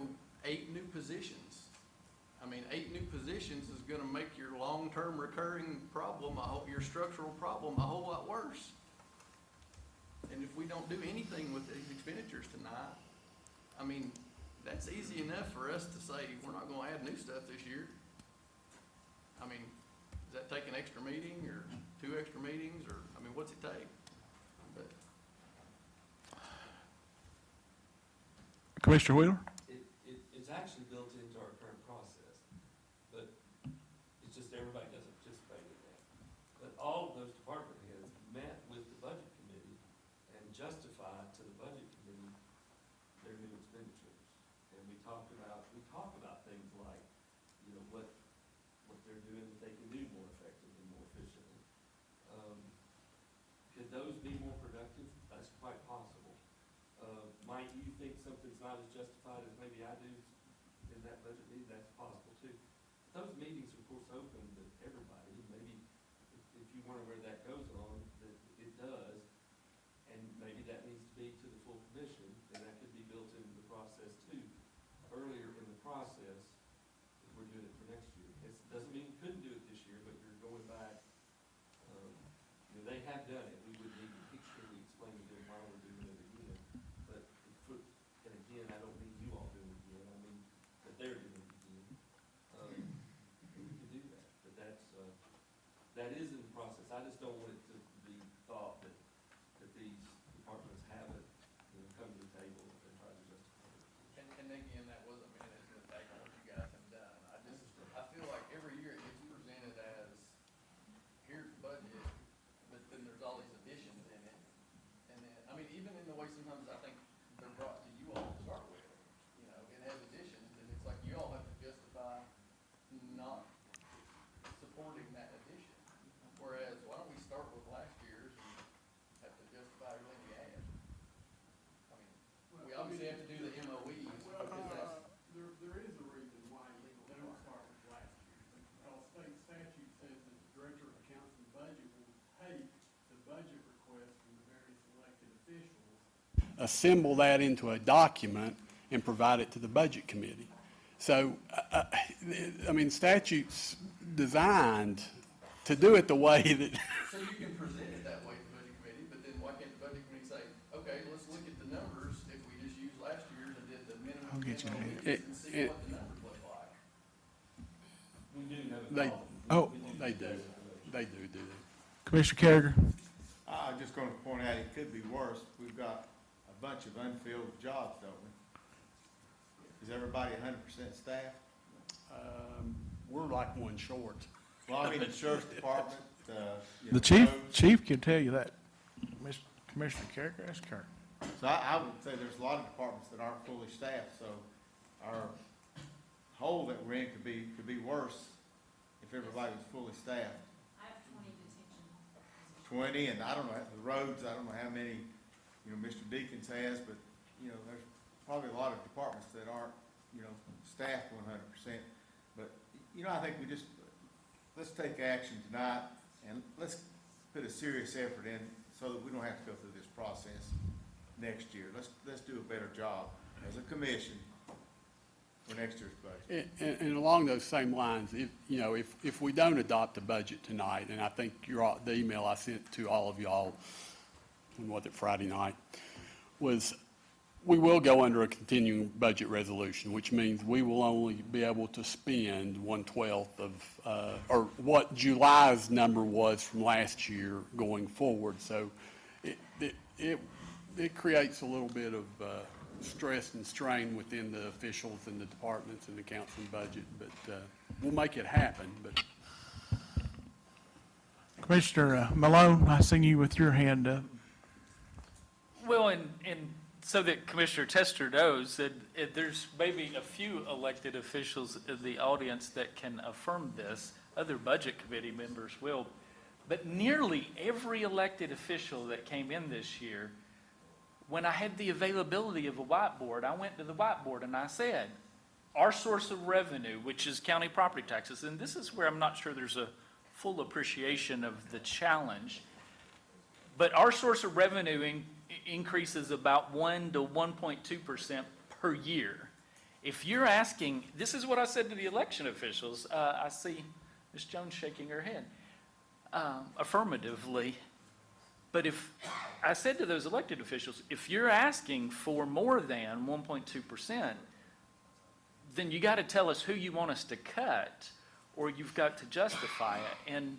S8: 8 new positions. I mean, 8 new positions is gonna make your long-term recurring problem, your structural problem, a whole lot worse. And if we don't do anything with these expenditures tonight, I mean, that's easy enough for us to say, we're not gonna add new stuff this year. I mean, does that take an extra meeting, or 2 extra meetings, or, I mean, what's it take? But
S1: Commissioner Wheeler?
S19: It's actually built into our current process, but it's just everybody doesn't participate in that. But all of those department heads met with the budget committee and justified to the budget committee their new expenditures. And we talk about things like, you know, what they're doing that they can do more effectively, more efficiently. Could those be more productive? That's quite possible. Might you think something's not as justified as maybe I do in that budget meeting? That's possible too. Those meetings, of course, open to everybody. Maybe if you wonder where that goes on, that it does, and maybe that needs to be to the full commission, and that could be built into the process too. Earlier in the process, if we're doing it for next year. It doesn't mean you couldn't do it this year, but you're going back, you know, they have done it. We would need to clearly explain to them why we're doing it again. But, and again, I don't mean you all doing it again, I mean that they're doing it again. We can do that, but that is in the process. I just don't want it to be thought that these departments haven't, you know, come to the table and try to justify it.
S8: And again, that wasn't meant as an attack on what you guys have done. I feel like every year it gets presented as, here's the budget, but then there's all these additions in it. And then, I mean, even in the way sometimes I think they're brought to you all to start with, you know, it has additions, and it's like you all have to justify not supporting that addition. Whereas, why don't we start with last year's and have to justify everything we add? I mean, we obviously have to do the MOEs, because that's,
S20: There is a reason why you don't start with last year, because state statute says that the director of accounts and budget will take the budget request from the various elected officials.
S5: Assemble that into a document and provide it to the budget committee. So, I mean, statute's designed to do it the way that,
S8: so you can present it that way to the budget committee, but then why can't the budget committee say, okay, let's look at the numbers, if we just use last year's and did the minimum
S1: I'll get you in a minute.
S8: MOEs and see what the numbers look like?
S19: We do have a
S5: they,
S19: problem.
S5: they do, they do that.
S1: Commissioner Carragher?
S2: I'm just gonna point out, it could be worse. We've got a bunch of unfilled jobs, don't we? Is everybody 100% staffed?
S5: We're like one short.
S2: Well, I mean, the sheriff's department, you know,
S1: The chief
S2: roads.
S1: can tell you that. Commissioner Carragher, ask her.
S2: So I would say there's a lot of departments that aren't fully staffed, so our hole that we're in could be worse if everybody was fully staffed.
S7: I have 20 detention.
S2: 20, and I don't know, the roads, I don't know how many, you know, Mr. Deacons has, but, you know, there's probably a lot of departments that aren't, you know, staffed 100%. But, you know, I think let's take action tonight, and let's put a serious effort in so that we don't have to go through this process next year. Let's do a better job as a commission for next year's budget.
S5: And along those same lines, if we don't adopt the budget tonight, and I think the email I sent to all of y'all, when was it, Friday night, was We will go under a continuing budget resolution, which means we will only be able to spend 1/12 of, or what July's number was from last year going forward. So it creates a little bit of stress and strain within the officials and the departments and the council budget, but we'll make it happen. But
S1: Commissioner Malone, I see you with your hand up.
S15: Well, and so that Commissioner Tester knows that there's maybe a few elected officials in the audience that can affirm this. Other budget committee members will. But nearly every elected official that came in this year, when I had the availability of a whiteboard, I went to the whiteboard and I said, our source of revenue, which is county property taxes, and this is where I'm not sure there's a full appreciation of the challenge, but our source of revenue increases about 1 to 1.2% per year. If you're asking, this is what I said to the election officials. I see Ms. Jones shaking her head affirmatively. But if I said to those elected officials, if you're asking for more than 1.2%, then you got to tell us who you want us to cut, or you've got to justify it. And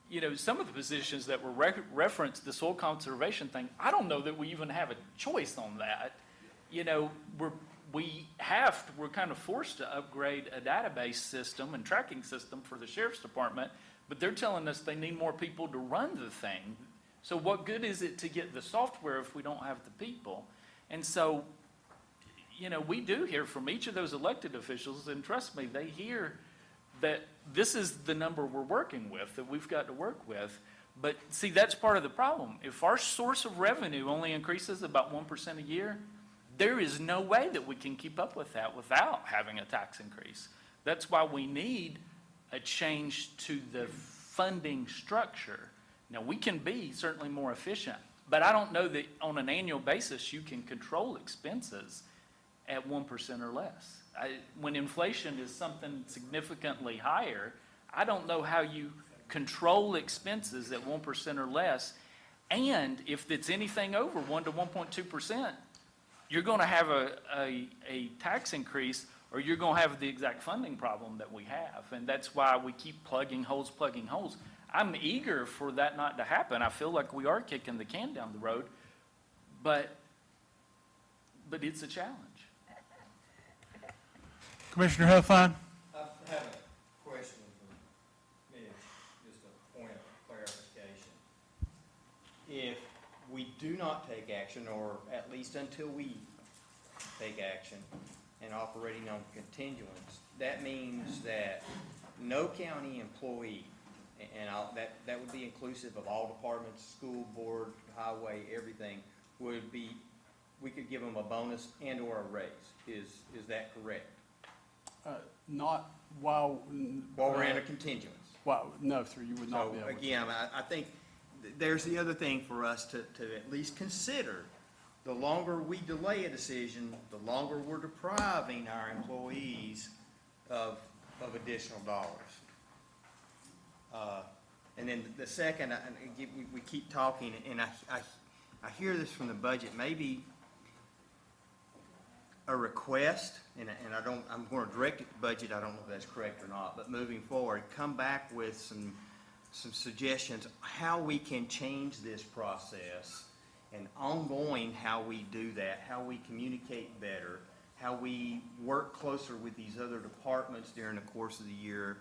S15: you know, some of the positions that were referenced, the soil conservation thing, I don't know that we even have a choice on that. You know, we're kind of forced to upgrade a database system and tracking system for the sheriff's department, but they're telling us they need more people to run the thing. So what good is it to get the software if we don't have the people? And so, you know, we do hear from each of those elected officials, and trust me, they hear that this is the number we're working with, that we've got to work with. But see, that's part of the problem. If our source of revenue only increases about 1% a year, there is no way that we can keep up with that without having a tax increase. That's why we need a change to the funding structure. Now, we can be certainly more efficient, but I don't know that on an annual basis you can control expenses at 1% or less. When inflation is something significantly higher, I don't know how you control expenses at 1% or less. And if it's anything over 1 to 1.2%, you're going to have a tax increase, or you're going to have the exact funding problem that we have. And that's why we keep plugging holes. I'm eager for that not to happen. I feel like we are kicking the can down the road, but it's a challenge.
S1: Commissioner Huffine?
S12: I have a question for Mitch, just a point of clarification. If we do not take action, or at least until we take action, and operating on continuance, that means that no county employee, and that would be inclusive of all departments, school board, highway, everything, we could give them a bonus and or a raise. Is that correct?
S5: not while.
S12: While we're in a continuance.
S5: Well, no, sir, you would not be able to.
S12: So again, I think there's the other thing for us to at least consider. The longer we delay a decision, the longer we're depriving our employees of additional dollars. And then the second, we keep talking, and I hear this from the budget, maybe a request, and I'm going to direct it to budget, I don't know if that's correct or not, but moving forward, come back with some suggestions how we can change this process, and ongoing how we do that, how we communicate better, how we work closer with these other departments during the course of the year.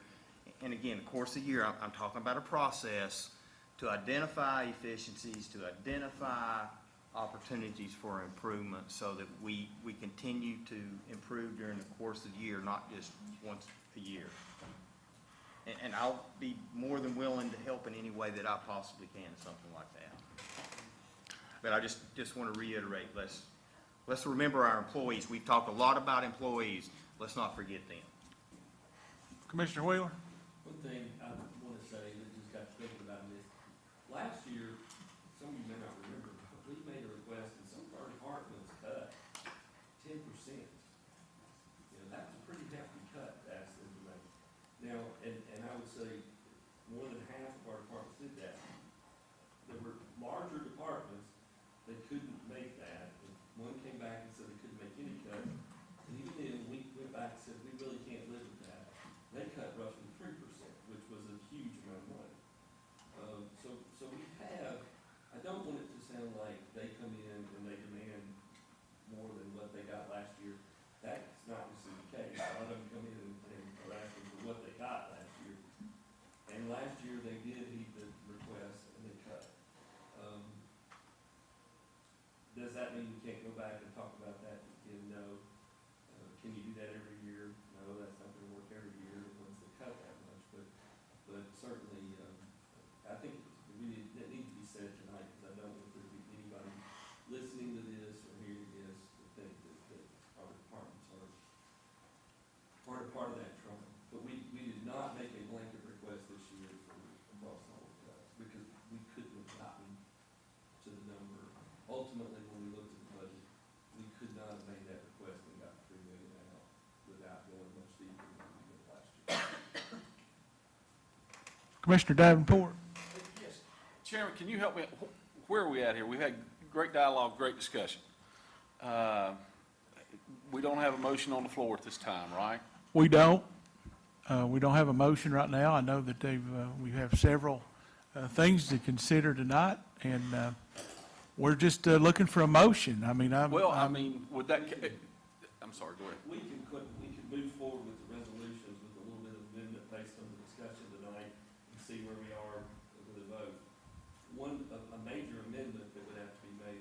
S12: And again, the course of the year, I'm talking about a process to identify efficiencies, to identify opportunities for improvement, so that we continue to improve during the course of the year, not just once a year. And I'll be more than willing to help in any way that I possibly can in something like that. But I just want to reiterate, let's remember our employees. We've talked a lot about employees. Let's not forget them.
S1: Commissioner Wheeler?
S19: One thing I want to say that just got thinking about this. Last year, some of you may not remember, but we made a request and some of our departments cut 10%. You know, that's a pretty hefty cut to ask them to make. Now, and I would say more than half of our departments did that. There were larger departments that couldn't make that. And one came back and said,
S1: Commissioner Davenport?
S3: Yes. Chairman, can you help me? Where are we at here? We've had great dialogue, great discussion. We don't have a motion on the floor at this time, right?
S1: We don't. We don't have a motion right now. I know that we have several things to consider tonight, and we're just looking for a motion. I mean,
S3: Would that, I'm sorry, go ahead.
S19: We can move forward with the resolutions with a little bit of amendment based on the discussion tonight and see where we are with the vote. A major amendment that would have to be made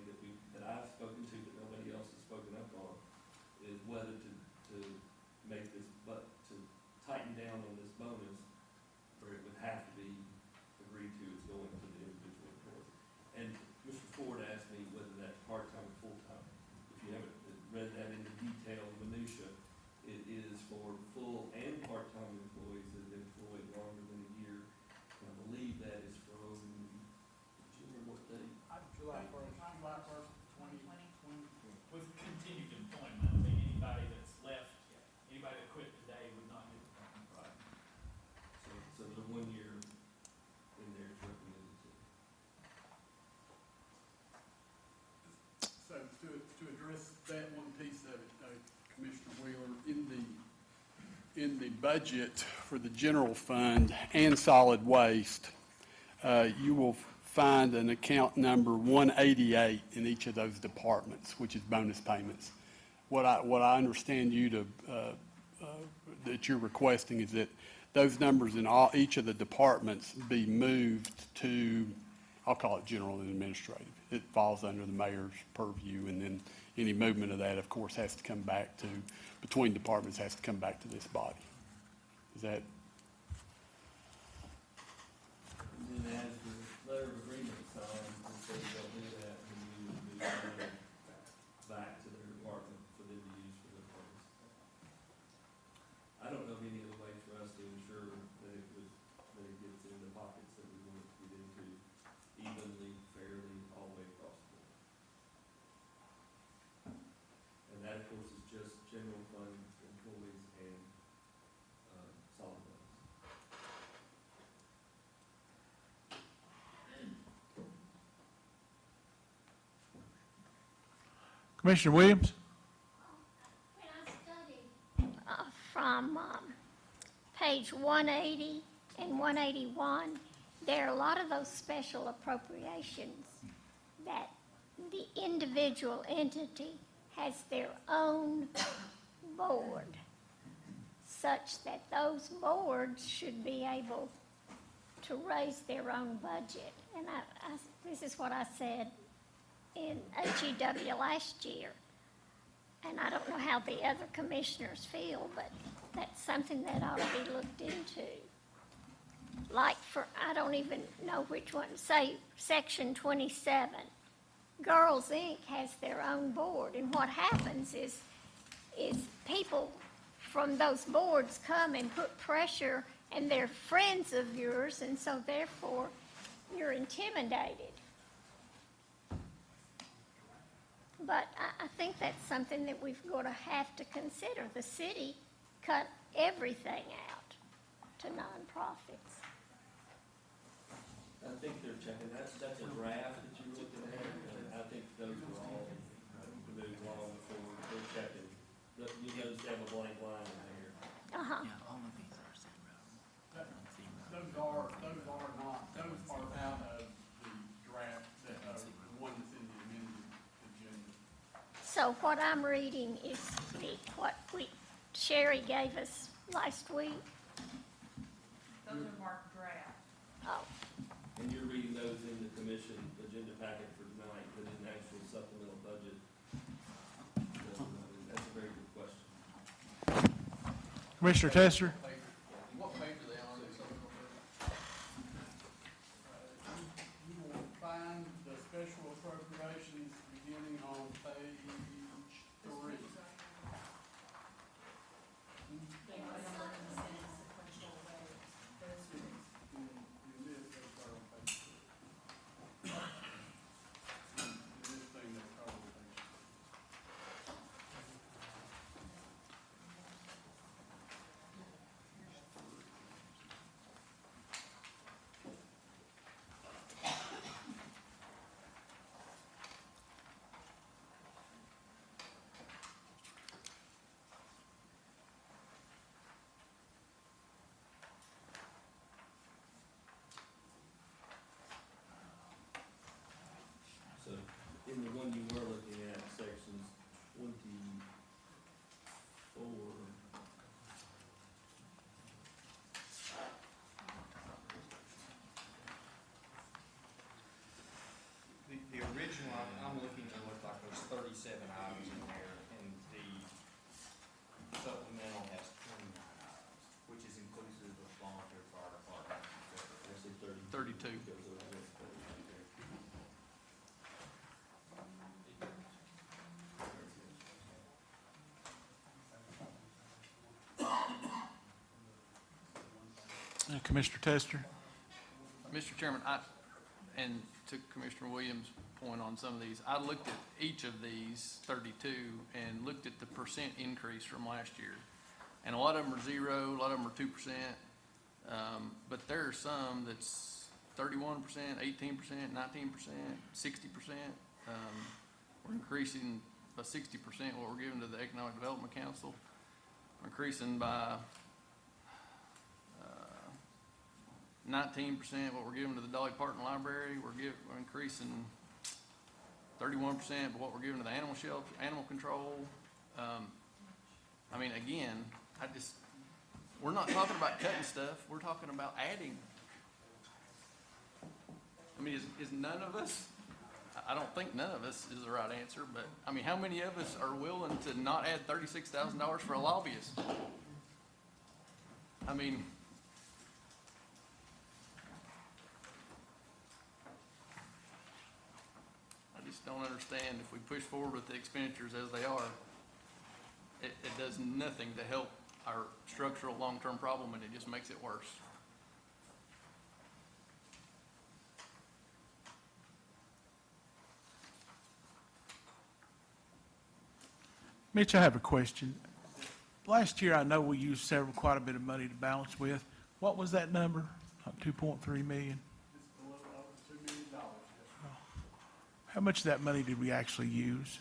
S19: that I've spoken to that nobody else has spoken up on is whether to make this, but to tighten down on this bonus, or it would have to be agreed to as going to the individual employee. And Mr. Ford asked me whether that's part-time or full-time. If you haven't read that in the detail, minutia, it is for full and part-time employees that have been employed longer than a year. And I believe that is from, do you remember what date?
S20: July first, 2020.
S6: With continued employment, I mean, anybody that's left, anybody that quit today would not get the right.
S19: So the 1 year in there is recommended to.
S20: So to address that one piece of it, Commissioner Wheeler, in the budget for the general fund and solid waste, you will find an account number 188 in each of those departments, which is bonus payments. What I understand you to, that you're requesting is that those numbers in each of the departments be moved to, I'll call it general and administrative. It falls under the mayor's purview, and then any movement of that, of course, has to come back to, between departments, has to come back to this body. Is that?
S19: And then as the letter of agreement signed, and so they'll do that, and we would move the money back to their department for them to use for their purpose. I don't know of any other way for us to ensure that it gets in the pockets that we want it to get into evenly, fairly, all the way across the board. And that, of course, is just general fund employees and solid waste.
S1: Commissioner Williams?
S14: When I studied from page 180 and 181, there are a lot of those special appropriations that the individual entity has their own board, such that those boards should be able to raise their own budget. And this is what I said in HEW last year. And I don't know how the other commissioners feel, but that's something that ought to be looked into. Like for, I don't even know which one, say section 27. Girls Inc. has their own board, and what happens is people from those boards come and put pressure, and they're friends of yours, and so therefore you're intimidated. But I think that's something that we've got to have to consider. The city cut everything out to nonprofits.
S19: I think they're checking, that's a draft that you're looking at, and I think those are all moved along before they're checking. You notice they have a blank line in there.
S14: Uh-huh.
S20: Those are not, those are out of the draft, that, the one that's in the amended agenda.
S14: So what I'm reading is what Sherry gave us last week.
S7: Those are marked draft.
S14: Oh,
S19: And you're reading those in the commission agenda packet for tonight, but in the actual supplemental budget. That's a very good question.
S1: Commissioner Tester?
S20: What page are they on? You will find the special appropriations beginning on page 3.
S12: 37 items in there, and the supplemental has 29 items, which is inclusive of volunteer fire department.
S8: I see 32.
S1: Commissioner Tester?
S8: Mr. Chairman, and to Commissioner Williams' point on some of these, I looked at each of these 32 and looked at the percent increase from last year. And a lot of them are 0, a lot of them are 2%, but there are some that's 31%, 18%, 19%, 60%. We're increasing by 60% what we're giving to the Economic Development Council. We're increasing by 19% what we're giving to the Dolly Parton Library. We're increasing 31% of what we're giving to the animal shelter, animal control. I mean, again, we're not talking about cutting stuff. We're talking about adding. I mean, is none of us, I don't think none of us is the right answer, but I mean, how many of us are willing to not add $36,000 for a lobbyist? I mean, I just don't understand if we push forward with the expenditures as they are, it does nothing to help our structural long-term problem, and it just makes it worse.
S1: Mitch, I have a question. Last year, I know we used quite a bit of money to balance with. What was that number? 2.3 million?
S20: It's a little over $2 million, yes.
S1: How much of that money did we actually use?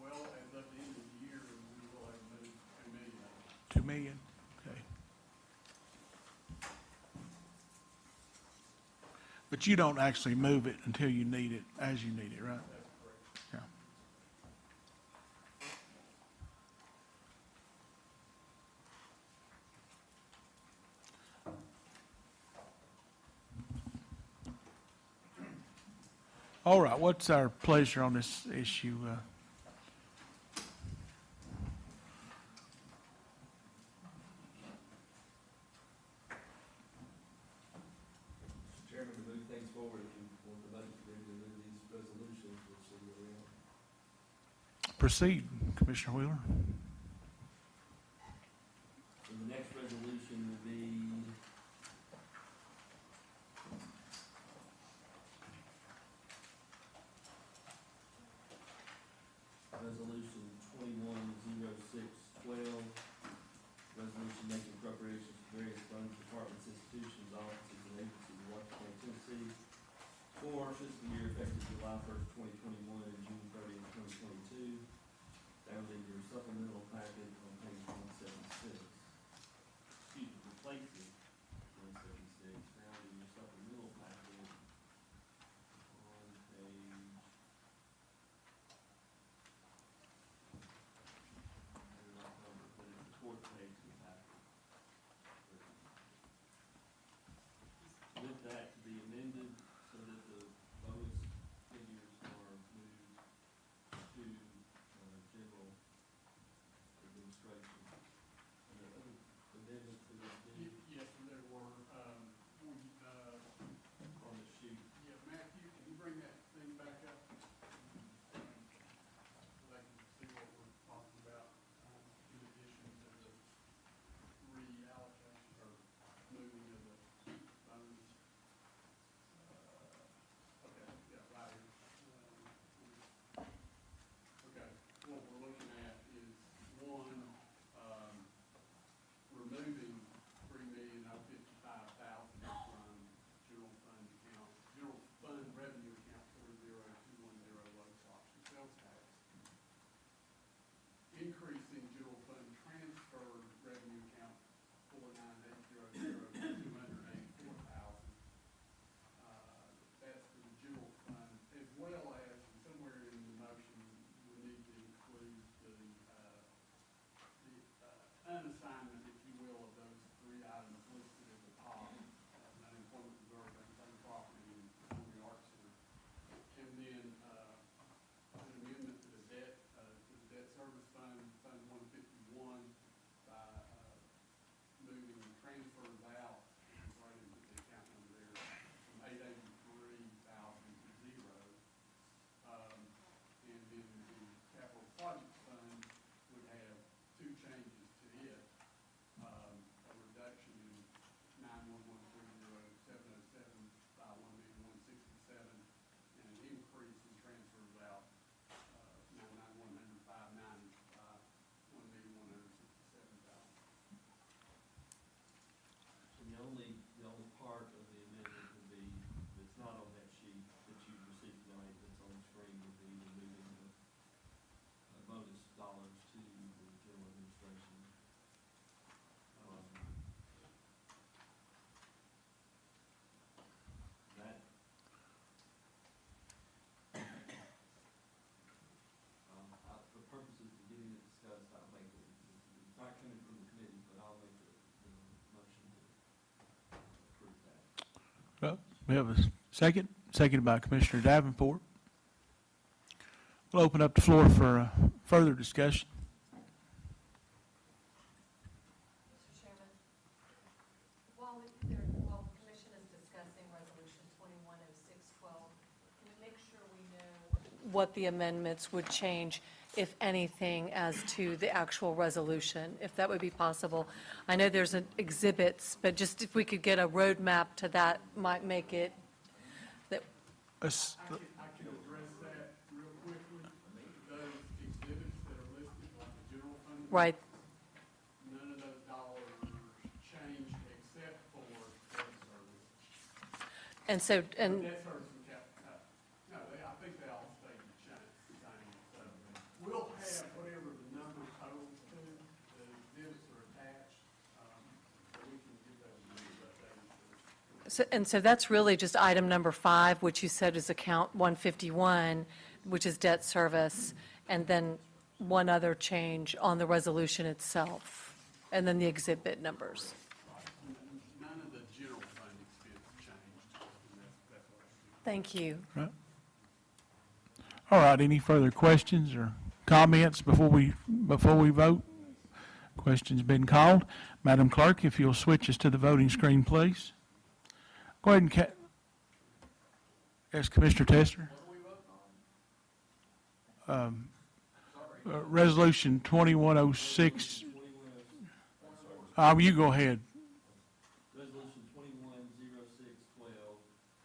S20: Well, as of the end of the year, we will have moved $2 million.
S1: 2 million? Okay. But you don't actually move it until you need it, as you need it, right?
S20: That's correct.
S1: Yeah. All right, what's our pleasure on this issue?
S19: Mr. Chairman, to move things forward, if you want the budget committee to move these resolutions, we'll see where we are.
S1: Proceed, Commissioner Wheeler.
S19: And the next resolution will be Resolution 210612, resolution making appropriations for various funds, departments, institutions, offices, and agencies in Washington, Tennessee for fiscal year effective July 1st, 2021 and June 30th, 2022, found in your supplemental packet on page 176. Excuse me, replaces
S1: We have a second, seconded by Commissioner Davenport. We'll open up the floor for further discussion.
S7: Mr. Chairman, while the commission is discussing Resolution 210612, can we make sure we know what the amendments would change, if anything, as to the actual resolution, if that would be possible? I know there's exhibits, but just if we could get a roadmap to that might make it, that,
S20: I can address that real quickly. Those exhibits that are listed, like the general fund.
S7: right,
S20: None of those dollars changed except for debt service.
S7: and so, and,
S20: Debt service and no, I think they all stay the same. So we'll have whatever the number totals to, the exhibits are attached, so we can give those numbers updated.
S7: and so that's really just item number 5, which you said is account 151, which is debt service, and then one other change on the resolution itself, and then the exhibit numbers.
S20: None of the general fund expense changed, and that's what.
S7: Thank you.
S1: Right. All right, any further questions or comments before we vote? Question's been called. Madam Clerk, if you'll switch us to the voting screen, please. Go ahead and ask Commissioner Tester. Resolution 2106. You go ahead.
S19: Resolution 210612,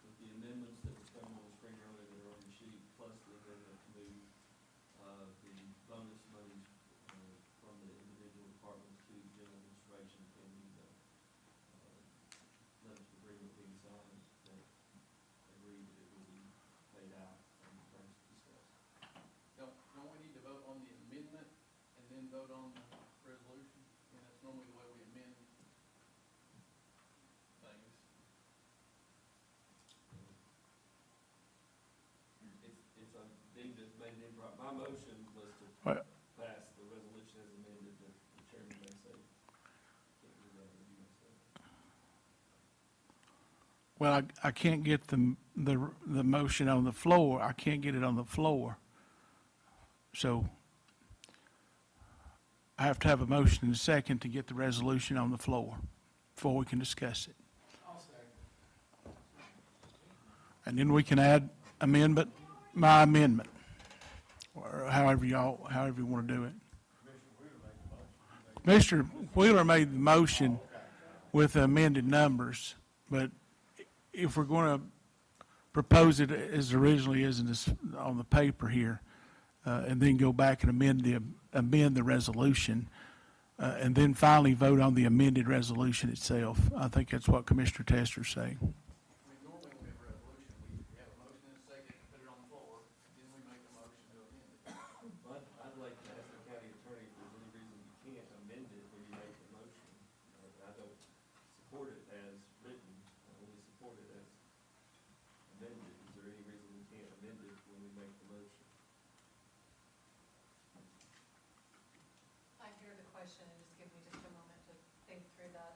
S19: with the amendments that were shown on the screen earlier that are on your sheet, plus the amendment to move the bonus monies from the individual departments to general administration pending the letters of agreement being signed that agree that it will be paid out on the terms discussed.
S3: Don't we need to vote on the amendment and then vote on the resolution? And that's normally the way we amend things.
S19: It's a deemed as made improper. My motion was to
S1: Well-
S19: pass the resolution as amended, but the chairman may say, can't do that, or you may say.
S1: Well, I can't get the motion on the floor. I can't get it on the floor. So I have to have a motion and a second to get the resolution on the floor before we can discuss it. And then we can add my amendment, or however you want to do it. Commissioner Wheeler made the motion with the amended numbers, but if we're going to propose it as originally is on the paper here, and then go back and amend the resolution, and then finally vote on the amended resolution itself. I think that's what Commissioner Tester's saying.
S3: I mean, normally when we have a resolution, we have a motion and a second, put it on the floor, then we make a motion to amend it.
S19: I'd like to ask the county attorney if there's any reason you can't amend it when you make the motion. I don't support it as written, I only support it as amended. Is there any reason we can't amend it when we make the motion?
S7: I hear the question, and just give me just a moment to think through that.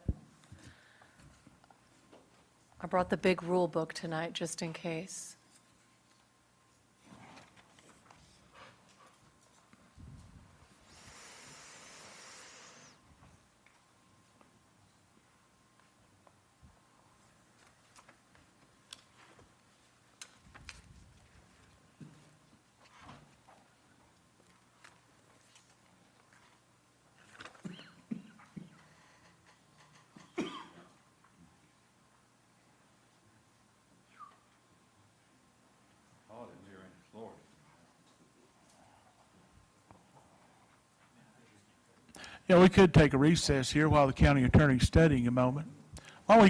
S7: I brought the big rule book tonight, just in case.
S1: Yeah, we could take a recess here while the county attorney's studying a moment.